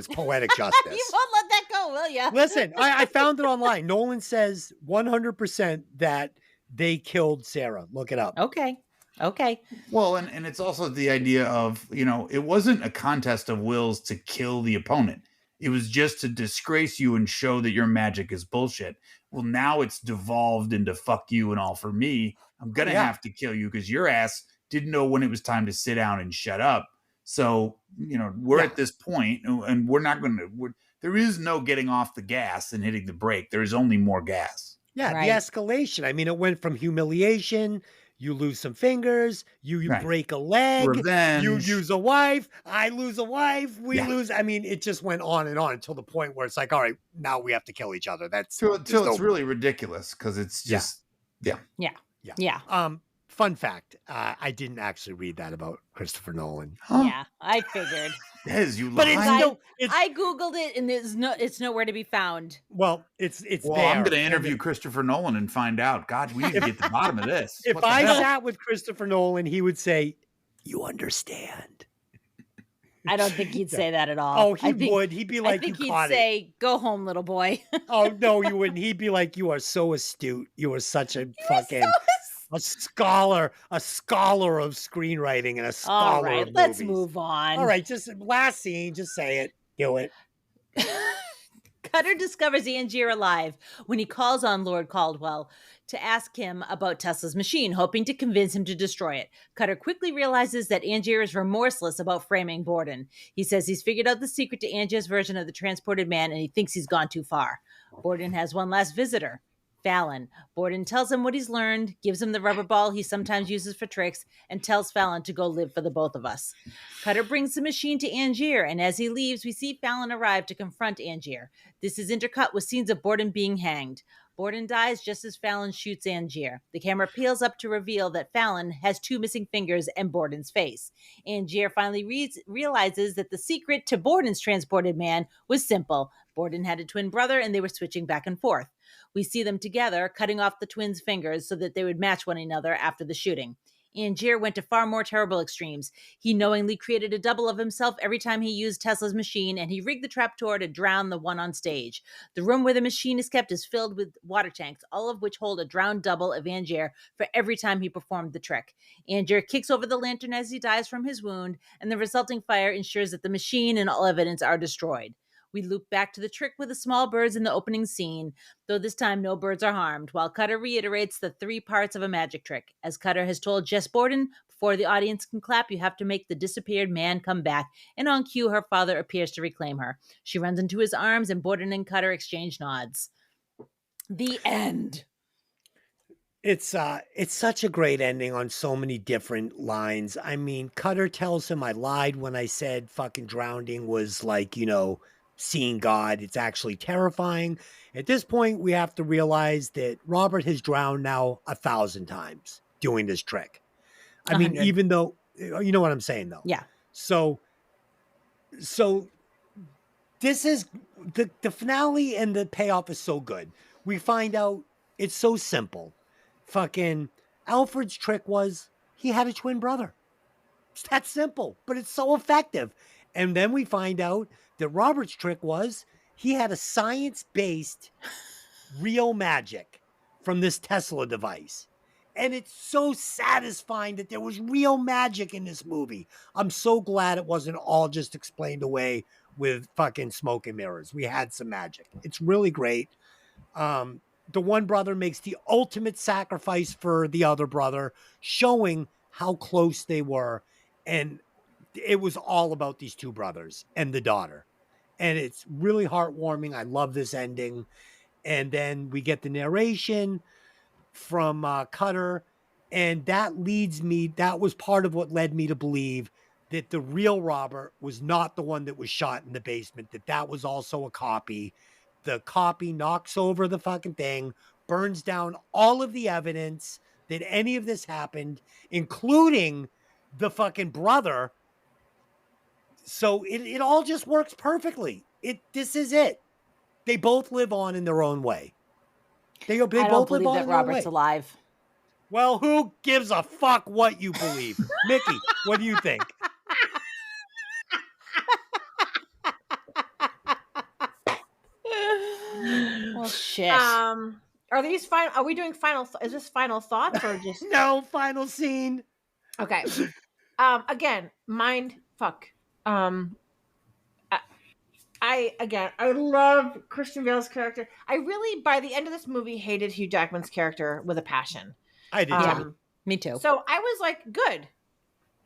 poetic justice. You won't let that go, will you? Listen, I found it online. Nolan says 100% that they killed Sarah. Look it up. Okay. Well, and it's also the idea of, it wasn't a contest of wills to kill the opponent. It was just to disgrace you and show that your magic is bullshit. Well, now it's devolved into fuck you and all for me. I'm going to have to kill you because your ass didn't know when it was time to sit down and shut up. So, we're at this point and we're not going to, there is no getting off the gas and hitting the brake. There is only more gas. Yeah. Right. The escalation. I mean, it went from humiliation. You lose some fingers, you break a leg, revenge. You use a wife, I lose a wife, we lose. I mean, it just went on and on until the point where it's like, all right, now we have to kill each other. That's until it's really ridiculous because it's just, yeah. Fun fact, I didn't actually read that about Christopher Nolan. Huh? Yeah, I figured. You but I Googled it and it's nowhere to be found. Well, it's well, there. I'm going to interview Christopher Nolan and find out. God, we need to get to the bottom of this. If I sat with Christopher Nolan, he would say, "You understand." I don't think he'd say that at all. Oh, he would. He'd be like, I think he'd say, "Go home, little boy." Oh no, you wouldn't. He'd be like, "You are so astute. You are such a fucking." A scholar of screenwriting and a scholar of movies. Let's move on. All right, just last scene, just say it. Do it. Cutter discovers Angier alive when he calls on Lord Caldwell to ask him about Tesla's machine, hoping to convince him to destroy it. Cutter quickly realizes that Angier is remorseless about framing Borden. He says he's figured out the secret to Angier's version of the transported man, and he thinks he's gone too far. Borden has one last visitor, Fallon. Borden tells him what he's learned, gives him the rubber ball he sometimes uses for tricks, and tells Fallon to go live for the both of us. Cutter brings the machine to Angier, and as he leaves, we see Fallon arrive to confront Angier. This is intercut with scenes of Borden being hanged. Borden dies just as Fallon shoots Angier. The camera peels up to reveal that Fallon has 2 missing fingers and Borden's face. Angier finally realizes that the secret to Borden's transported man was simple. Borden had a twin brother, and they were switching back and forth. We see them together, cutting off the twins' fingers so that they would match one another after the shooting. Angier went to far more terrible extremes. He knowingly created a double of himself every time he used Tesla's machine, and he rigged the trapdoor to drown the one on stage. The room where the machine is kept is filled with water tanks, all of which hold a drowned double of Angier for every time he performed the trick. Angier kicks over the lantern as he dies from his wound, and the resulting fire ensures that the machine and all evidence are destroyed. We loop back to the trick with the small birds in the opening scene, though this time no birds are harmed, while Cutter reiterates the 3 parts of a magic trick. As Cutter has told Jess Borden, before the audience can clap, you have to make the disappeared man come back, and on cue, her father appears to reclaim her. She runs into his arms, and Borden and Cutter exchange nods. The end. It's such a great ending on so many different lines. I mean, Cutter tells him I lied when I said fucking drowning was like, seeing God. It's actually terrifying. At this point, we have to realize that Robert has drowned now 1,000 times. doing this trick. I mean, 100. even though, you know what I'm saying though. Yeah. So this is the finale, and the payoff is so good. We find out it's so simple. Fucking Alfred's trick was he had a twin brother. It's that simple, but it's so effective. And then we find out that Robert's trick was he had a science-based real magic from this Tesla device. And it's so satisfying that there was real magic in this movie. I'm so glad it wasn't all just explained away with fucking smoke and mirrors. We had some magic. It's really great. The one brother makes the ultimate sacrifice for the other brother, showing how close they were. And it was all about these two brothers and the daughter. And it's really heartwarming. I love this ending. And then we get the narration from Cutter. And that was part of what led me to believe that the real Robert was not the one that was shot in the basement, that was also a copy. The copy knocks over the fucking thing, burns down all of the evidence that any of this happened, including the fucking brother. So it all just works perfectly. This is it. They both live on in their own way. They I both don't live believe on that in their own Robert's way. alive. Well, who gives a fuck what you believe? Mikki, what do you think? Well, shit. Are these final? Are we doing final? Is this final thoughts or just No, final scene. okay? Again, mind fuck. I love Christian Bale's character. I really, by the end of this movie, hated Hugh Jackman's character with a passion. I did Yeah. too. Me too. So I was like, good.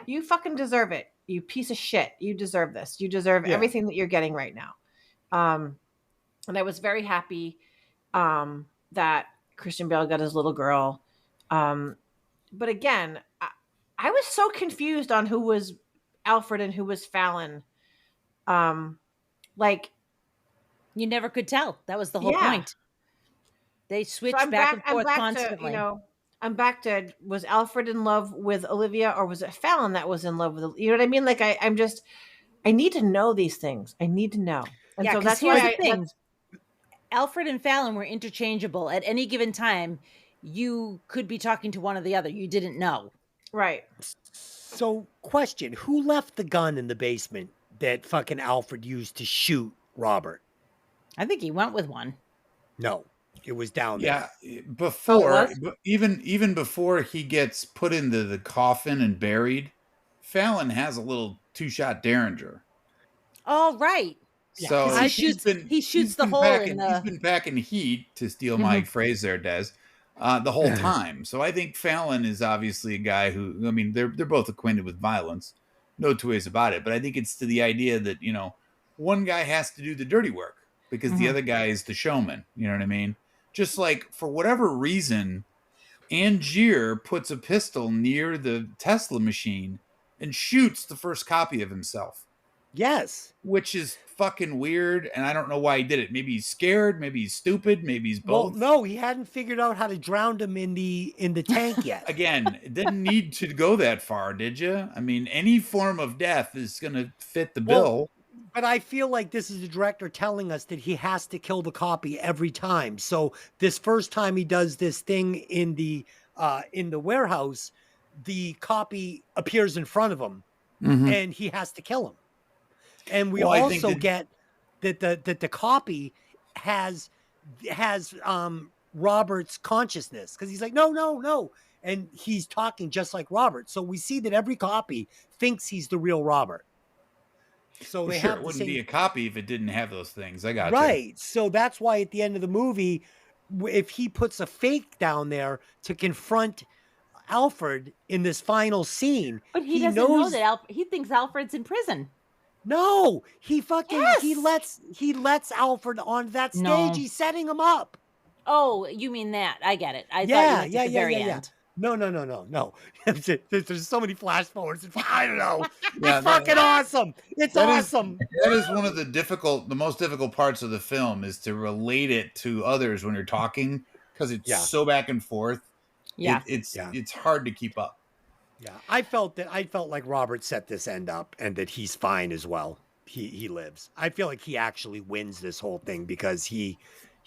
You fucking deserve it. You piece of shit. You deserve this. You deserve everything that you're getting right now. And I was very happy that Christian Bale got his little girl. But again, I was so confused on who was Alfred and who was Fallon. Like, you never could tell. That was the whole point. They switched so back and forth constantly. I'm back to, was Alfred in love with Olivia, or was it Fallon that was in love with, you know what I mean? Like, I need to know these things. I need to know. And so that's why Alfred and Fallon were interchangeable. At any given time, you could be talking to one or the other. You didn't know. Right. So, question, who left the gun in the basement that fucking Alfred used to shoot Robert? I think he went with one. No, it was down there. Yeah, before, even before he gets put into the coffin and buried, Fallon has a little 2-shot Derringer. Oh, right. So he shoots the hole in the... He's been packing heat, to steal my phrase there, Des, the whole time. So I think Fallon is obviously a guy who, I mean, they're both acquainted with violence. No two ways about it. But I think it's to the idea that, you know, one guy has to do the dirty work because the other guy is the showman. You know what I mean? Just like, for whatever reason, Angier puts a pistol near the Tesla machine and shoots the first copy of himself. Yes. Which is fucking weird, and I don't know why he did it. Maybe he's scared, maybe he's stupid, maybe he's both. Well, no, he hadn't figured out how to drown him in the tank yet. Again, it didn't need to go that far, did you? I mean, any form of death is going to fit the bill. But I feel like this is the director telling us that he has to kill the copy every time. So this first time he does this thing in the warehouse, the copy appears in front of him, and he has to kill him. And we also get that the copy has Robert's consciousness, because he's like, no. And he's talking just like Robert. So we see that every copy thinks he's the real Robert. So they have it wouldn't be a copy if it didn't have those things. I got right. So that's why at the end of the movie, if he puts a fake down there to confront Alfred in this final scene, but he doesn't know that he thinks Alfred's in prison. No, he fucking he lets Alfred on that stage. No. He's setting him up. Oh, you mean that? I get it. I thought you meant at the very end. No. There's so many flash forwards. I don't know. It's fucking awesome. It's awesome. That is one of the most difficult parts of the film, is to relate it to others when you're talking, because it's so back and forth. Yeah. It's hard to keep up. Yeah, I felt like Robert set this end up and that he's fine as well. He lives. I feel like he actually wins this whole thing because he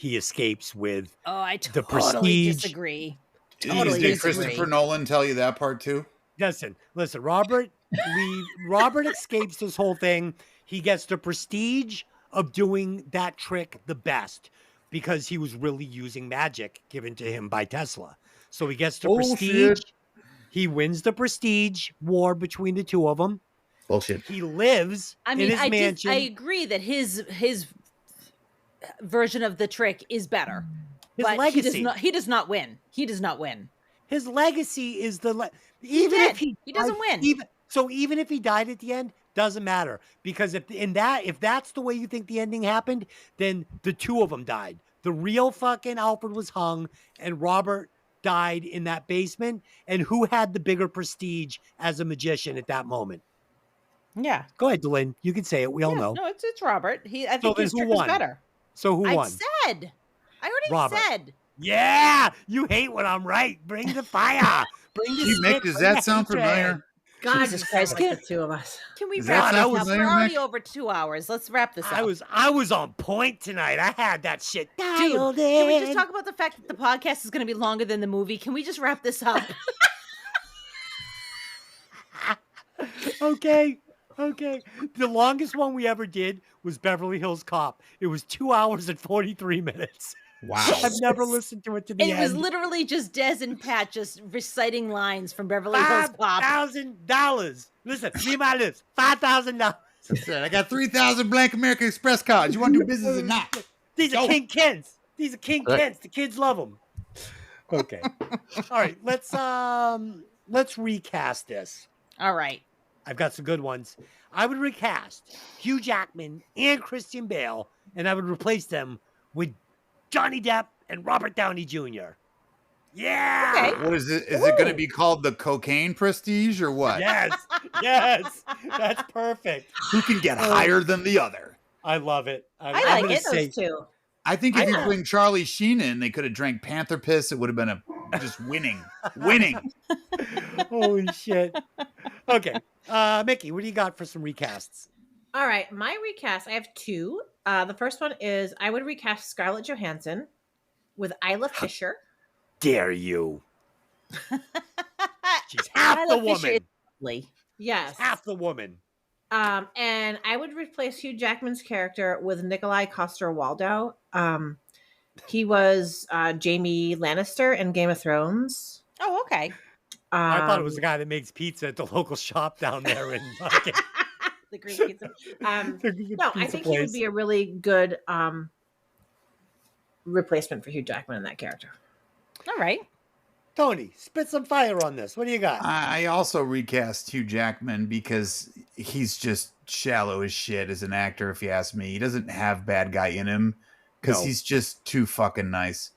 escapes with Oh, I the totally prestige. disagree. Did Totally Christopher disagree. Nolan tell you that part too? Listen, Robert escapes this whole thing. He gets the prestige of doing that trick the best because he was really using magic given to him by Tesla. So he gets the prestige. Shit. He wins the prestige war between the two of them. Bullshit. He lives in his mansion. I agree that his version of the trick is better. His but legacy. He does not win. He does not win. His legacy is Even if he doesn't win. Even if he died at the end, doesn't matter. Because if that's the way you think the ending happened, then the two of them died. The real fucking Alfred was hung and Robert died in that basement. And who had the bigger prestige as a magician at that moment? Yeah. Go ahead, Delyn. You can say it. We all know. No, it's Robert. I think his trick won? was better. So who won? I already Robert. said. Yeah, you hate when I'm right. Bring the fire. Bring the Gee, Mick, does that sound familiar? God, Jesus Christ, Christ. like the two of us. Can we Does wrap that this sound up? We're familiar, already Mick? over 2 hours. Let's wrap this up. I was on point tonight. I had that shit dialed in. Can we just talk about the fact that the podcast is going to be longer than the movie? Can we just wrap this up? Okay. The longest one we ever did was Beverly Hills Cop. It was 2 hours and 43 minutes. Wow. I've never listened to it to the And end. it was literally just Des and Pat just reciting lines from Beverly Hills Cop. $5,000. Listen, read my lips. $5,000. I got 3,000 blank American Express cards. You want to do business or not? These are King Kents. The kids love them. Okay. All right. Let's recast this. All right. I've got some good ones. I would recast Hugh Jackman and Christian Bale, and I would replace them with Johnny Depp and Robert Downey Jr. Yeah. Okay. What is it? Is it going to be called the cocaine prestige or what? Yes. That's perfect. Who can get higher than the other? I love it. I like it. Those two. I think if you bring Charlie Sheen in, they could have drank Panther piss. It would have been just winning. Holy shit. Okay. Mikki, what do you got for some recasts? All right, my recast, I have two. The first one is I would recast Scarlett Johansson with Isla Fisher. Dare you? She's half the woman. Yes. Half the woman. And I would replace Hugh Jackman's character with Nikolai Coster-Waldau. He was Jaime Lannister in Game of Thrones. Oh, okay. I thought it was the guy that makes pizza at the local shop down there in the Greek pizza. No, I think he would be a really good replacement for Hugh Jackman in that character. All right. Tony, spit some fire on this. What do you got? I also recast Hugh Jackman because he's just shallow as shit as an actor, if you ask me. He doesn't have bad guy in him because he's just too fucking nice.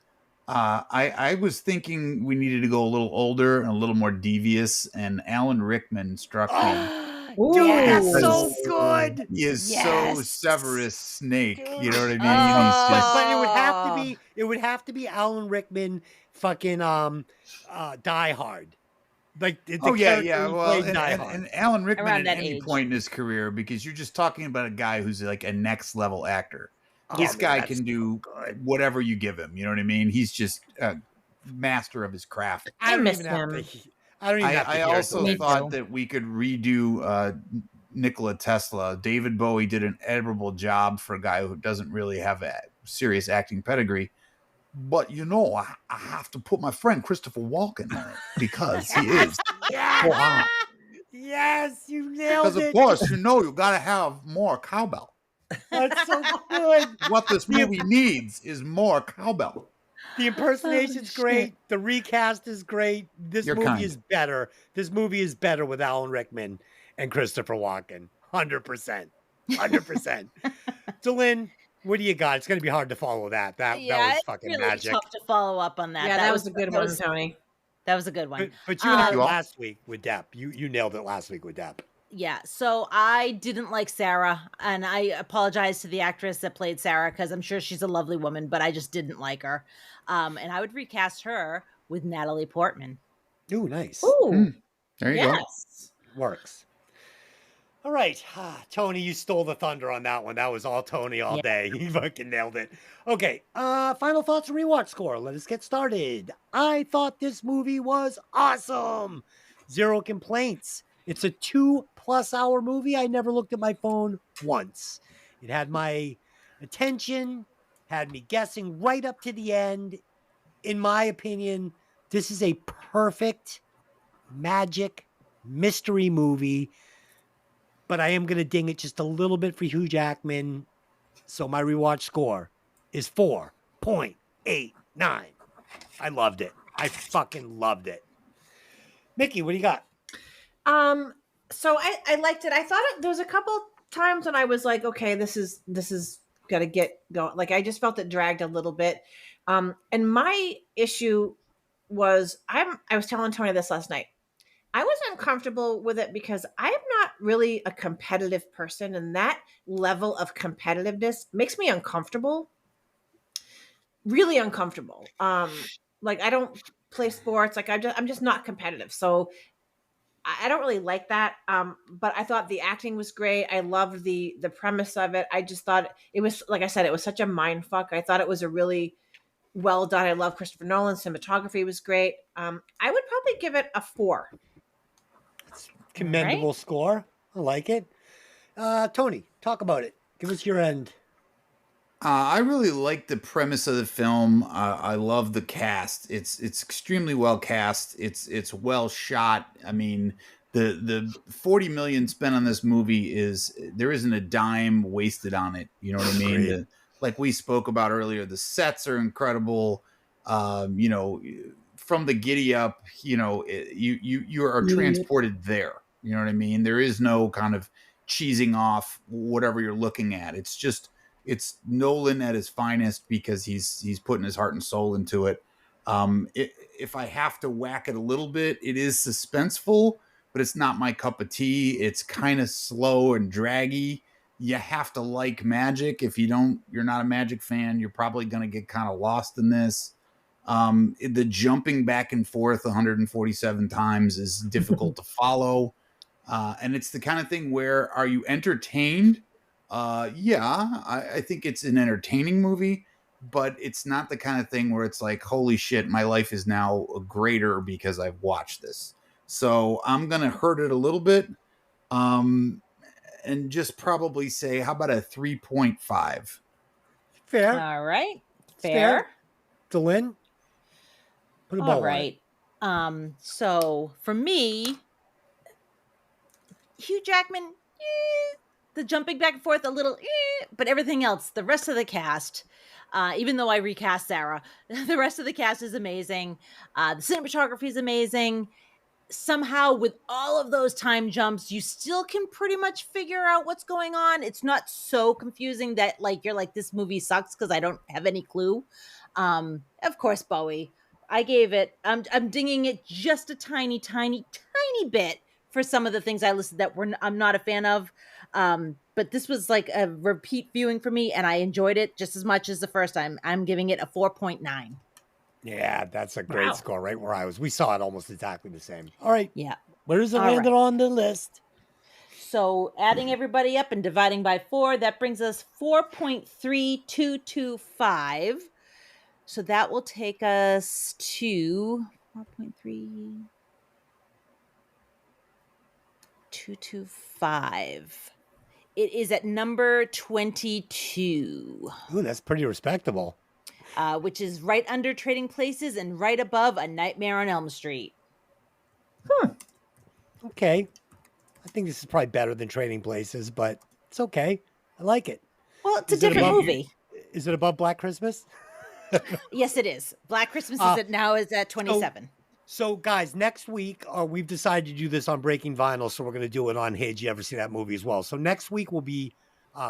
I was thinking we needed to go a little older and a little more devious, and Alan Rickman struck me. Yes, so good. He is so Severus Snake. You know what I mean? But it would have to be Alan Rickman fucking Die Hard. Like Well, and Alan Rickman at any point in his career, because you're just talking about a guy who's like a next level actor. This guy can do whatever you give him. You know what I mean? He's just a master of his craft. I miss him. I also thought that we could redo Nikola Tesla. David Bowie did an admirable job for a guy who doesn't really have a serious acting pedigree. But, I have to put my friend Christopher Walken on it because he is. Yes, you nailed it. Because, of course, you got to have more cowbell. That's so good. What this movie needs is more cowbell. The impersonation's great. The recast is great. This movie is better. This movie is better with Alan Rickman and Christopher Walken. 100%. 100%. Delyn, what do you got? It's going to be hard to follow that. That was fucking really magic. Tough to follow up on that. Yeah, that was a good one, Tony. That was a good one. But you had it last week with Depp. You nailed it last week with Depp. Yeah, so I didn't like Sarah, and I apologize to the actress that played Sarah because I'm sure she's a lovely woman, but I just didn't like her. And I would recast her with Natalie Portman. Ooh, nice. Ooh, There you go. yes. Works. All right. Tony, you stole the thunder on that one. That was all Tony all day. He fucking nailed it. Okay. Final thoughts and rewatch score. Let us get started. I thought this movie was awesome. 0 complaints. It's a 2+ hour movie. I never looked at my phone once. It had my attention, had me guessing right up to the end. In my opinion, this is a perfect magic mystery movie. But I am going to ding it just a little bit for Hugh Jackman. So my rewatch score is 4.89. I loved it. I fucking loved it. Mikki, what do you got? So I liked it. I thought there was a couple times when I was like, okay, this is got to get going. Like, I just felt it dragged a little bit. And my issue was, I was telling Tony this last night. I was uncomfortable with it because I'm not really a competitive person, and that level of competitiveness makes me uncomfortable. Really uncomfortable. Like, I don't play sports. Like, I'm just not competitive. So I don't really like that. But I thought the acting was great. I loved the premise of it. I just thought it was, like I said, it was such a mind fuck. I thought it was a really well done. I love Christopher Nolan. Cinematography was great. I would probably give it a 4. Commendable score. I like it. Tony, talk about it. Give us your end. I really like the premise of the film. I love the cast. It's extremely well cast. It's well shot. I mean, the 40 million spent on this movie there isn't a dime wasted on it. You know what I mean? Like we spoke about earlier, the sets are incredible. You know, from the giddy up, you know, you are transported there. You know what I mean? There is no kind of cheesing off whatever you're looking at. It's Nolan at his finest because he's putting his heart and soul into it. If I have to whack it a little bit, it is suspenseful, but it's not my cup of tea. It's kind of slow and draggy. You have to like magic. If you're not a magic fan, you're probably going to get kind of lost in this. The jumping back and forth 147 times is difficult to follow. And it's the kind of thing where, are you entertained? Yeah, I think it's an entertaining movie, but it's not the kind of thing where it's like, holy shit, my life is now greater because I've watched this. So I'm going to hurt it a little bit. And just probably say, how about a 3.5? Fair. All right. Fair. Delyn, put a ball All right. So for me, Hugh Jackman, the jumping back and forth a little, but everything else, the rest of the cast, even though I recast Sarah, the rest of the cast is amazing. The cinematography is amazing. Somehow, with all of those time jumps, you still can pretty much figure out what's going on. It's not so confusing that like you're like, this movie sucks because I don't have any clue. Of course, Bowie. I gave it. I'm dinging it just a tiny bit for some of the things I listed that I'm not a fan of. But this was like a repeat viewing for me, and I enjoyed it just as much as the first time. I'm giving it a 4.9. Yeah, that's a great score, right where I was. We saw it almost exactly the same. All right. Yeah. Where is it landed on the list? So adding everybody up and dividing by 4, that brings us 4.3225. So that will take us to 4.3225. It is at number 22. Ooh, that's pretty respectable. Which is right under Trading Places and right above A Nightmare on Elm Street. Okay. I think this is probably better than Trading Places, but it's okay. I like it. Well, it's a different movie. Is it above Black Christmas? Yes, it is. Black Christmas is at 27. So guys, next week, we've decided to do this on Breaking Vinyl, so we're going to do it on Hinge. You ever see that movie as well? So next week will be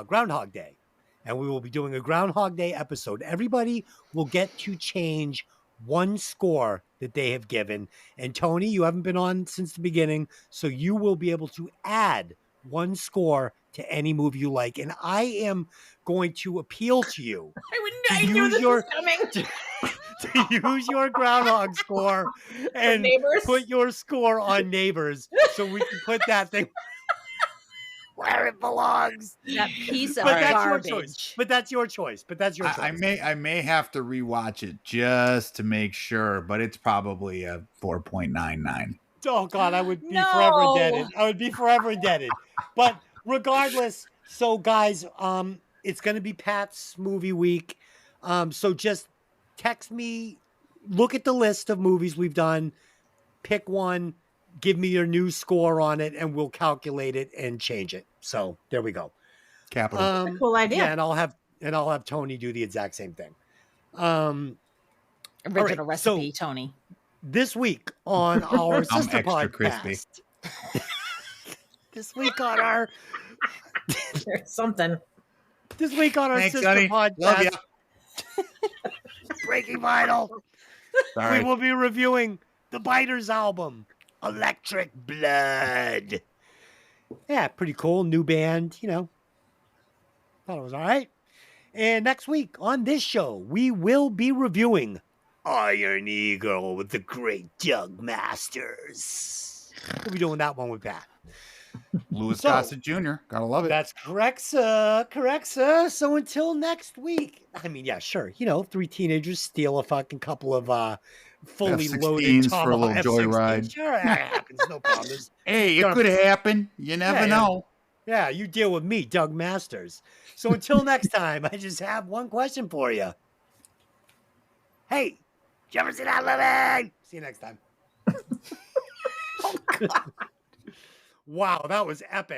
Groundhog Day, and we will be doing a Groundhog Day episode. Everybody will get to change one score that they have given. And Tony, you haven't been on since the beginning, so you will be able to add one score to any movie you like. And I am going to appeal to you. I knew this was to use your groundhog score and Neighbors? put your score on Neighbors so we can put that thing where it belongs. That piece of But that's garbage. your choice. But that's your choice. But that's your choice. I may have to rewatch it just to make sure, but it's probably a 4.99. Oh God, I would be No. forever indebted. I would be forever indebted. But regardless, so guys, it's gonna be Pat's movie week. So just text me, look at the list of movies we've done, pick one, give me your new score on it, and we'll calculate it and change it. So there we go. Capital. Cool idea. Yeah, and I'll have Tony do the exact same thing. Original right, so- recipe, Tony. This week on our I'm sister extra podcast. crispy. This week on our There's something. This week on our Thanks, sister honey. Love podcast, ya. Breaking Vinyl, Sorry. we will be reviewing the Biters album, Electric Blood. Yeah, pretty cool. New band, Thought it was all right. And next week on this show, we will be reviewing Iron Eagle with the great Doug Masters. We'll be doing that one with Pat. Louis So- Gossett Jr. Gotta love it. That's correct, sir. Correct, sir. So until next week, I mean, yeah, sure. 3 teenagers steal a fucking couple of fully loaded F-16s for a little Tomahawk joyride. F-16s. Sure, that happens. No problem. Hey, Yeah. it could happen. You never Yeah, yeah. know. Yeah, you deal with me, Doug Masters. So until next time, I just have one question for you. Hey, did you ever see that movie? See you next time. Oh, God. Wow, that was epic.